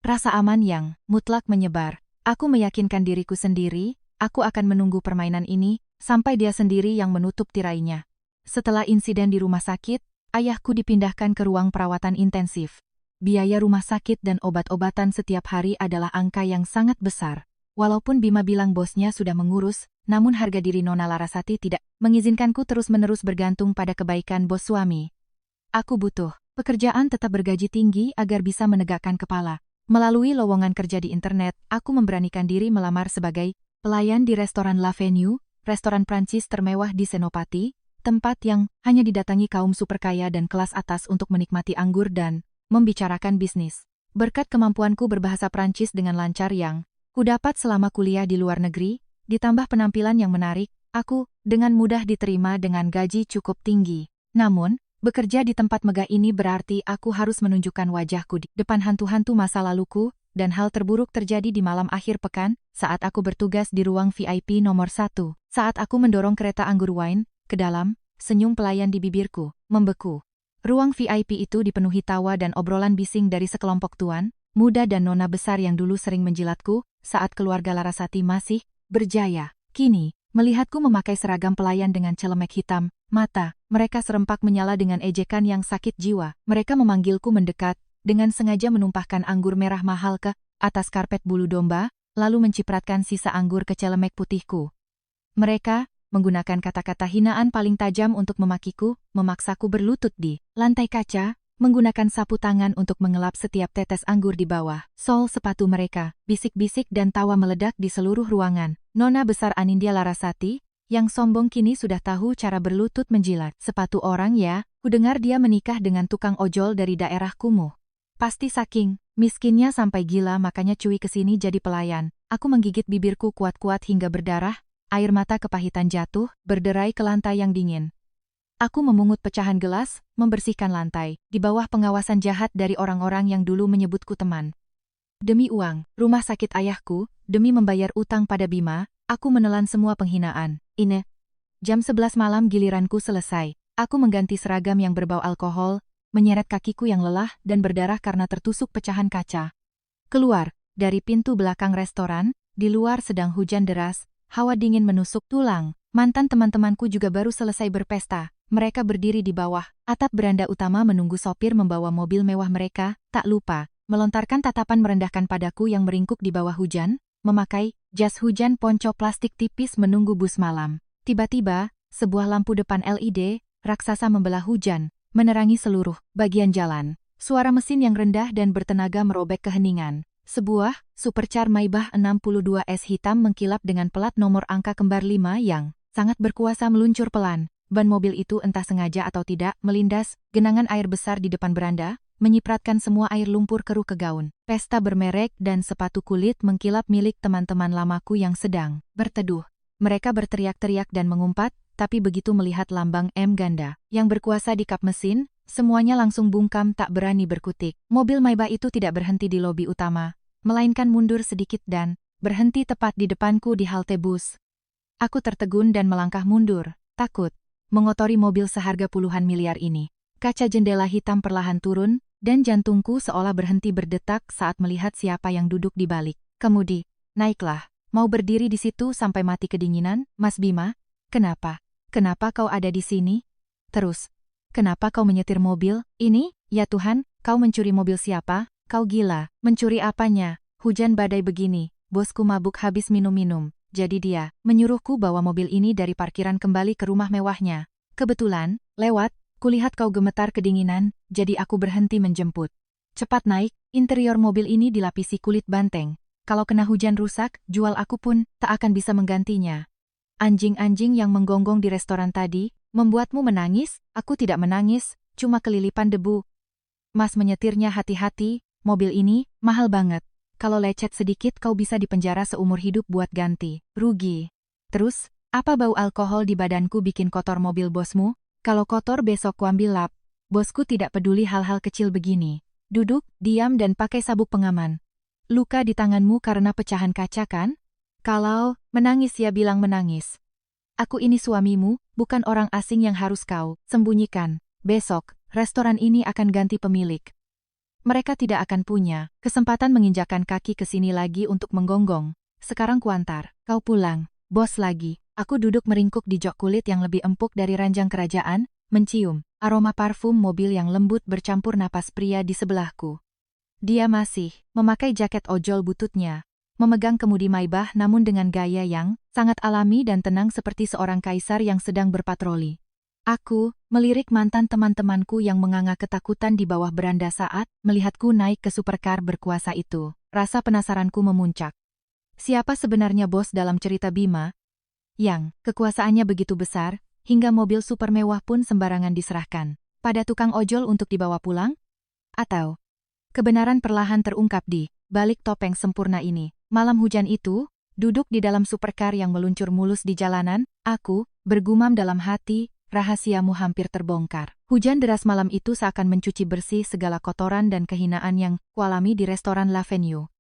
Rasa aman yang mutlak menyebar. Aku meyakinkan diriku sendiri, aku akan menunggu permainan ini, sampai dia sendiri yang menutup tirainya. Setelah insiden di rumah sakit, ayahku dipindahkan ke ruang perawatan intensif. biaya rumah sakit dan obat-obatan setiap hari adalah angka yang sangat besar. Walaupun Bima bilang bosnya sudah mengurus, namun harga diri Nona Larasati tidak mengizinkanku terus-menerus bergantung pada kebaikan bos suami. Aku butuh pekerjaan tetap bergaji tinggi agar bisa menegakkan kepala. Melalui lowongan kerja di internet, aku memberanikan diri melamar sebagai pelayan di restoran La Venue, restoran Prancis termewah di Senopati, tempat yang hanya didatangi kaum superkaya dan kelas atas untuk menikmati anggur dan membicarakan bisnis. Berkat kemampuanku berbahasa Prancis dengan lancar yang kudapat selama kuliah di luar negeri, ditambah penampilan yang menarik, aku dengan mudah diterima dengan gaji cukup tinggi. Namun, bekerja di tempat megah ini berarti aku harus menunjukkan wajahku di depan hantu-hantu masa laluku, dan hal terburuk terjadi di malam akhir pekan, saat aku bertugas di ruang VIP nomor 1. Saat aku mendorong kereta anggur wine ke dalam, senyum pelayan di bibirku membeku. Ruang VIP itu dipenuhi tawa dan obrolan bising dari sekelompok tuan, muda dan nona besar yang dulu sering menjilatku, saat keluarga Larasati masih berjaya. Kini, melihatku memakai seragam pelayan dengan celemek hitam, mata mereka serempak menyala dengan ejekan yang sakit jiwa. Mereka memanggilku mendekat, dengan sengaja menumpahkan anggur merah mahal ke atas karpet bulu domba, lalu mencipratkan sisa anggur ke celemek putihku. Mereka menggunakan kata-kata hinaan paling tajam untuk memakiku, memaksaku berlutut di lantai kaca, menggunakan sapu tangan untuk mengelap setiap tetes anggur di bawah sol sepatu mereka. Bisik-bisik dan tawa meledak di seluruh ruangan. Nona besar Anindya Larasati, yang sombong kini sudah tahu cara berlutut menjilat sepatu orang ya, kudengar dia menikah dengan tukang ojol dari daerah kumuh. Pasti saking miskinnya sampai gila makanya cuy kesini jadi pelayan. Aku menggigit bibirku kuat-kuat hingga berdarah, air mata kepahitan jatuh, berderai ke lantai yang dingin. Aku memungut pecahan gelas, membersihkan lantai, di bawah pengawasan jahat dari orang-orang yang dulu menyebutku teman. Demi uang, rumah sakit ayahku, demi membayar utang pada Bima, aku menelan semua penghinaan. Ini. Jam 11 malam giliranku selesai. Aku mengganti seragam yang berbau alkohol, menyeret kakiku yang lelah dan berdarah karena tertusuk pecahan kaca. Keluar, dari pintu belakang restoran, di luar sedang hujan deras, hawa dingin menusuk tulang. Mantan teman-temanku juga baru selesai berpesta. Mereka berdiri di bawah atap beranda utama menunggu sopir membawa mobil mewah mereka, tak lupa melontarkan tatapan merendahkan padaku yang meringkuk di bawah hujan, memakai jas hujan ponco plastik tipis menunggu bus malam. Tiba-tiba, sebuah lampu depan LED, raksasa membelah hujan, menerangi seluruh bagian jalan. Suara mesin yang rendah dan bertenaga merobek keheningan. Sebuah supercar Maybach 62S hitam mengkilap dengan plat nomor angka kembar 5 yang sangat berkuasa meluncur pelan. Ban mobil itu entah sengaja atau tidak melindas genangan air besar di depan beranda, menyipratkan semua air lumpur keruh ke gaun, pesta bermerek dan sepatu kulit mengkilap milik teman-teman lamaku yang sedang berteduh. Mereka berteriak-teriak dan mengumpat, tapi begitu melihat lambang M ganda yang berkuasa di kap mesin, semuanya langsung bungkam tak berani berkutik. Mobil Maybach itu tidak berhenti di lobi utama, melainkan mundur sedikit dan berhenti tepat di depanku di halte bus. Aku tertegun dan melangkah mundur, takut mengotori mobil seharga puluhan miliar ini. Kaca jendela hitam perlahan turun, dan jantungku seolah berhenti berdetak saat melihat siapa yang duduk di balik kemudi. Naiklah, mau berdiri di situ sampai mati kedinginan, Mas Bima? Kenapa? Kenapa kau ada di sini? Terus, kenapa kau menyetir mobil ini? Ya Tuhan, kau mencuri mobil siapa? Kau gila, mencuri apanya? Hujan badai begini, bosku mabuk habis minum-minum. Jadi dia menyuruhku bawa mobil ini dari parkiran kembali ke rumah mewahnya. Kebetulan, lewat, kulihat kau gemetar kedinginan, jadi aku berhenti menjemput. Cepat naik, interior mobil ini dilapisi kulit banteng. Kalau kena hujan rusak, jual aku pun tak akan bisa menggantinya. Anjing-anjing yang menggonggong di restoran tadi, membuatmu menangis? Aku tidak menangis, cuma kelilipan debu. Mas menyetirnya hati-hati, mobil ini mahal banget. Kalau lecet sedikit kau bisa dipenjara seumur hidup buat ganti rugi. Terus, apa bau alkohol di badanku bikin kotor mobil bosmu? Kalau kotor besok kuambil lap. Bosku tidak peduli hal-hal kecil begini. Duduk, diam dan pakai sabuk pengaman. Luka di tanganmu karena pecahan kaca kan? Kalau menangis ya bilang menangis. Aku ini suamimu, bukan orang asing yang harus kau sembunyikan. Besok, restoran ini akan ganti pemilik. Mereka tidak akan punya kesempatan menginjakkan kaki ke sini lagi untuk menggonggong. Sekarang kuantar, kau pulang. Bos lagi. Aku duduk meringkuk di jok kulit yang lebih empuk dari ranjang kerajaan, mencium aroma parfum mobil yang lembut bercampur napas pria di sebelahku. Dia masih memakai jaket ojol bututnya, memegang kemudi Maybach namun dengan gaya yang sangat alami dan tenang seperti seorang kaisar yang sedang berpatroli. Aku melirik mantan teman-temanku yang menganga ketakutan di bawah beranda saat melihatku naik ke supercar berkuasa itu. Rasa penasaranku memuncak. Siapa sebenarnya bos dalam cerita Bima? Yang kekuasaannya begitu besar, hingga mobil super mewah pun sembarangan diserahkan pada tukang ojol untuk dibawa pulang? Atau kebenaran perlahan terungkap di balik topeng sempurna ini? Malam hujan itu, duduk di dalam supercar yang meluncur mulus di jalanan, aku bergumam dalam hati, rahasiamu hampir terbongkar. Hujan deras malam itu seakan mencuci bersih segala kotoran dan kehinaan yang kualami di restoran L'Avenue.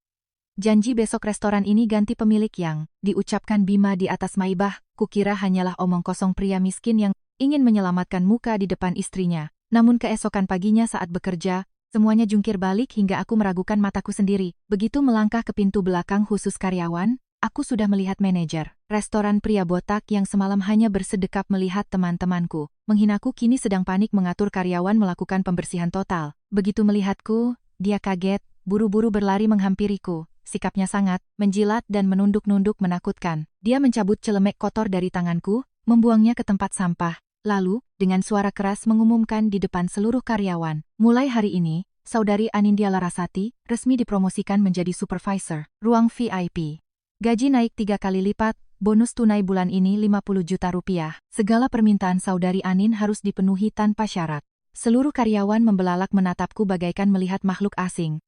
Janji besok restoran ini ganti pemilik yang diucapkan Bima di atas Maybach, kukira hanyalah omong kosong pria miskin yang ingin menyelamatkan muka di depan istrinya. Namun keesokan paginya saat bekerja, semuanya jungkir balik hingga aku meragukan mataku sendiri. Begitu melangkah ke pintu belakang khusus karyawan, aku sudah melihat manajer restoran pria botak yang semalam hanya bersedekap melihat teman-temanku menghinaku kini sedang panik mengatur karyawan melakukan pembersihan total. Begitu melihatku, dia kaget, buru-buru berlari menghampiriku. Sikapnya sangat menjilat dan menunduk-nunduk menakutkan. Dia mencabut celemek kotor dari tanganku, membuangnya ke tempat sampah. Lalu, dengan suara keras mengumumkan di depan seluruh karyawan, mulai hari ini, Saudari Anindya Larasati resmi dipromosikan menjadi supervisor ruang VIP. Gaji naik 3 kali lipat, bonus tunai bulan ini 50 juta rupiah. Segala permintaan Saudari Anin harus dipenuhi tanpa syarat. Seluruh karyawan membelalak menatapku bagaikan melihat makhluk asing.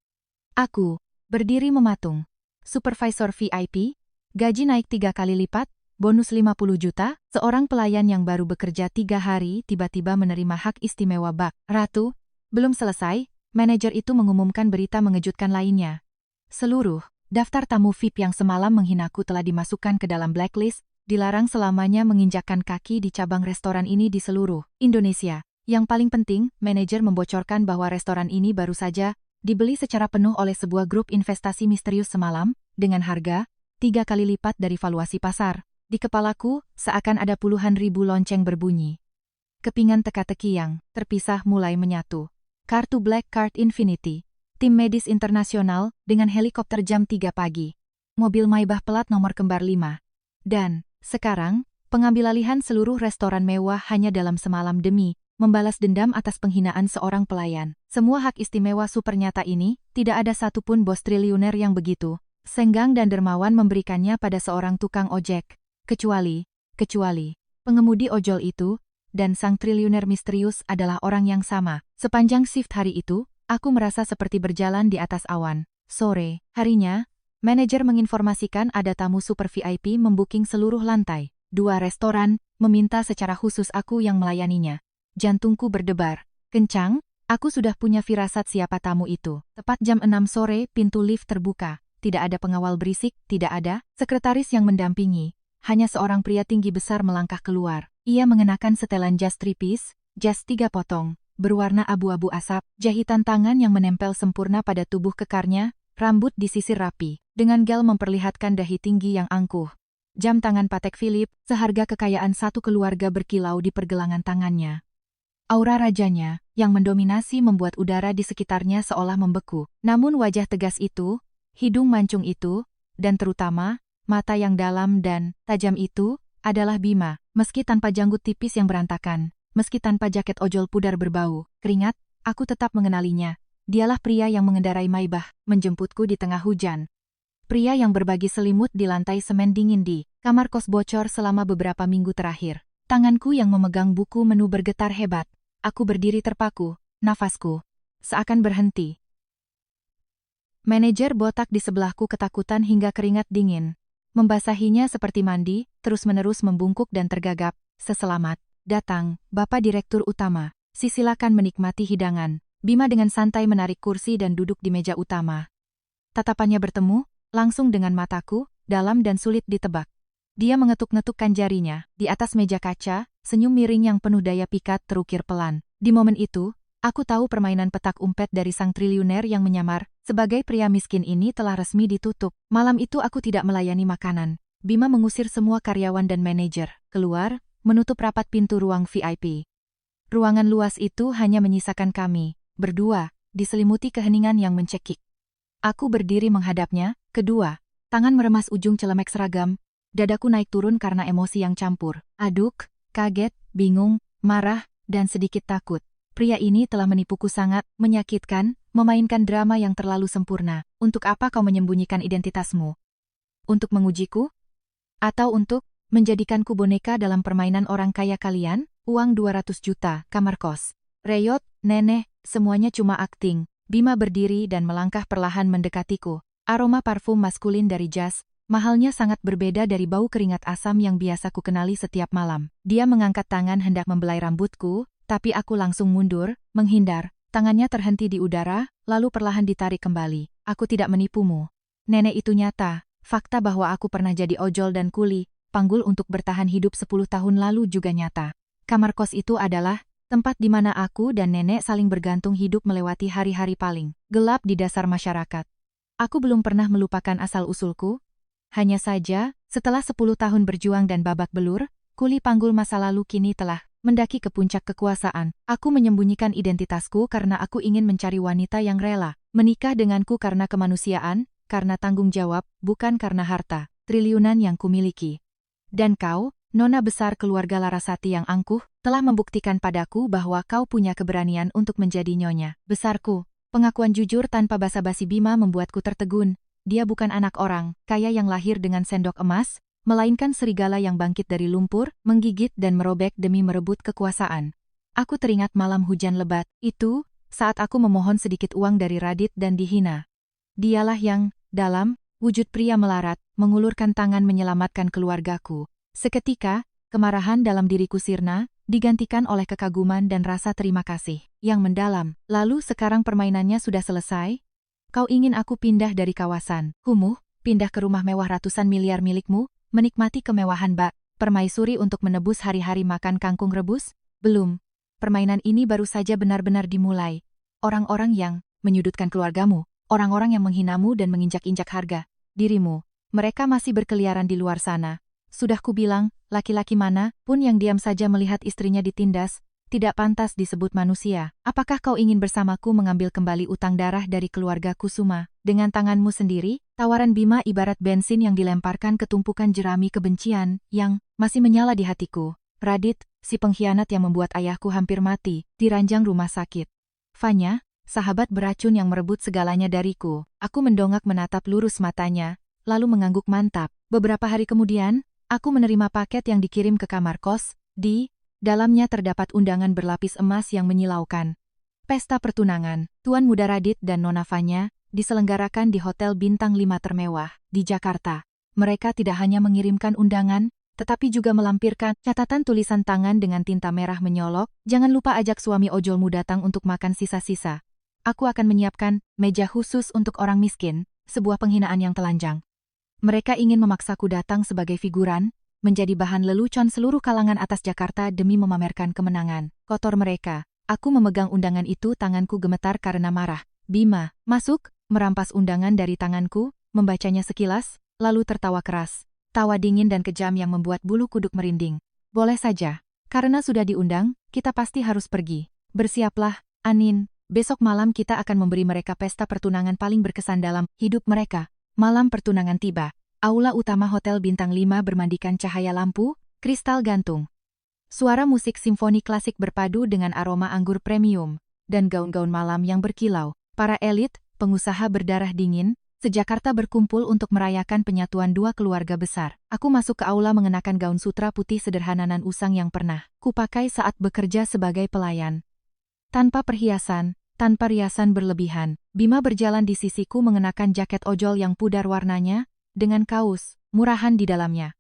Aku berdiri mematung. Supervisor VIP, gaji naik 3 kali lipat, bonus 50 juta, seorang pelayan yang baru bekerja 3 hari tiba-tiba menerima hak istimewa bak ratu. Belum selesai, manajer itu mengumumkan berita mengejutkan lainnya. Seluruh daftar tamu VIP yang semalam menghinaku telah dimasukkan ke dalam blacklist, dilarang selamanya menginjakkan kaki di cabang restoran ini di seluruh Indonesia. Yang paling penting, manajer membocorkan bahwa restoran ini baru saja dibeli secara penuh oleh sebuah grup investasi misterius semalam, dengan harga 3 kali lipat dari valuasi pasar. Di kepalaku, seakan ada puluhan ribu lonceng berbunyi. Kepingan teka-teki yang terpisah mulai menyatu. Kartu Black Card Infinity. Tim medis internasional dengan helikopter jam 3 pagi. Mobil Maybach plat nomor kembar 5. Dan, sekarang, pengambil alihan seluruh restoran mewah hanya dalam semalam demi membalas dendam atas penghinaan seorang pelayan. Semua hak istimewa super nyata ini, tidak ada satupun bos triliuner yang begitu senggang dan dermawan memberikannya pada seorang tukang ojek. Kecuali pengemudi ojol itu, dan sang triliuner misterius adalah orang yang sama. Sepanjang shift hari itu, aku merasa seperti berjalan di atas awan. Sore harinya, manajer menginformasikan ada tamu super VIP membooking seluruh lantai 2 restoran, meminta secara khusus aku yang melayaninya. Jantungku berdebar kencang, aku sudah punya firasat siapa tamu itu. Tepat jam 6 sore, pintu lift terbuka. Tidak ada pengawal berisik, tidak ada sekretaris yang mendampingi. Hanya seorang pria tinggi besar melangkah keluar. Ia mengenakan setelan jas tripis, jas 3 potong, berwarna abu-abu asap, jahitan tangan yang menempel sempurna pada tubuh kekarnya, rambut disisir rapi, dengan gel memperlihatkan dahi tinggi yang angkuh. Jam tangan Patek Philippe, seharga kekayaan satu keluarga berkilau di pergelangan tangannya. Aura rajanya, yang mendominasi membuat udara di sekitarnya seolah membeku. Namun wajah tegas itu, hidung mancung itu, dan terutama, mata yang dalam dan tajam itu, adalah Bima. Meski tanpa janggut tipis yang berantakan, meski tanpa jaket ojol pudar berbau keringat, aku tetap mengenalinya. Dialah pria yang mengendarai Maybach, menjemputku di tengah hujan. Pria yang berbagi selimut di lantai semen dingin di kamar kos bocor selama beberapa minggu terakhir. Tanganku yang memegang buku menu bergetar hebat. Aku berdiri terpaku, nafasku seakan berhenti. Manajer botak di sebelahku ketakutan hingga keringat dingin membasahinya seperti mandi, terus-menerus membungkuk dan tergagap. Seselamat datang, Bapak Direktur Utama. Silakan menikmati hidangan. Bima dengan santai menarik kursi dan duduk di meja utama. Tatapannya bertemu, langsung dengan mataku, dalam dan sulit ditebak. Dia mengetuk-ngetukkan jarinya. Di atas meja kaca, senyum miring yang penuh daya pikat terukir pelan. Di momen itu, aku tahu permainan petak umpet dari sang triliuner yang menyamar sebagai pria miskin ini telah resmi ditutup. Malam itu aku tidak melayani makanan. Bima mengusir semua karyawan dan manajer keluar, menutup rapat pintu ruang VIP. Ruangan luas itu hanya menyisakan kami berdua. diselimuti keheningan yang mencekik. Aku berdiri menghadapnya, kedua tangan meremas ujung celemek seragam, dadaku naik turun karena emosi yang campur. Aduk, kaget, bingung, marah, dan sedikit takut. Pria ini telah menipuku sangat, menyakitkan, memainkan drama yang terlalu sempurna. Untuk apa kau menyembunyikan identitasmu? Untuk mengujiku? Atau untuk menjadikanku boneka dalam permainan orang kaya kalian? Uang 200 juta, kamar kos. Reyot, nenek, semuanya cuma akting. Bima berdiri dan melangkah perlahan mendekatiku. Aroma parfum maskulin dari jas, mahalnya sangat berbeda dari bau keringat asam yang biasa ku kenali setiap malam. Dia mengangkat tangan hendak membelai rambutku, tapi aku langsung mundur, menghindar. Tangannya terhenti di udara, lalu perlahan ditarik kembali. Aku tidak menipumu. Nenek itu nyata. Fakta bahwa aku pernah jadi ojol dan kuli, panggul untuk bertahan hidup 10 tahun lalu juga nyata. Kamar kos itu adalah tempat di mana aku dan nenek saling bergantung hidup melewati hari-hari paling gelap di dasar masyarakat. Aku belum pernah melupakan asal-usulku. Hanya saja, setelah 10 tahun berjuang dan babak belur, kuli panggul masa lalu kini telah mendaki ke puncak kekuasaan. Aku menyembunyikan identitasku karena aku ingin mencari wanita yang rela menikah denganku karena kemanusiaan, karena tanggung jawab, bukan karena harta triliunan yang kumiliki. Dan kau, nona besar keluarga Larasati yang angkuh, telah membuktikan padaku bahwa kau punya keberanian untuk menjadi nyonya besarku. Pengakuan jujur tanpa basa-basi Bima membuatku tertegun. Dia bukan anak orang kaya yang lahir dengan sendok emas, melainkan serigala yang bangkit dari lumpur, menggigit dan merobek demi merebut kekuasaan. Aku teringat malam hujan lebat itu, saat aku memohon sedikit uang dari Radit dan dihina. Dialah yang, dalam wujud pria melarat, mengulurkan tangan menyelamatkan keluargaku. Seketika, kemarahan dalam diriku sirna, digantikan oleh kekaguman dan rasa terima kasih yang mendalam. Lalu sekarang permainannya sudah selesai? Kau ingin aku pindah dari kawasan kumuh, pindah ke rumah mewah ratusan miliar milikmu, menikmati kemewahan bak permaisuri untuk menebus hari-hari makan kangkung rebus? Belum. Permainan ini baru saja benar-benar dimulai. Orang-orang yang menyudutkan keluargamu, orang-orang yang menghinamu dan menginjak-injak harga dirimu, mereka masih berkeliaran di luar sana. Sudah kubilang, laki-laki mana pun yang diam saja melihat istrinya ditindas, tidak pantas disebut manusia. Apakah kau ingin bersamaku mengambil kembali utang darah dari keluarga Kusuma? Dengan tanganmu sendiri, tawaran Bima ibarat bensin yang dilemparkan ke tumpukan jerami kebencian, yang masih menyala di hatiku. Radit, si pengkhianat yang membuat ayahku hampir mati, di ranjang rumah sakit. Fanya, sahabat beracun yang merebut segalanya dariku. Aku mendongak menatap lurus matanya, lalu mengangguk mantap. Beberapa hari kemudian, aku menerima paket yang dikirim ke kamar kos. Di dalamnya terdapat undangan berlapis emas yang menyilaukan. Pesta pertunangan, Tuan Muda Radit dan Nona Fanya, diselenggarakan di Hotel Bintang 5 termewah, di Jakarta. Mereka tidak hanya mengirimkan undangan, tetapi juga melampirkan catatan tulisan tangan dengan tinta merah menyolok, jangan lupa ajak suami ojolmu datang untuk makan sisa-sisa. Aku akan menyiapkan meja khusus untuk orang miskin, sebuah penghinaan yang telanjang. Mereka ingin memaksaku datang sebagai figuran, menjadi bahan lelucon seluruh kalangan atas Jakarta demi memamerkan kemenangan. Kotor mereka. Aku memegang undangan itu, tanganku gemetar karena marah. Bima, masuk, merampas undangan dari tanganku, membacanya sekilas, lalu tertawa keras. Tawa dingin dan kejam yang membuat bulu kuduk merinding. Boleh saja. Karena sudah diundang, kita pasti harus pergi. Bersiaplah, Anin. Besok malam kita akan memberi mereka pesta pertunangan paling berkesan dalam hidup mereka. Malam pertunangan tiba. Aula utama Hotel Bintang 5 bermandikan cahaya lampu, kristal gantung. Suara musik simfoni klasik berpadu dengan aroma anggur premium, dan gaun-gaun malam yang berkilau. Para elit, pengusaha berdarah dingin, se-Jakarta berkumpul untuk merayakan penyatuan dua keluarga besar. Aku masuk ke aula mengenakan gaun sutra putih sederhana nan usang yang pernah kupakai saat bekerja sebagai pelayan. Tanpa perhiasan, tanpa riasan berlebihan, Bima berjalan di sisiku mengenakan jaket ojol yang pudar warnanya, dengan kaos murahan di dalamnya.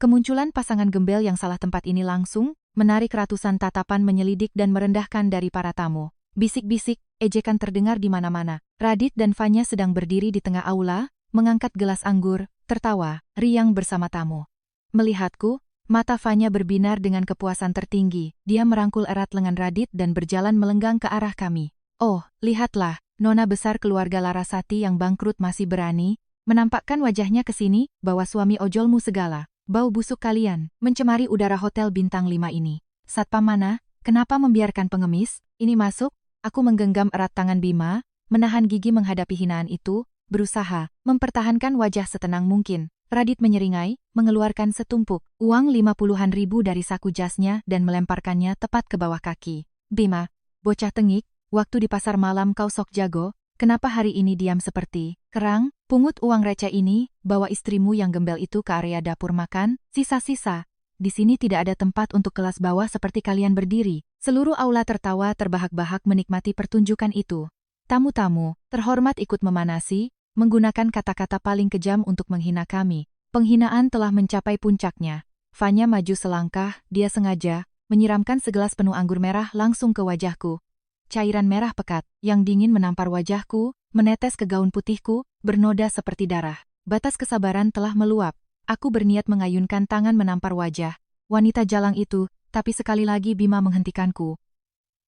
Kemunculan pasangan gembel yang salah tempat ini langsung menarik ratusan tatapan menyelidik dan merendahkan dari para tamu. Bisik-bisik, ejekan terdengar di mana-mana. Radit dan Fanya sedang berdiri di tengah aula, mengangkat gelas anggur, tertawa, riang bersama tamu. Melihatku, mata Fanya berbinar dengan kepuasan tertinggi. Dia merangkul erat lengan Radit dan berjalan melenggang ke arah kami. Oh, lihatlah, nona besar keluarga Larasati yang bangkrut masih berani menampakkan wajahnya ke sini, bawa suami ojolmu segala. Bau busuk kalian mencemari udara Hotel Bintang 5 ini. Satpam mana, kenapa membiarkan pengemis ini masuk? Aku menggenggam erat tangan Bima, menahan gigi menghadapi hinaan itu, berusaha mempertahankan wajah setenang mungkin. Radit menyeringai, mengeluarkan setumpuk uang 50-an ribu dari saku jasnya dan melemparkannya tepat ke bawah kaki. Bima, bocah tengik, waktu di pasar malam kau sok jago, kenapa hari ini diam seperti kerang? Pungut uang receh ini, bawa istrimu yang gembel itu ke area dapur makan, sisa-sisa. Di sini tidak ada tempat untuk kelas bawah seperti kalian berdiri. Seluruh aula tertawa terbahak-bahak menikmati pertunjukan itu. Tamu-tamu terhormat ikut memanasi, menggunakan kata-kata paling kejam untuk menghina kami. Penghinaan telah mencapai puncaknya. Fanya maju selangkah, dia sengaja menyiramkan segelas penuh anggur merah langsung ke wajahku. Cairan merah pekat yang dingin menampar wajahku, menetes ke gaun putihku, bernoda seperti darah. Batas kesabaran telah meluap. Aku berniat mengayunkan tangan menampar wajah wanita jalang itu, tapi sekali lagi Bima menghentikanku.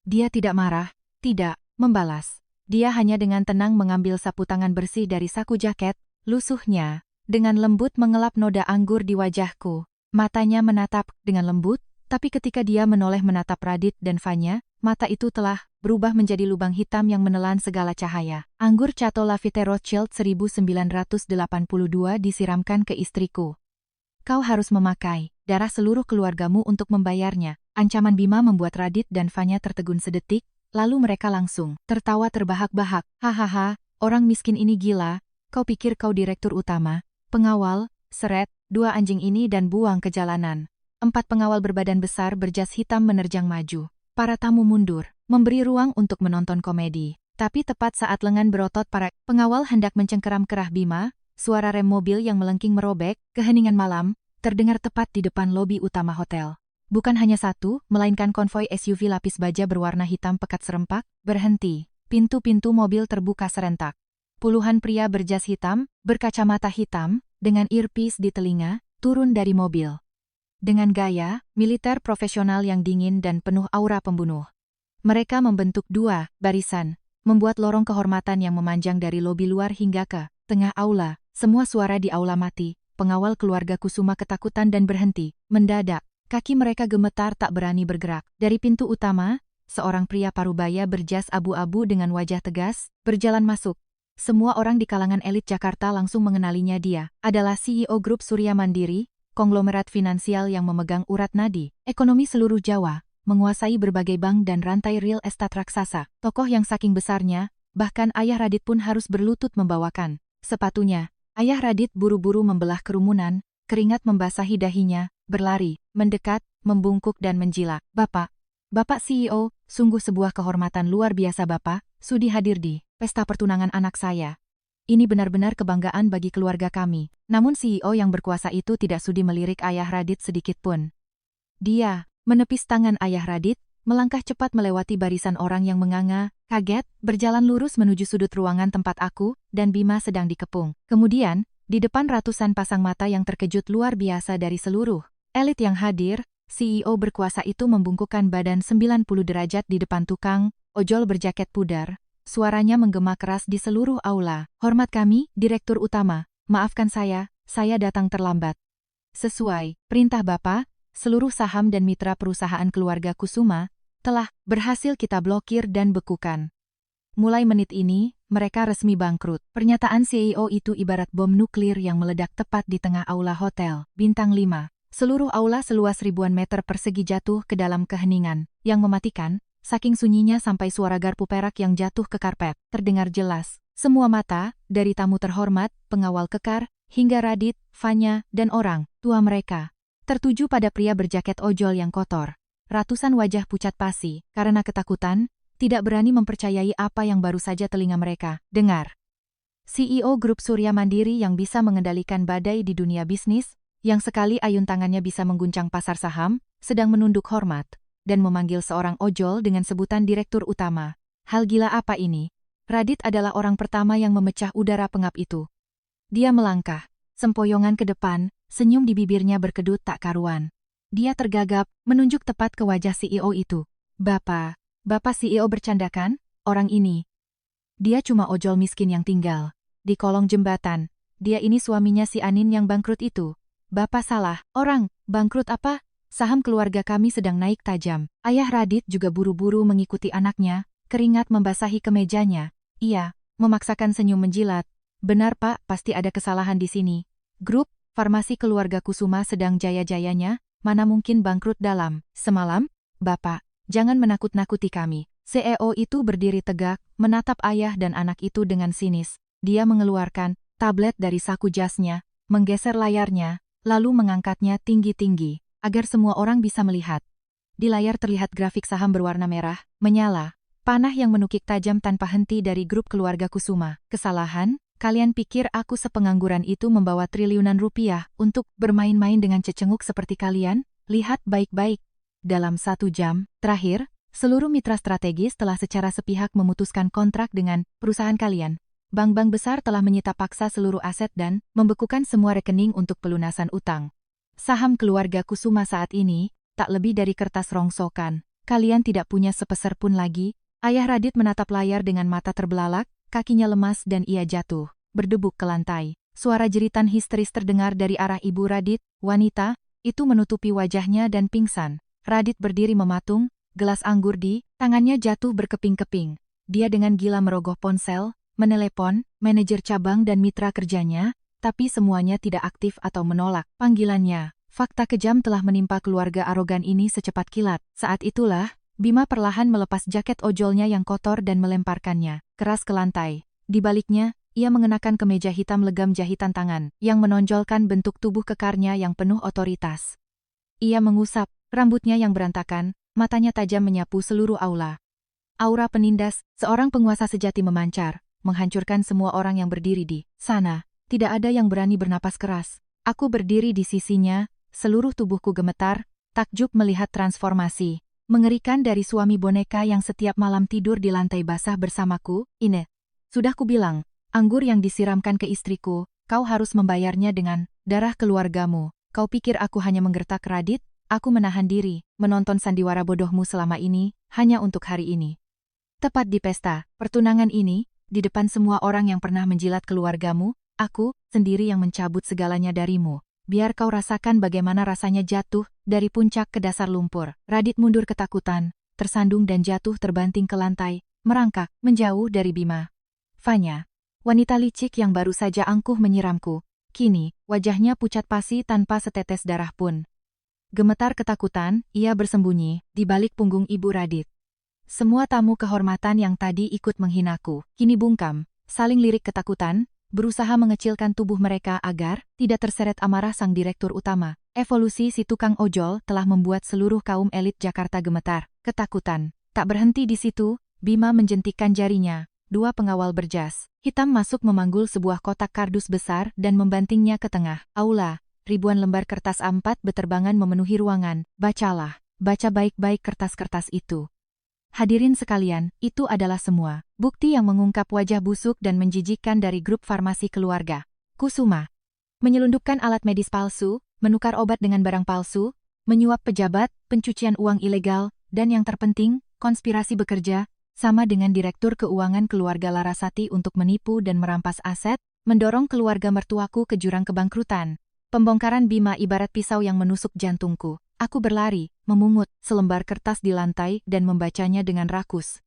Dia tidak marah, tidak membalas. Dia hanya dengan tenang mengambil sapu tangan bersih dari saku jaket, lusuhnya, dengan lembut mengelap noda anggur di wajahku. Matanya menatap dengan lembut, tapi ketika dia menoleh menatap Radit dan Fanya, mata itu telah berubah menjadi lubang hitam yang menelan segala cahaya. Anggur Chateau Lafite Rothschild 1982 disiramkan ke istriku. Kau harus memakai darah seluruh keluargamu untuk membayarnya. Ancaman Bima membuat Radit dan Fanya tertegun sedetik, lalu mereka langsung tertawa terbahak-bahak. Hahaha, orang miskin ini gila, kau pikir kau direktur utama, pengawal, seret, 2 anjing ini dan buang ke jalanan. 4 pengawal berbadan besar berjas hitam menerjang maju. Para tamu mundur, memberi ruang untuk menonton komedi. Tapi tepat saat lengan berotot para pengawal hendak mencengkeram kerah Bima, suara rem mobil yang melengking merobek, keheningan malam, terdengar tepat di depan lobi utama hotel. Bukan hanya satu, melainkan konvoi SUV lapis baja berwarna hitam pekat serempak, berhenti. Pintu-pintu mobil terbuka serentak. Puluhan pria berjas hitam, berkacamata hitam, dengan earpiece di telinga, turun dari mobil. Dengan gaya militer profesional yang dingin dan penuh aura pembunuh. Mereka membentuk 2 barisan, membuat lorong kehormatan yang memanjang dari lobi luar hingga ke tengah aula. Semua suara di aula mati. Pengawal keluarga Kusuma ketakutan dan berhenti. Mendadak, kaki mereka gemetar tak berani bergerak. Dari pintu utama, seorang pria parubaya berjas abu-abu dengan wajah tegas, berjalan masuk. Semua orang di kalangan elit Jakarta langsung mengenalinya. Dia adalah CEO Grup Surya Mandiri, konglomerat finansial yang memegang urat nadi ekonomi seluruh Jawa, menguasai berbagai bank dan rantai real estate raksasa. Tokoh yang saking besarnya, bahkan ayah Radit pun harus berlutut membawakan sepatunya. Ayah Radit buru-buru membelah kerumunan, keringat membasahi dahinya, berlari, mendekat, membungkuk dan menjilak. Bapak CEO, sungguh sebuah kehormatan luar biasa Bapak, sudi hadir di pesta pertunangan anak saya. Ini benar-benar kebanggaan bagi keluarga kami. Namun CEO yang berkuasa itu tidak sudi melirik ayah Radit sedikit pun. Dia menepis tangan ayah Radit, melangkah cepat melewati barisan orang yang menganga, kaget, berjalan lurus menuju sudut ruangan tempat aku dan Bima sedang dikepung. Kemudian, di depan ratusan pasang mata yang terkejut luar biasa dari seluruh elit yang hadir, CEO berkuasa itu membungkukkan badan 90 derajat di depan tukang ojol berjaket pudar. Suaranya menggema keras di seluruh aula. Hormat kami, Direktur Utama. Maafkan saya datang terlambat. Sesuai perintah Bapak, seluruh saham dan mitra perusahaan keluarga Kusuma telah berhasil kita blokir dan bekukan. Mulai menit ini, mereka resmi bangkrut. Pernyataan CEO itu ibarat bom nuklir yang meledak tepat di tengah aula hotel Bintang 5. Seluruh aula seluas ribuan meter persegi jatuh ke dalam keheningan yang mematikan, saking sunyinya sampai suara garpu perak yang jatuh ke karpet terdengar jelas. Semua mata, dari tamu terhormat, pengawal kekar, hingga Radit, Fanya, dan orang tua mereka, tertuju pada pria berjaket ojol yang kotor. Ratusan wajah pucat pasi, karena ketakutan, tidak berani mempercayai apa yang baru saja telinga mereka dengar. CEO Grup Surya Mandiri yang bisa mengendalikan badai di dunia bisnis, yang sekali ayun tangannya bisa mengguncang pasar saham, sedang menunduk hormat, dan memanggil seorang ojol dengan sebutan Direktur Utama. Hal gila apa ini? Radit adalah orang pertama yang memecah udara pengap itu. Dia melangkah, sempoyongan ke depan, senyum di bibirnya berkedut tak karuan. Dia tergagap, menunjuk tepat ke wajah CEO itu. Bapak CEO bercandakan, orang ini. Dia cuma ojol miskin yang tinggal di kolong jembatan. Dia ini suaminya si Anin yang bangkrut itu. Bapak salah, orang, bangkrut apa? Saham keluarga kami sedang naik tajam. Ayah Radit juga buru-buru mengikuti anaknya, keringat membasahi kemejanya. Ia memaksakan senyum menjilat. Benar Pak, pasti ada kesalahan di sini. Grup farmasi keluarga Kusuma sedang jaya-jayanya, mana mungkin bangkrut dalam semalam? Bapak, jangan menakut-nakuti kami. CEO itu berdiri tegak, menatap ayah dan anak itu dengan sinis. Dia mengeluarkan tablet dari saku jasnya, menggeser layarnya, lalu mengangkatnya tinggi-tinggi, agar semua orang bisa melihat. Di layar terlihat grafik saham berwarna merah, menyala. Panah yang menukik tajam tanpa henti dari grup keluarga Kusuma. Kesalahan? Kalian pikir aku sepengangguran itu membawa triliunan rupiah untuk bermain-main dengan cecenguk seperti kalian? Lihat baik-baik. Dalam 1 jam terakhir, seluruh mitra strategis telah secara sepihak memutuskan kontrak dengan perusahaan kalian. Bank-bank besar telah menyita paksa seluruh aset dan membekukan semua rekening untuk pelunasan utang. Saham keluarga Kusuma saat ini tak lebih dari kertas rongsokan. Kalian tidak punya sepeser pun lagi. Ayah Radit menatap layar dengan mata terbelalak, kakinya lemas dan ia jatuh, berdebuk ke lantai. Suara jeritan histeris terdengar dari arah ibu Radit, wanita, itu menutupi wajahnya dan pingsan. Radit berdiri mematung, gelas anggur di tangannya jatuh berkeping-keping. Dia dengan gila merogoh ponsel, menelepon manajer cabang dan mitra kerjanya, tapi semuanya tidak aktif atau menolak panggilannya. Fakta kejam telah menimpa keluarga arogan ini secepat kilat. Saat itulah, Bima perlahan melepas jaket ojolnya yang kotor dan melemparkannya keras ke lantai. Di baliknya, ia mengenakan kemeja hitam legam jahitan tangan, yang menonjolkan bentuk tubuh kekarnya yang penuh otoritas. Ia mengusap rambutnya yang berantakan, matanya tajam menyapu seluruh aula. Aura penindas, seorang penguasa sejati memancar, menghancurkan semua orang yang berdiri di sana. Tidak ada yang berani bernapas keras. Aku berdiri di sisinya, seluruh tubuhku gemetar, takjub melihat transformasi mengerikan dari suami boneka yang setiap malam tidur di lantai basah bersamaku. Ini, sudah kubilang, anggur yang disiramkan ke istriku, kau harus membayarnya dengan darah keluargamu. Kau pikir aku hanya menggertak Radit? Aku menahan diri, menonton sandiwara bodohmu selama ini, hanya untuk hari ini. Tepat di pesta pertunangan ini, di depan semua orang yang pernah menjilat keluargamu, aku sendiri yang mencabut segalanya darimu. Biar kau rasakan bagaimana rasanya jatuh dari puncak ke dasar lumpur. Radit mundur ketakutan, tersandung dan jatuh terbanting ke lantai, merangkak, menjauh dari Bima. Fanya, wanita licik yang baru saja angkuh menyiramku, kini wajahnya pucat pasi tanpa setetes darah pun. Gemetar ketakutan, ia bersembunyi di balik punggung ibu Radit. Semua tamu kehormatan yang tadi ikut menghinaku, kini bungkam, saling lirik ketakutan, berusaha mengecilkan tubuh mereka agar tidak terseret amarah sang direktur utama. Evolusi si tukang ojol telah membuat seluruh kaum elit Jakarta gemetar. Ketakutan tak berhenti di situ. Bima menjentikkan jarinya. 2 pengawal berjas hitam masuk memanggul sebuah kotak kardus besar dan membantingnya ke tengah aula. Ribuan lembar kertas A4 beterbangan memenuhi ruangan. Bacalah, baca baik-baik kertas-kertas itu. Hadirin sekalian, itu adalah semua bukti yang mengungkap wajah busuk dan menjijikkan dari grup farmasi keluarga Kusuma. Menyelundupkan alat medis palsu, menukar obat dengan barang palsu, menyuap pejabat, pencucian uang ilegal, dan yang terpenting, konspirasi bekerja sama dengan direktur keuangan keluarga Larasati untuk menipu dan merampas aset, mendorong keluarga mertuaku ke jurang kebangkrutan. Pembongkaran Bima ibarat pisau yang menusuk jantungku. Aku berlari, memungut selembar kertas di lantai dan membacanya dengan rakus.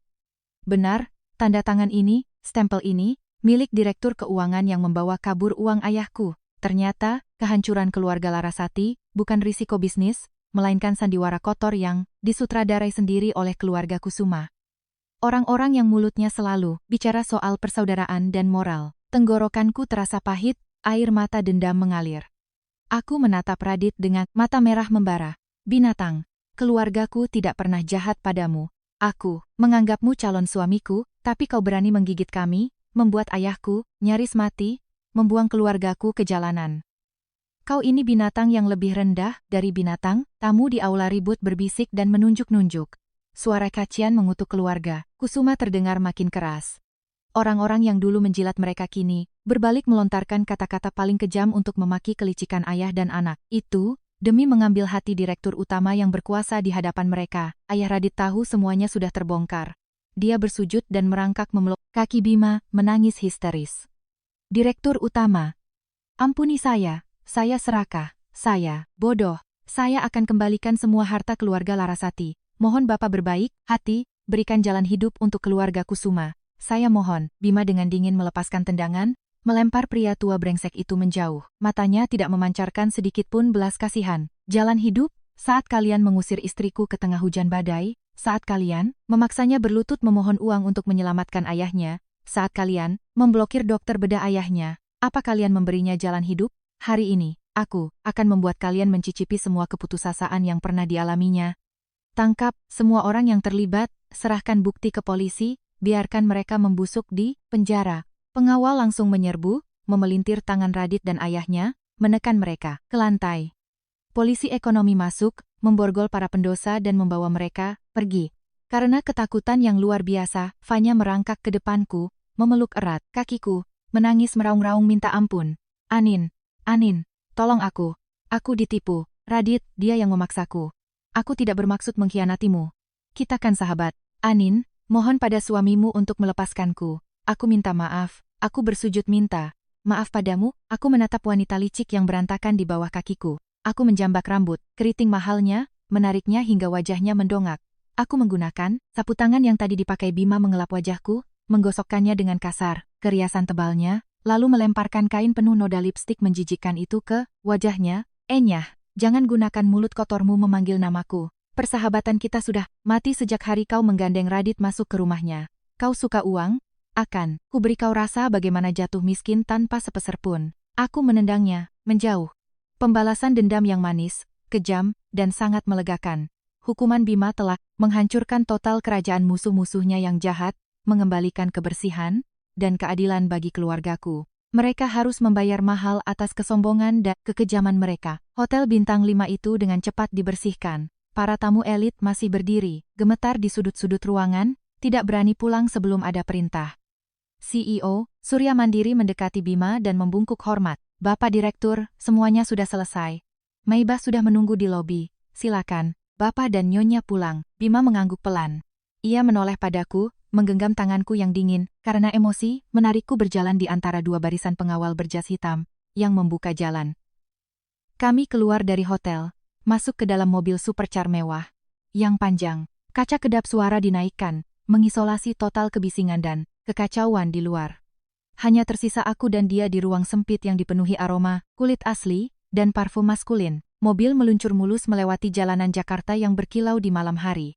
Benar, tanda tangan ini, stempel ini, milik direktur keuangan yang membawa kabur uang ayahku. Ternyata, kehancuran keluarga Larasati bukan risiko bisnis, melainkan sandiwara kotor yang disutradarai sendiri oleh keluarga Kusuma. Orang-orang yang mulutnya selalu bicara soal persaudaraan dan moral. Tenggorokanku terasa pahit, air mata dendam mengalir. Aku menatap Radit dengan mata merah membara. Binatang, keluargaku tidak pernah jahat padamu. Aku menganggapmu calon suamiku, tapi kau berani menggigit kami, membuat ayahku nyaris mati, membuang keluargaku ke jalanan. Kau ini binatang yang lebih rendah dari binatang. Tamu di aula ribut berbisik dan menunjuk-nunjuk. Suara cacian mengutuk keluarga Kusuma terdengar makin keras. Orang-orang yang dulu menjilat mereka kini berbalik melontarkan kata-kata paling kejam untuk memaki kelicikan ayah dan anak. Itu demi mengambil hati direktur utama yang berkuasa di hadapan mereka. Ayah Radit tahu semuanya sudah terbongkar. Dia bersujud dan merangkak memeluk kaki Bima, menangis histeris. Direktur utama, ampuni saya serakah, saya bodoh. Saya akan kembalikan semua harta keluarga Larasati. Mohon Bapak berbaik hati, berikan jalan hidup untuk keluarga Kusuma. Saya mohon. Bima dengan dingin melepaskan tendangan, melempar pria tua brengsek itu menjauh. Matanya tidak memancarkan sedikit pun belas kasihan. Jalan hidup? Saat kalian mengusir istriku ke tengah hujan badai, saat kalian memaksanya berlutut memohon uang untuk menyelamatkan ayahnya, saat kalian memblokir dokter bedah ayahnya, apa kalian memberinya jalan hidup? Hari ini, aku akan membuat kalian mencicipi semua keputusasaan yang pernah dialaminya. Tangkap semua orang yang terlibat, serahkan bukti ke polisi, biarkan mereka membusuk di penjara. Pengawal langsung menyerbu, memelintir tangan Radit dan ayahnya, menekan mereka ke lantai. Polisi ekonomi masuk, memborgol para pendosa dan membawa mereka pergi. Karena ketakutan yang luar biasa, Fanya merangkak ke depanku, memeluk erat kakiku, menangis meraung-raung minta ampun. Anin, tolong aku. Aku ditipu. Radit, dia yang memaksaku. Aku tidak bermaksud mengkhianatimu. Kita kan sahabat. Anin, mohon pada suamimu untuk melepaskanku. Aku minta maaf. Aku bersujud minta maaf padamu. Aku menatap wanita licik yang berantakan di bawah kakiku. Aku menjambak rambut, keriting mahalnya, menariknya hingga wajahnya mendongak. Aku menggunakan sapu tangan yang tadi dipakai Bima mengelap wajahku, menggosokkannya dengan kasar, keriasan tebalnya, lalu melemparkan kain penuh noda lipstik menjijikkan itu ke wajahnya. Enyah, jangan gunakan mulut kotormu memanggil namaku. Persahabatan kita sudah mati sejak hari kau menggandeng Radit masuk ke rumahnya. Kau suka uang? Akan ku beri kau rasa bagaimana jatuh miskin tanpa sepeser pun. Aku menendangnya, menjauh. Pembalasan dendam yang manis, kejam, dan sangat melegakan. Hukuman Bima telah menghancurkan total kerajaan musuh-musuhnya yang jahat, mengembalikan kebersihan dan keadilan bagi keluargaku. Mereka harus membayar mahal atas kesombongan dan kekejaman mereka. Hotel bintang 5 itu dengan cepat dibersihkan. Para tamu elit masih berdiri, gemetar di sudut-sudut ruangan, tidak berani pulang sebelum ada perintah. CEO, Surya Mandiri mendekati Bima dan membungkuk hormat. Bapak Direktur, semuanya sudah selesai. Maibah sudah menunggu di lobi. Silakan, Bapak dan Nyonya pulang. Bima mengangguk pelan. Ia menoleh padaku, menggenggam tanganku yang dingin, karena emosi, menarikku berjalan di antara dua barisan pengawal berjas hitam, yang membuka jalan. Kami keluar dari hotel, masuk ke dalam mobil supercar mewah, yang panjang. Kaca kedap suara dinaikkan, mengisolasi total kebisingan dan kekacauan di luar. Hanya tersisa aku dan dia di ruang sempit yang dipenuhi aroma, kulit asli, dan parfum maskulin. Mobil meluncur mulus melewati jalanan Jakarta yang berkilau di malam hari.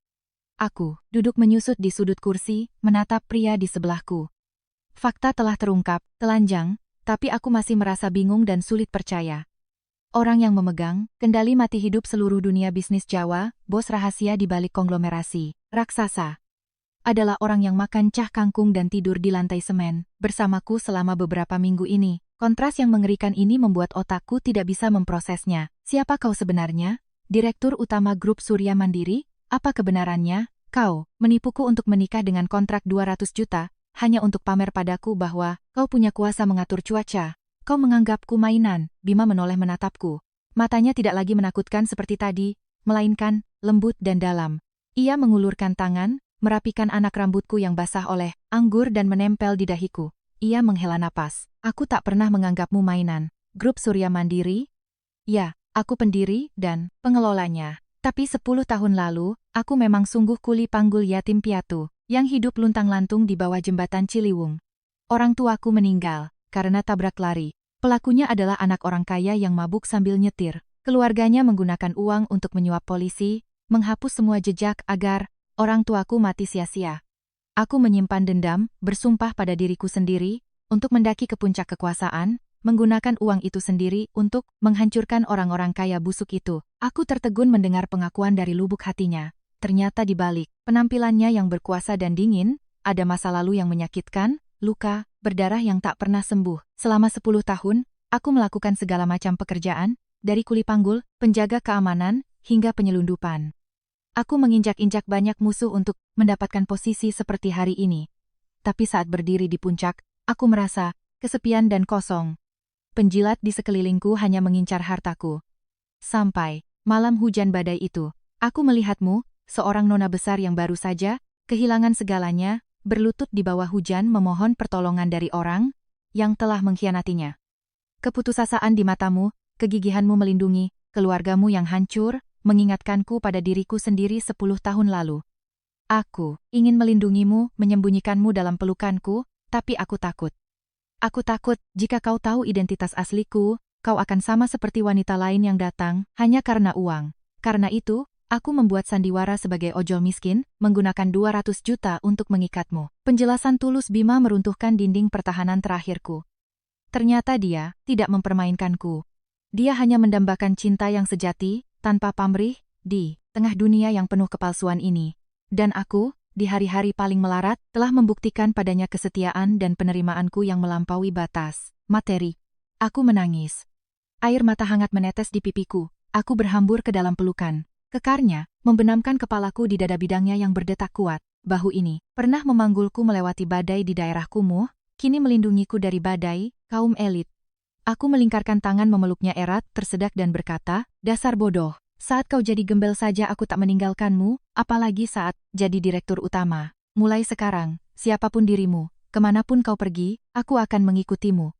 Aku duduk menyusut di sudut kursi, menatap pria di sebelahku. Fakta telah terungkap, telanjang, tapi aku masih merasa bingung dan sulit percaya. Orang yang memegang kendali mati hidup seluruh dunia bisnis Jawa, bos rahasia di balik konglomerasi raksasa, adalah orang yang makan cah kangkung dan tidur di lantai semen bersamaku selama beberapa minggu ini. Kontras yang mengerikan ini membuat otakku tidak bisa memprosesnya. Siapa kau sebenarnya? Direktur Utama Grup Surya Mandiri? Apa kebenarannya? Kau menipuku untuk menikah dengan kontrak 200 juta, hanya untuk pamer padaku bahwa kau punya kuasa mengatur cuaca. Kau menganggapku mainan. Bima menoleh menatapku. Matanya tidak lagi menakutkan seperti tadi, melainkan lembut dan dalam. Ia mengulurkan tangan, merapikan anak rambutku yang basah oleh anggur dan menempel di dahiku. Ia menghela napas. Aku tak pernah menganggapmu mainan. Grup Surya Mandiri? Ya, aku pendiri dan pengelolanya. Tapi 10 tahun lalu, aku memang sungguh kuli panggul yatim piatu, yang hidup luntang-lantung di bawah jembatan Ciliwung. Orang tuaku meninggal, karena tabrak lari. Pelakunya adalah anak orang kaya yang mabuk sambil nyetir. Keluarganya menggunakan uang untuk menyuap polisi, menghapus semua jejak agar orang tuaku mati sia-sia. Aku menyimpan dendam, bersumpah pada diriku sendiri, untuk mendaki ke puncak kekuasaan, menggunakan uang itu sendiri untuk menghancurkan orang-orang kaya busuk itu. Aku tertegun mendengar pengakuan dari lubuk hatinya. Ternyata di balik penampilannya yang berkuasa dan dingin, ada masa lalu yang menyakitkan, luka, berdarah yang tak pernah sembuh. Selama 10 tahun, aku melakukan segala macam pekerjaan, dari kuli panggul, penjaga keamanan, hingga penyelundupan. Aku menginjak-injak banyak musuh untuk mendapatkan posisi seperti hari ini. Tapi saat berdiri di puncak, aku merasa kesepian dan kosong. Penjilat di sekelilingku hanya mengincar hartaku. Sampai malam hujan badai itu, aku melihatmu, seorang nona besar yang baru saja kehilangan segalanya, berlutut di bawah hujan memohon pertolongan dari orang yang telah mengkhianatinya. Keputusasaan di matamu, kegigihanmu melindungi keluargamu yang hancur, mengingatkanku pada diriku sendiri 10 tahun lalu. Aku ingin melindungimu, menyembunyikanmu dalam pelukanku, tapi aku takut. Aku takut, jika kau tahu identitas asliku, kau akan sama seperti wanita lain yang datang, hanya karena uang. Karena itu, aku membuat sandiwara sebagai ojol miskin, menggunakan 200 juta untuk mengikatmu. Penjelasan tulus Bima meruntuhkan dinding pertahanan terakhirku. Ternyata dia tidak mempermainkanku. Dia hanya mendambakan cinta yang sejati, tanpa pamrih, di tengah dunia yang penuh kepalsuan ini. Dan aku, di hari-hari paling melarat, telah membuktikan padanya kesetiaan dan penerimaanku yang melampaui batas materi. Aku menangis. Air mata hangat menetes di pipiku. Aku berhambur ke dalam pelukan. Kekarnya, membenamkan kepalaku di dada bidangnya yang berdetak kuat. Bahu ini, pernah memanggulku melewati badai di daerah kumuh, kini melindungiku dari badai, kaum elit. Aku melingkarkan tangan memeluknya erat, tersedak dan berkata, dasar bodoh. Saat kau jadi gembel saja aku tak meninggalkanmu, apalagi saat jadi direktur utama. Mulai sekarang, siapapun dirimu, kemanapun kau pergi, aku akan mengikutimu.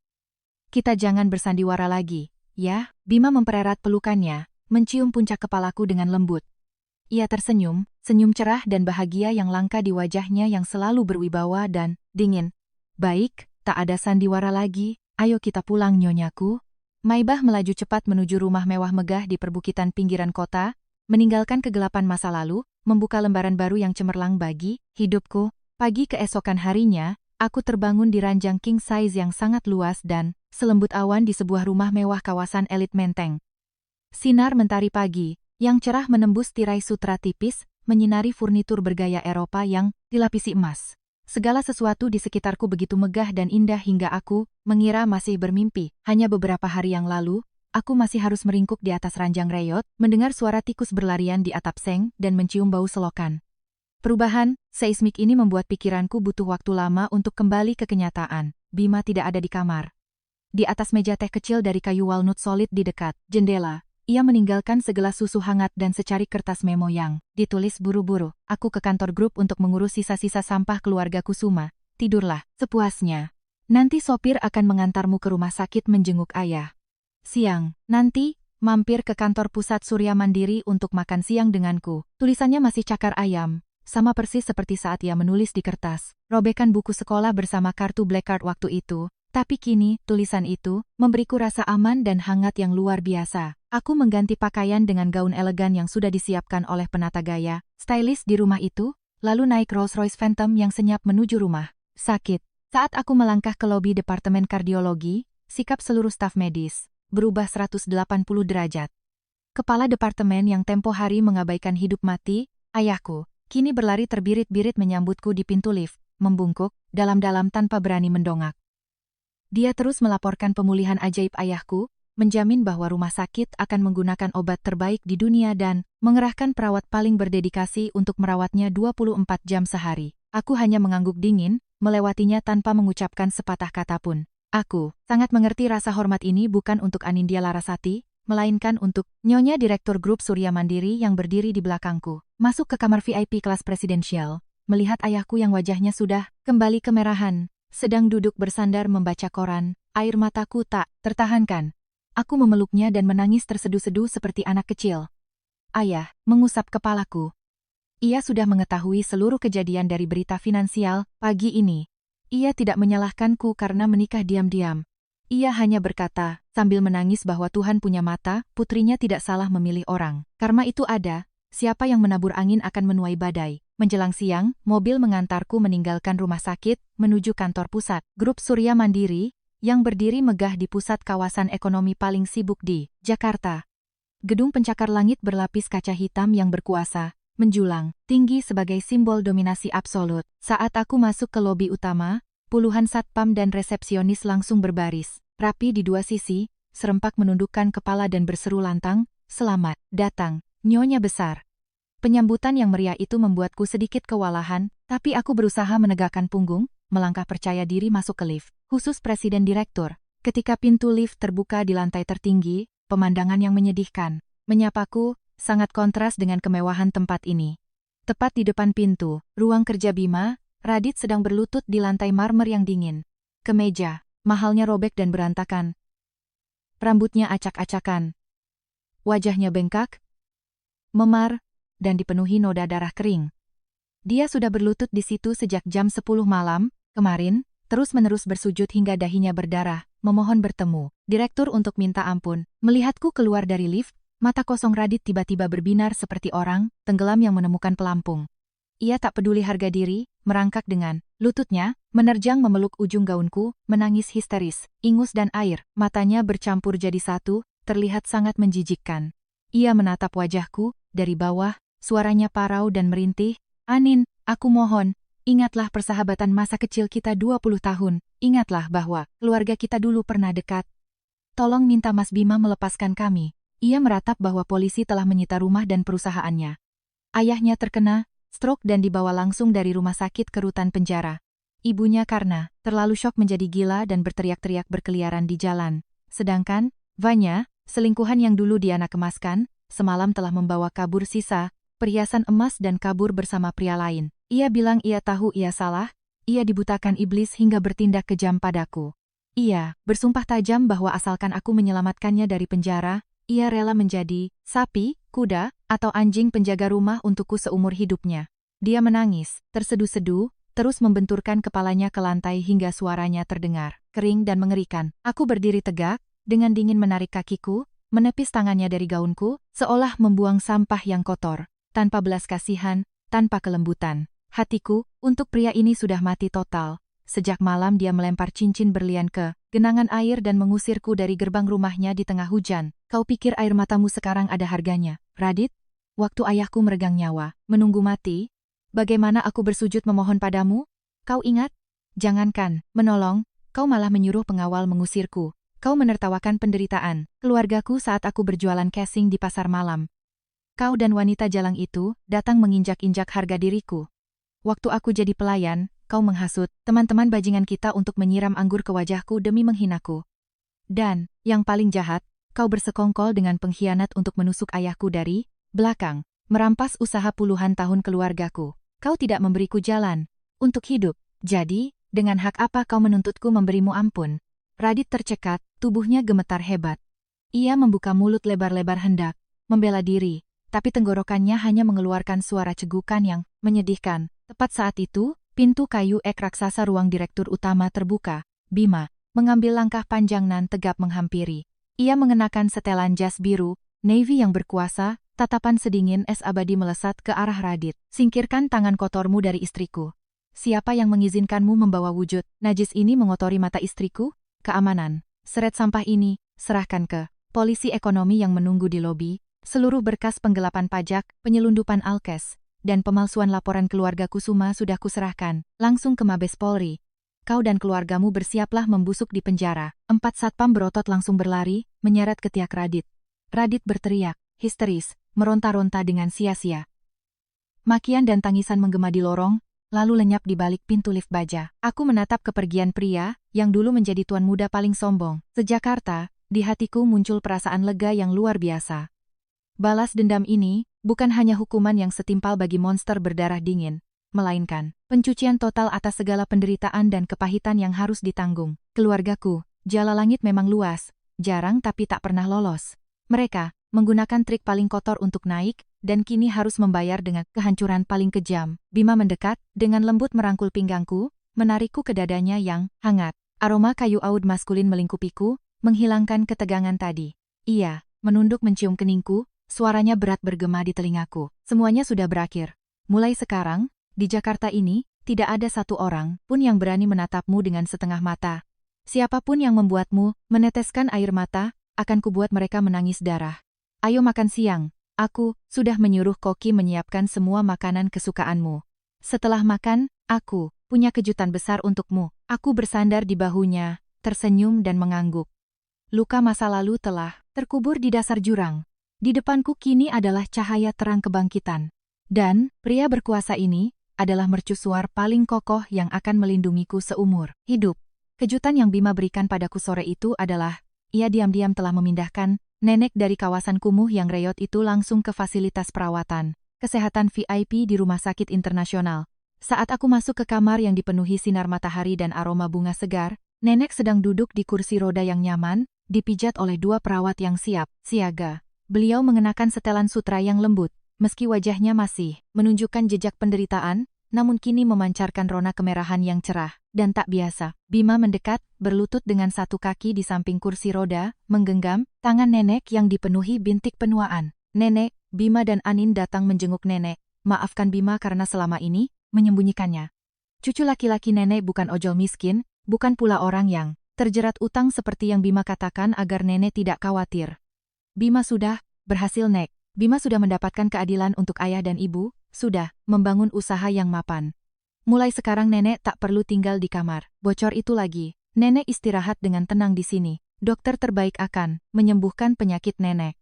Kita jangan bersandiwara lagi, ya? Bima mempererat pelukannya, mencium puncak kepalaku dengan lembut. Ia tersenyum, senyum cerah dan bahagia yang langka di wajahnya yang selalu berwibawa dan dingin. Baik, tak ada sandiwara lagi, ayo kita pulang nyonyaku. Maibah melaju cepat menuju rumah mewah megah di perbukitan pinggiran kota, meninggalkan kegelapan masa lalu, membuka lembaran baru yang cemerlang bagi hidupku. Pagi keesokan harinya, aku terbangun di ranjang king size yang sangat luas dan selembut awan di sebuah rumah mewah kawasan elit Menteng. Sinar mentari pagi, yang cerah menembus tirai sutra tipis, menyinari furnitur bergaya Eropa yang dilapisi emas. Segala sesuatu di sekitarku begitu megah dan indah hingga aku mengira masih bermimpi. Hanya beberapa hari yang lalu, aku masih harus meringkuk di atas ranjang reyot, mendengar suara tikus berlarian di atap seng dan mencium bau selokan. Perubahan seismik ini membuat pikiranku butuh waktu lama untuk kembali ke kenyataan. Bima tidak ada di kamar. Di atas meja teh kecil dari kayu walnut solid di dekat jendela, ia meninggalkan segelas susu hangat dan secari kertas memo yang ditulis buru-buru. Aku ke kantor grup untuk mengurus sisa-sisa sampah keluarga Kusuma. Tidurlah sepuasnya. Nanti sopir akan mengantarmu ke rumah sakit menjenguk ayah. Siang, nanti, mampir ke kantor pusat Surya Mandiri untuk makan siang denganku. Tulisannya masih cakar ayam, sama persis seperti saat ia menulis di kertas. Robekan buku sekolah bersama kartu black card waktu itu. Tapi kini, tulisan itu memberiku rasa aman dan hangat yang luar biasa. Aku mengganti pakaian dengan gaun elegan yang sudah disiapkan oleh penata gaya, stylist di rumah itu, lalu naik Rolls-Royce Phantom yang senyap menuju rumah sakit. Saat aku melangkah ke lobi departemen kardiologi, sikap seluruh staf medis berubah 180 derajat. Kepala departemen yang tempo hari mengabaikan hidup mati, ayahku, kini berlari terbirit-birit menyambutku di pintu lift, membungkuk, dalam-dalam tanpa berani mendongak. Dia terus melaporkan pemulihan ajaib ayahku, menjamin bahwa rumah sakit akan menggunakan obat terbaik di dunia dan mengerahkan perawat paling berdedikasi untuk merawatnya 24 jam sehari. Aku hanya mengangguk dingin, melewatinya tanpa mengucapkan sepatah kata pun. Aku sangat mengerti rasa hormat ini bukan untuk Anindya Larasati, melainkan untuk Nyonya Direktur Grup Surya Mandiri yang berdiri di belakangku. Masuk ke kamar VIP kelas presidensial, melihat ayahku yang wajahnya sudah kembali kemerahan, sedang duduk bersandar membaca koran, air mataku tak tertahankan. Aku memeluknya dan menangis terseduh-seduh seperti anak kecil. Ayah mengusap kepalaku. Ia sudah mengetahui seluruh kejadian dari berita finansial pagi ini. Ia tidak menyalahkanku karena menikah diam-diam. Ia hanya berkata, sambil menangis bahwa Tuhan punya mata, putrinya tidak salah memilih orang. Karma itu ada, siapa yang menabur angin akan menuai badai. Menjelang siang, mobil mengantarku meninggalkan rumah sakit, menuju kantor pusat Grup Surya Mandiri, yang berdiri megah di pusat kawasan ekonomi paling sibuk di Jakarta. Gedung pencakar langit berlapis kaca hitam yang berkuasa, menjulang, tinggi sebagai simbol dominasi absolut. Saat aku masuk ke lobi utama, puluhan satpam dan resepsionis langsung berbaris, rapi di dua sisi, serempak menundukkan kepala dan berseru lantang, "Selamat datang, Nyonya Besar." Penyambutan yang meriah itu membuatku sedikit kewalahan, tapi aku berusaha menegakkan punggung, melangkah percaya diri masuk ke lift, khusus Presiden Direktur. Ketika pintu lift terbuka di lantai tertinggi, pemandangan yang menyedihkan menyapaku, sangat kontras dengan kemewahan tempat ini. Tepat di depan pintu, ruang kerja Bima, Radit sedang berlutut di lantai marmer yang dingin. Kemeja, mahalnya robek dan berantakan. Rambutnya acak-acakan. Wajahnya bengkak, memar, dan dipenuhi noda darah kering. Dia sudah berlutut di situ sejak jam 10 malam, kemarin, terus-menerus bersujud hingga dahinya berdarah, memohon bertemu. Direktur untuk minta ampun. Melihatku keluar dari lift, mata kosong Radit tiba-tiba berbinar seperti orang tenggelam yang menemukan pelampung. Ia tak peduli harga diri, merangkak dengan lututnya, menerjang memeluk ujung gaunku, menangis histeris, ingus dan air, matanya bercampur jadi satu, terlihat sangat menjijikkan. Ia menatap wajahku, dari bawah, suaranya parau dan merintih, "Anin, aku mohon, ingatlah persahabatan masa kecil kita 20 tahun, ingatlah bahwa keluarga kita dulu pernah dekat. Tolong minta Mas Bima melepaskan kami." Ia meratap bahwa polisi telah menyita rumah dan perusahaannya. Ayahnya terkena stroke dan dibawa langsung dari rumah sakit ke rutan penjara. Ibunya karena terlalu syok menjadi gila dan berteriak-teriak berkeliaran di jalan. Sedangkan Vanya, selingkuhan yang dulu dia nakemaskan, semalam telah membawa kabur sisa perhiasan emas dan kabur bersama pria lain. Ia bilang ia tahu ia salah, ia dibutakan iblis hingga bertindak kejam padaku. Ia bersumpah tajam bahwa asalkan aku menyelamatkannya dari penjara, ia rela menjadi sapi, kuda, atau anjing penjaga rumah untukku seumur hidupnya. Dia menangis, tersedu-sedu, terus membenturkan kepalanya ke lantai hingga suaranya terdengar, kering dan mengerikan. Aku berdiri tegak, dengan dingin menarik kakiku, menepis tangannya dari gaunku, seolah membuang sampah yang kotor. Tanpa belas kasihan, tanpa kelembutan. Hatiku, untuk pria ini sudah mati total. Sejak malam dia melempar cincin berlian ke genangan air dan mengusirku dari gerbang rumahnya di tengah hujan. Kau pikir air matamu sekarang ada harganya, Radit? Waktu ayahku meregang nyawa, menunggu mati, bagaimana aku bersujud memohon padamu? Kau ingat? Jangankan menolong, kau malah menyuruh pengawal mengusirku. Kau menertawakan penderitaan keluargaku saat aku berjualan casing di pasar malam. Kau dan wanita jalang itu datang menginjak-injak harga diriku. Waktu aku jadi pelayan, kau menghasut teman-teman bajingan kita untuk menyiram anggur ke wajahku demi menghinaku. Dan, yang paling jahat, kau bersekongkol dengan pengkhianat untuk menusuk ayahku dari belakang, merampas usaha puluhan tahun keluargaku. Kau tidak memberiku jalan untuk hidup. Jadi, dengan hak apa kau menuntutku memberimu ampun? Radit tercekat, tubuhnya gemetar hebat. Ia membuka mulut lebar-lebar hendak membela diri, tapi tenggorokannya hanya mengeluarkan suara cegukan yang menyedihkan. Tepat saat itu, pintu kayu ek raksasa ruang direktur utama terbuka. Bima mengambil langkah panjang nan tegap menghampiri. Ia mengenakan setelan jas biru, navy yang berkuasa, tatapan sedingin es abadi melesat ke arah Radit. "Singkirkan tangan kotormu dari istriku. Siapa yang mengizinkanmu membawa wujud najis ini mengotori mata istriku? Keamanan. Seret sampah ini, serahkan ke polisi ekonomi yang menunggu di lobi. Seluruh berkas penggelapan pajak, penyelundupan alkes, dan pemalsuan laporan keluarga Kusuma sudah kuserahkan, langsung ke Mabes Polri. Kau dan keluargamu bersiaplah membusuk di penjara." 4 satpam berotot langsung berlari, menyeret ketiak Radit. Radit berteriak, histeris, meronta-ronta dengan sia-sia. Makian dan tangisan menggema di lorong, lalu lenyap di balik pintu lift baja. Aku menatap kepergian pria, yang dulu menjadi tuan muda paling sombong. Sejakarta, di hatiku muncul perasaan lega yang luar biasa. Balas dendam ini, bukan hanya hukuman yang setimpal bagi monster berdarah dingin, melainkan pencucian total atas segala penderitaan dan kepahitan yang harus ditanggung. Keluargaku, jala langit memang luas, jarang tapi tak pernah lolos. Mereka menggunakan trik paling kotor untuk naik, dan kini harus membayar dengan kehancuran paling kejam. Bima mendekat, dengan lembut merangkul pinggangku, menarikku ke dadanya yang hangat. Aroma kayu aud maskulin melingkupiku, menghilangkan ketegangan tadi. Ia menunduk mencium keningku, suaranya berat bergema di telingaku. "Semuanya sudah berakhir. Mulai sekarang, di Jakarta ini, tidak ada satu orang pun yang berani menatapmu dengan setengah mata. Siapapun yang membuatmu meneteskan air mata, akan kubuat mereka menangis darah. Ayo makan siang. Aku sudah menyuruh koki menyiapkan semua makanan kesukaanmu. Setelah makan, aku punya kejutan besar untukmu." Aku bersandar di bahunya, tersenyum dan mengangguk. Luka masa lalu telah terkubur di dasar jurang. Di depanku kini adalah cahaya terang kebangkitan. Dan, pria berkuasa ini, adalah mercusuar paling kokoh yang akan melindungiku seumur hidup. Kejutan yang Bima berikan padaku sore itu adalah, ia diam-diam telah memindahkan nenek dari kawasan kumuh yang reyot itu langsung ke fasilitas perawatan kesehatan VIP di rumah sakit internasional. Saat aku masuk ke kamar yang dipenuhi sinar matahari dan aroma bunga segar, nenek sedang duduk di kursi roda yang nyaman, dipijat oleh 2 perawat yang siap siaga. Beliau mengenakan setelan sutra yang lembut, meski wajahnya masih menunjukkan jejak penderitaan, namun kini memancarkan rona kemerahan yang cerah dan tak biasa. Bima mendekat, berlutut dengan satu kaki di samping kursi roda, menggenggam tangan nenek yang dipenuhi bintik penuaan. Nenek, Bima dan Anin datang menjenguk nenek. Maafkan Bima karena selama ini menyembunyikannya. Cucu laki-laki nenek bukan ojol miskin, bukan pula orang yang terjerat utang seperti yang Bima katakan agar nenek tidak khawatir. Bima sudah berhasil, Nek. Bima sudah mendapatkan keadilan untuk ayah dan ibu, sudah membangun usaha yang mapan. Mulai sekarang nenek tak perlu tinggal di kamar bocor itu lagi. Nenek istirahat dengan tenang di sini. Dokter terbaik akan menyembuhkan penyakit nenek.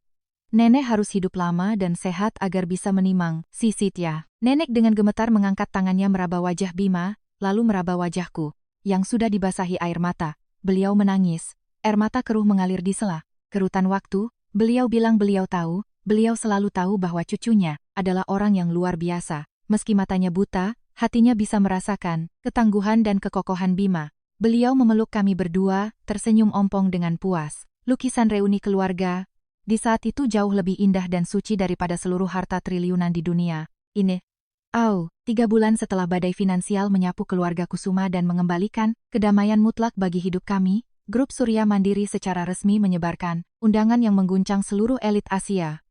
Nenek harus hidup lama dan sehat agar bisa menimang si Sitya. Nenek dengan gemetar mengangkat tangannya meraba wajah Bima, lalu meraba wajahku, yang sudah dibasahi air mata. Beliau menangis. Air mata keruh mengalir di sela kerutan waktu. Beliau bilang beliau selalu tahu bahwa cucunya adalah orang yang luar biasa. Meski matanya buta, hatinya bisa merasakan ketangguhan dan kekokohan Bima. Beliau memeluk kami berdua, tersenyum ompong dengan puas. Lukisan reuni keluarga di saat itu jauh lebih indah dan suci daripada seluruh harta triliunan di dunia ini. 3 bulan setelah badai finansial menyapu keluarga Kusuma dan mengembalikan kedamaian mutlak bagi hidup kami, Grup Surya Mandiri secara resmi menyebarkan undangan yang mengguncang seluruh elit Asia.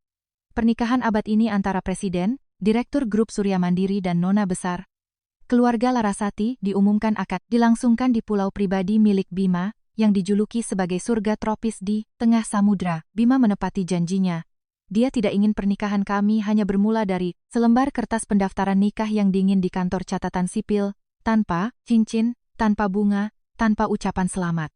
Pernikahan abad ini antara Presiden, Direktur Grup Surya Mandiri dan Nona Besar keluarga Larasati diumumkan akan dilangsungkan di pulau pribadi milik Bima, yang dijuluki sebagai surga tropis di tengah samudra. Bima menepati janjinya. Dia tidak ingin pernikahan kami hanya bermula dari selembar kertas pendaftaran nikah yang dingin di kantor catatan sipil, tanpa cincin, tanpa bunga, tanpa ucapan selamat.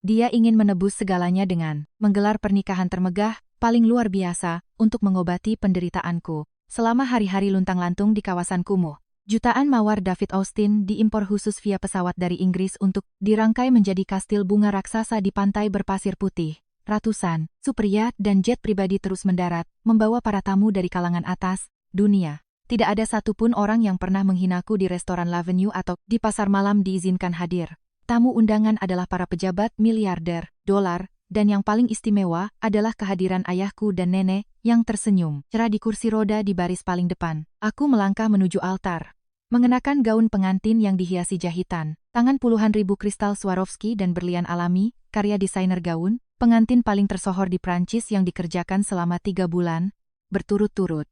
Dia ingin menebus segalanya dengan menggelar pernikahan termegah, paling luar biasa, untuk mengobati penderitaanku. Selama hari-hari luntang-lantung di kawasan kumuh, jutaan mawar David Austin diimpor khusus via pesawat dari Inggris untuk dirangkai menjadi kastil bunga raksasa di pantai berpasir putih. Ratusan super-yacht dan jet pribadi terus mendarat, membawa para tamu dari kalangan atas dunia. Tidak ada satupun orang yang pernah menghinaku di restoran L'Avenue atau di pasar malam diizinkan hadir. Tamu undangan adalah para pejabat miliarder dolar, dan yang paling istimewa adalah kehadiran ayahku dan nenek yang tersenyum cerah di kursi roda di baris paling depan. Aku melangkah menuju altar. Mengenakan gaun pengantin yang dihiasi jahitan, tangan puluhan ribu kristal Swarovski dan berlian alami, karya desainer gaun, pengantin paling tersohor di Prancis yang dikerjakan selama 3 bulan, berturut-turut.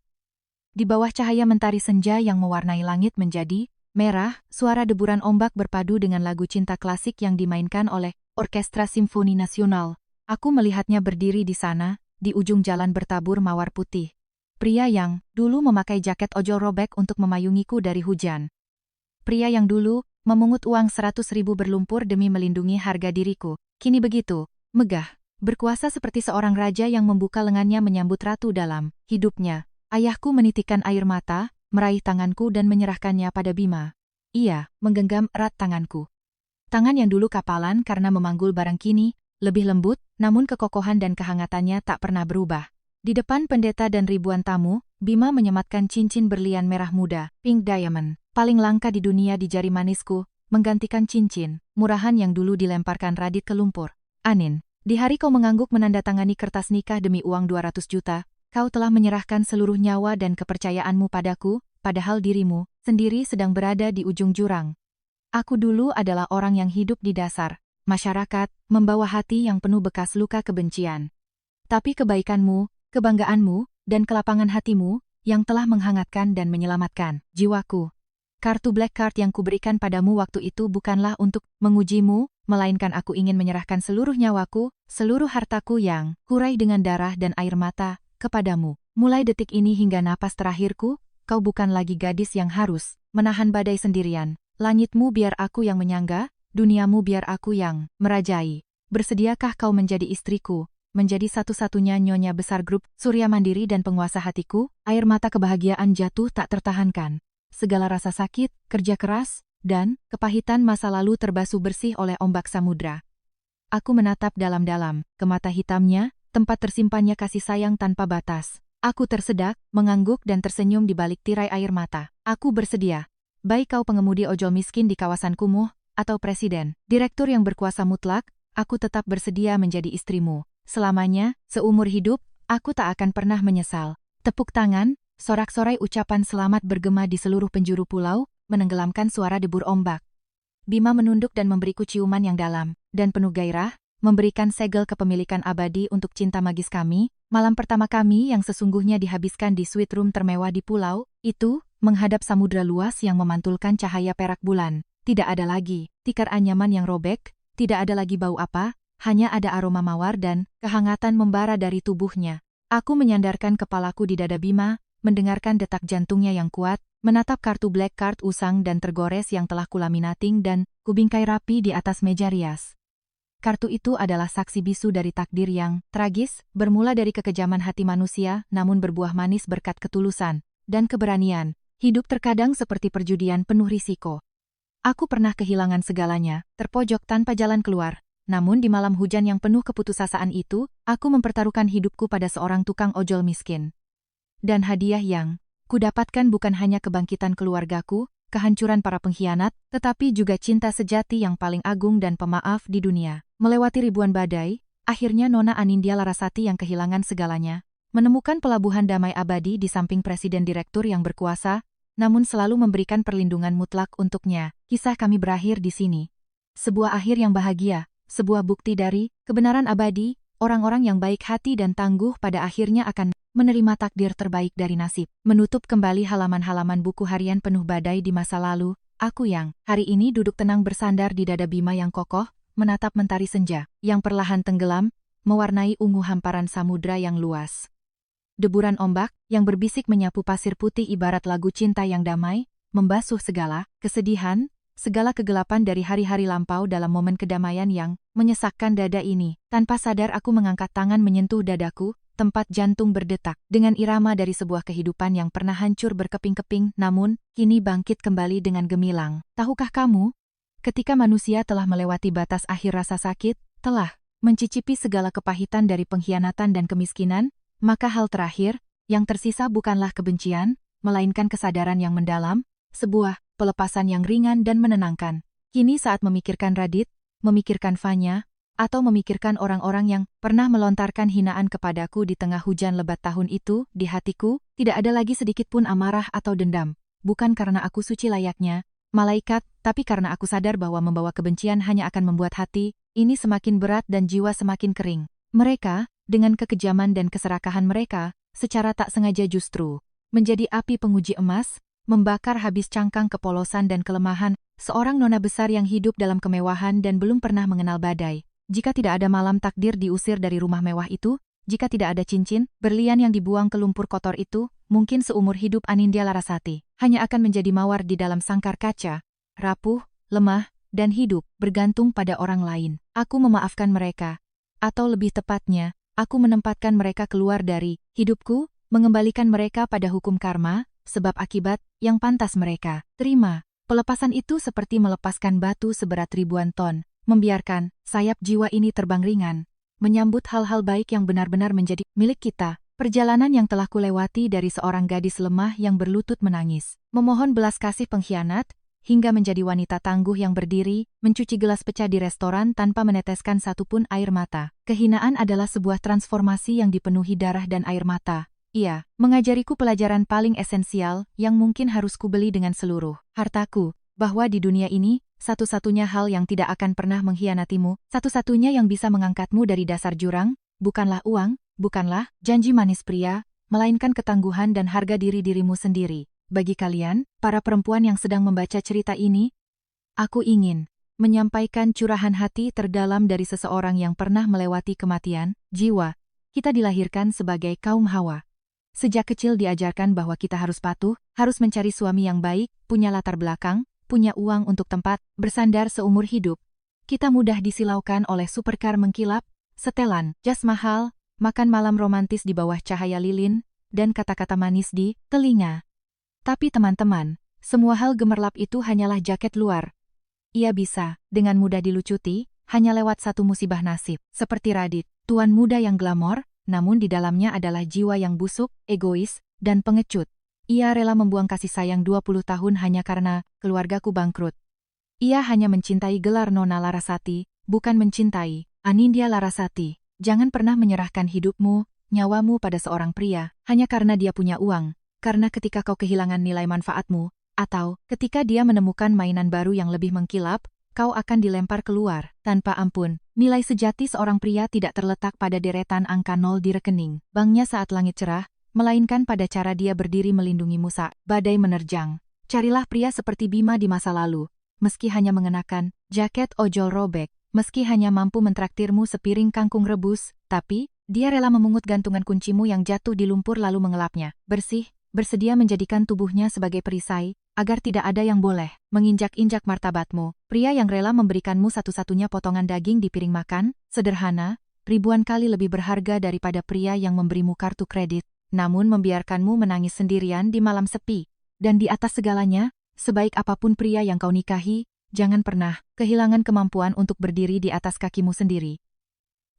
Di bawah cahaya mentari senja yang mewarnai langit menjadi merah, suara deburan ombak berpadu dengan lagu cinta klasik yang dimainkan oleh Orkestra Simfoni Nasional. Aku melihatnya berdiri di sana, di ujung jalan bertabur mawar putih. Pria yang dulu memakai jaket ojol robek untuk memayungiku dari hujan. Pria yang dulu memungut uang 100.000 berlumpur demi melindungi harga diriku. Kini begitu megah, berkuasa seperti seorang raja yang membuka lengannya menyambut ratu dalam hidupnya. Ayahku menitikkan air mata, meraih tanganku dan menyerahkannya pada Bima. Ia menggenggam erat tanganku. Tangan yang dulu kapalan karena memanggul barang kini lebih lembut, namun kekokohan dan kehangatannya tak pernah berubah. Di depan pendeta dan ribuan tamu, Bima menyematkan cincin berlian merah muda, pink diamond, paling langka di dunia di jari manisku, menggantikan cincin murahan yang dulu dilemparkan Radit ke lumpur. Anin, di hari kau mengangguk menandatangani kertas nikah demi uang 200 juta, kau telah menyerahkan seluruh nyawa dan kepercayaanmu padaku, padahal dirimu sendiri sedang berada di ujung jurang. Aku dulu adalah orang yang hidup di dasar masyarakat, membawa hati yang penuh bekas luka kebencian. Tapi kebaikanmu, kebanggaanmu, dan kelapangan hatimu, yang telah menghangatkan dan menyelamatkan jiwaku. Kartu black card yang kuberikan padamu waktu itu bukanlah untuk mengujimu, melainkan aku ingin menyerahkan seluruh nyawaku, seluruh hartaku yang kurai dengan darah dan air mata, kepadamu. Mulai detik ini hingga napas terakhirku, kau bukan lagi gadis yang harus menahan badai sendirian. Langitmu biar aku yang menyangga, duniamu biar aku yang merajai. Bersediakah kau menjadi istriku? Menjadi satu-satunya nyonya besar Grup Surya Mandiri dan penguasa hatiku? Air mata kebahagiaan jatuh tak tertahankan. Segala rasa sakit, kerja keras, dan kepahitan masa lalu terbasuh bersih oleh ombak samudra. Aku menatap dalam-dalam ke mata hitamnya, tempat tersimpannya kasih sayang tanpa batas. Aku tersedak, mengangguk dan tersenyum di balik tirai air mata. Aku bersedia. Baik kau pengemudi ojol miskin di kawasan kumuh, atau presiden, direktur yang berkuasa mutlak, aku tetap bersedia menjadi istrimu. Selamanya, seumur hidup, aku tak akan pernah menyesal. Tepuk tangan, sorak-sorai ucapan selamat bergema di seluruh penjuru pulau, menenggelamkan suara debur ombak. Bima menunduk dan memberiku ciuman yang dalam, dan penuh gairah, memberikan segel kepemilikan abadi untuk cinta magis kami. Malam pertama kami yang sesungguhnya dihabiskan di suite room termewah di pulau itu, menghadap samudra luas yang memantulkan cahaya perak bulan. Tidak ada lagi tikar anyaman yang robek, tidak ada lagi bau apa, hanya ada aroma mawar dan kehangatan membara dari tubuhnya. Aku menyandarkan kepalaku di dada Bima, mendengarkan detak jantungnya yang kuat, menatap kartu black card usang dan tergores yang telah kulaminating dan kubingkai rapi di atas meja rias. Kartu itu adalah saksi bisu dari takdir yang tragis, bermula dari kekejaman hati manusia, namun berbuah manis berkat ketulusan dan keberanian. Hidup terkadang seperti perjudian penuh risiko. Aku pernah kehilangan segalanya, terpojok tanpa jalan keluar. Namun di malam hujan yang penuh keputusasaan itu, aku mempertaruhkan hidupku pada seorang tukang ojol miskin. Dan hadiah yang kudapatkan bukan hanya kebangkitan keluargaku, kehancuran para pengkhianat, tetapi juga cinta sejati yang paling agung dan pemaaf di dunia. Melewati ribuan badai, akhirnya Nona Anindya Larasati yang kehilangan segalanya, menemukan pelabuhan damai abadi di samping presiden direktur yang berkuasa, namun selalu memberikan perlindungan mutlak untuknya. Kisah kami berakhir di sini. Sebuah akhir yang bahagia, sebuah bukti dari kebenaran abadi, orang-orang yang baik hati dan tangguh pada akhirnya akan menerima takdir terbaik dari nasib. Menutup kembali halaman-halaman buku harian penuh badai di masa lalu, aku yang hari ini duduk tenang bersandar di dada Bima yang kokoh, menatap mentari senja yang perlahan tenggelam, mewarnai ungu hamparan samudra yang luas. Deburan ombak yang berbisik menyapu pasir putih ibarat lagu cinta yang damai, membasuh segala kesedihan, segala kegelapan dari hari-hari lampau dalam momen kedamaian yang menyesakkan dada ini. Tanpa sadar aku mengangkat tangan menyentuh dadaku, tempat jantung berdetak dengan irama dari sebuah kehidupan yang pernah hancur berkeping-keping namun kini bangkit kembali dengan gemilang. Tahukah kamu? Ketika manusia telah melewati batas akhir rasa sakit, telah mencicipi segala kepahitan dari pengkhianatan dan kemiskinan, maka hal terakhir yang tersisa bukanlah kebencian, melainkan kesadaran yang mendalam, sebuah pelepasan yang ringan dan menenangkan. Kini saat memikirkan Radit, memikirkan Fanya, atau memikirkan orang-orang yang pernah melontarkan hinaan kepadaku di tengah hujan lebat tahun itu, di hatiku tidak ada lagi sedikit pun amarah atau dendam. Bukan karena aku suci layaknya malaikat, tapi karena aku sadar bahwa membawa kebencian hanya akan membuat hati ini semakin berat dan jiwa semakin kering. Mereka, dengan kekejaman dan keserakahan mereka, secara tak sengaja justru menjadi api penguji emas, membakar habis cangkang kepolosan dan kelemahan seorang nona besar yang hidup dalam kemewahan dan belum pernah mengenal badai. Jika tidak ada malam takdir diusir dari rumah mewah itu, jika tidak ada cincin, berlian yang dibuang ke lumpur kotor itu, mungkin seumur hidup Anindya Larasati hanya akan menjadi mawar di dalam sangkar kaca, rapuh, lemah, dan hidup bergantung pada orang lain. Aku memaafkan mereka. Atau lebih tepatnya, aku menempatkan mereka keluar dari hidupku, mengembalikan mereka pada hukum karma, sebab akibat yang pantas mereka terima. Pelepasan itu seperti melepaskan batu seberat ribuan ton, membiarkan sayap jiwa ini terbang ringan, menyambut hal-hal baik yang benar-benar menjadi milik kita. Perjalanan yang telah kulewati dari seorang gadis lemah yang berlutut menangis, memohon belas kasih pengkhianat, hingga menjadi wanita tangguh yang berdiri, mencuci gelas pecah di restoran tanpa meneteskan satupun air mata. Kehinaan adalah sebuah transformasi yang dipenuhi darah dan air mata. Ia mengajariku pelajaran paling esensial yang mungkin harus kubeli dengan seluruh hartaku, bahwa di dunia ini, satu-satunya hal yang tidak akan pernah mengkhianatimu, satu-satunya yang bisa mengangkatmu dari dasar jurang, bukanlah uang, bukanlah janji manis pria, melainkan ketangguhan dan harga diri dirimu sendiri. Bagi kalian, para perempuan yang sedang membaca cerita ini, aku ingin menyampaikan curahan hati terdalam dari seseorang yang pernah melewati kematian jiwa. Kita dilahirkan sebagai kaum Hawa. Sejak kecil diajarkan bahwa kita harus patuh, harus mencari suami yang baik, punya latar belakang, punya uang untuk tempat bersandar seumur hidup. Kita mudah disilaukan oleh supercar mengkilap, setelan jas mahal, makan malam romantis di bawah cahaya lilin, dan kata-kata manis di telinga. Tapi teman-teman, semua hal gemerlap itu hanyalah jaket luar. Ia bisa, dengan mudah dilucuti, hanya lewat satu musibah nasib. Seperti Radit, tuan muda yang glamor, namun di dalamnya adalah jiwa yang busuk, egois, dan pengecut. Ia rela membuang kasih sayang 20 tahun hanya karena keluargaku bangkrut. Ia hanya mencintai gelar Nona Larasati, bukan mencintai Anindya Larasati. Jangan pernah menyerahkan hidupmu, nyawamu pada seorang pria, hanya karena dia punya uang. Karena ketika kau kehilangan nilai manfaatmu, Atau, ketika dia menemukan mainan baru yang lebih mengkilap, kau akan dilempar keluar, tanpa ampun. Nilai sejati seorang pria tidak terletak pada deretan angka 0 di rekening banknya saat langit cerah, melainkan pada cara dia berdiri melindungimu saat badai menerjang. Carilah pria seperti Bima di masa lalu. Meski hanya mengenakan jaket ojol robek, meski hanya mampu mentraktirmu sepiring kangkung rebus, tapi dia rela memungut gantungan kuncimu yang jatuh di lumpur lalu mengelapnya bersih, bersedia menjadikan tubuhnya sebagai perisai, agar tidak ada yang boleh menginjak-injak martabatmu. Pria yang rela memberikanmu satu-satunya potongan daging di piring makan, sederhana, ribuan kali lebih berharga daripada pria yang memberimu kartu kredit, namun membiarkanmu menangis sendirian di malam sepi. Dan di atas segalanya, sebaik apapun pria yang kau nikahi, jangan pernah kehilangan kemampuan untuk berdiri di atas kakimu sendiri.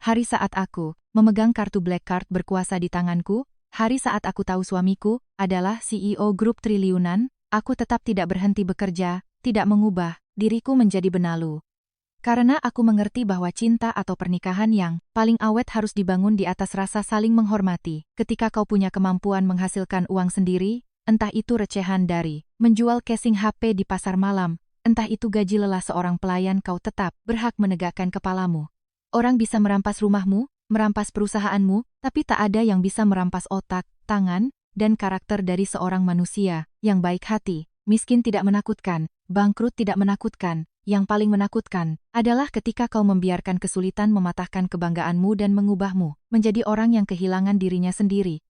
Hari saat aku memegang kartu Black Card berkuasa di tanganku, hari saat aku tahu suamiku adalah CEO grup triliunan, aku tetap tidak berhenti bekerja, tidak mengubah diriku menjadi benalu. Karena aku mengerti bahwa cinta atau pernikahan yang paling awet harus dibangun di atas rasa saling menghormati. Ketika kau punya kemampuan menghasilkan uang sendiri, entah itu recehan dari menjual casing HP di pasar malam, entah itu gaji lelah seorang pelayan, kau tetap berhak menegakkan kepalamu. Orang bisa merampas rumahmu, merampas perusahaanmu, tapi tak ada yang bisa merampas otak, tangan, dan karakter dari seorang manusia yang baik hati. Miskin tidak menakutkan, bangkrut tidak menakutkan, yang paling menakutkan adalah ketika kau membiarkan kesulitan mematahkan kebanggaanmu dan mengubahmu menjadi orang yang kehilangan dirinya sendiri.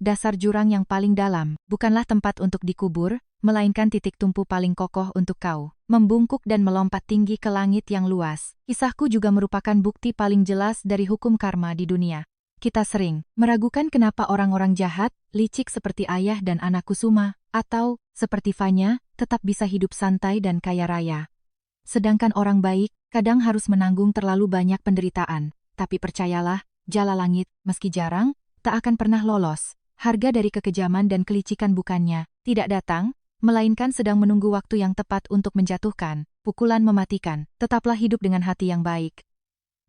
Dasar jurang yang paling dalam bukanlah tempat untuk dikubur, melainkan titik tumpu paling kokoh untuk kau membungkuk dan melompat tinggi ke langit yang luas. Kisahku juga merupakan bukti paling jelas dari hukum karma di dunia. Kita sering meragukan kenapa orang-orang jahat, licik seperti ayah dan anak Kusuma, atau seperti Fanya, tetap bisa hidup santai dan kaya raya. Sedangkan orang baik kadang harus menanggung terlalu banyak penderitaan. Tapi percayalah, jala langit, meski jarang, tak akan pernah lolos. Harga dari kekejaman dan kelicikan bukannya tidak datang, melainkan sedang menunggu waktu yang tepat untuk menjatuhkan pukulan mematikan. Tetaplah hidup dengan hati yang baik.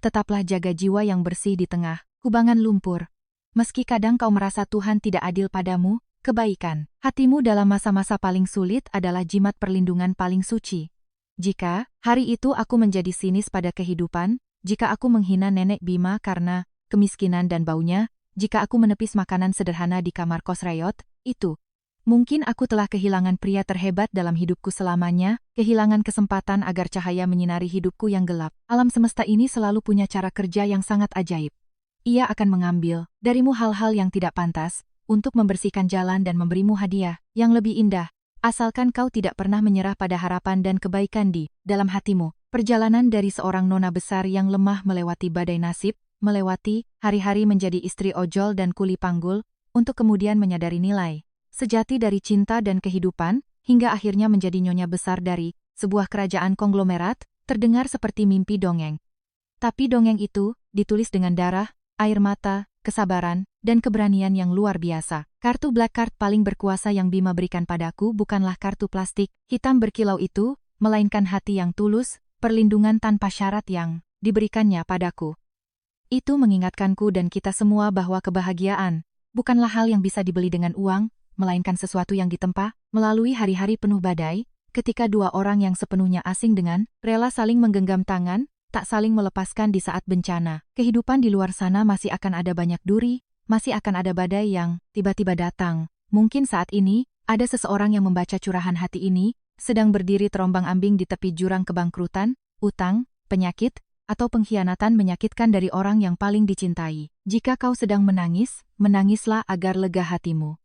Tetaplah jaga jiwa yang bersih di tengah kubangan lumpur. Meski kadang kau merasa Tuhan tidak adil padamu, kebaikan hatimu dalam masa-masa paling sulit adalah jimat perlindungan paling suci. Jika hari itu aku menjadi sinis pada kehidupan, jika aku menghina nenek Bima karena kemiskinan dan baunya, jika aku menepis makanan sederhana di kamar kos reyot, itu mungkin aku telah kehilangan pria terhebat dalam hidupku selamanya, kehilangan kesempatan agar cahaya menyinari hidupku yang gelap. Alam semesta ini selalu punya cara kerja yang sangat ajaib. Ia akan mengambil darimu hal-hal yang tidak pantas, untuk membersihkan jalan dan memberimu hadiah yang lebih indah. Asalkan kau tidak pernah menyerah pada harapan dan kebaikan di dalam hatimu. Perjalanan dari seorang nona besar yang lemah melewati badai nasib, melewati hari-hari menjadi istri ojol dan kuli panggul, untuk kemudian menyadari nilai sejati dari cinta dan kehidupan, hingga akhirnya menjadi nyonya besar dari sebuah kerajaan konglomerat, terdengar seperti mimpi dongeng. Tapi dongeng itu ditulis dengan darah, air mata, kesabaran, dan keberanian yang luar biasa. Kartu Black Card paling berkuasa yang Bima berikan padaku bukanlah kartu plastik hitam berkilau itu, melainkan hati yang tulus, perlindungan tanpa syarat yang diberikannya padaku. Itu mengingatkanku dan kita semua bahwa kebahagiaan bukanlah hal yang bisa dibeli dengan uang, melainkan sesuatu yang ditempa melalui hari-hari penuh badai, ketika dua orang yang sepenuhnya asing dengan rela saling menggenggam tangan, tak saling melepaskan di saat bencana. Kehidupan di luar sana masih akan ada banyak duri, masih akan ada badai yang tiba-tiba datang. Mungkin saat ini, ada seseorang yang membaca curahan hati ini, sedang berdiri terombang-ambing di tepi jurang kebangkrutan, utang, penyakit, atau pengkhianatan menyakitkan dari orang yang paling dicintai. Jika kau sedang menangis, menangislah agar lega hatimu.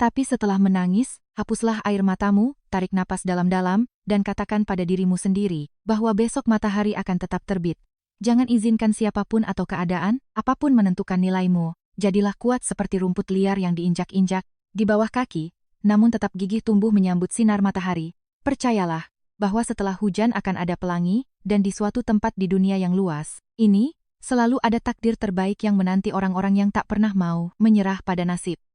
Tapi setelah menangis, hapuslah air matamu, tarik napas dalam-dalam, dan katakan pada dirimu sendiri bahwa besok matahari akan tetap terbit. Jangan izinkan siapapun atau keadaan, apapun menentukan nilaimu. Jadilah kuat seperti rumput liar yang diinjak-injak di bawah kaki, namun tetap gigih tumbuh menyambut sinar matahari. Percayalah bahwa setelah hujan akan ada pelangi, dan di suatu tempat di dunia yang luas ini, selalu ada takdir terbaik yang menanti orang-orang yang tak pernah mau menyerah pada nasib.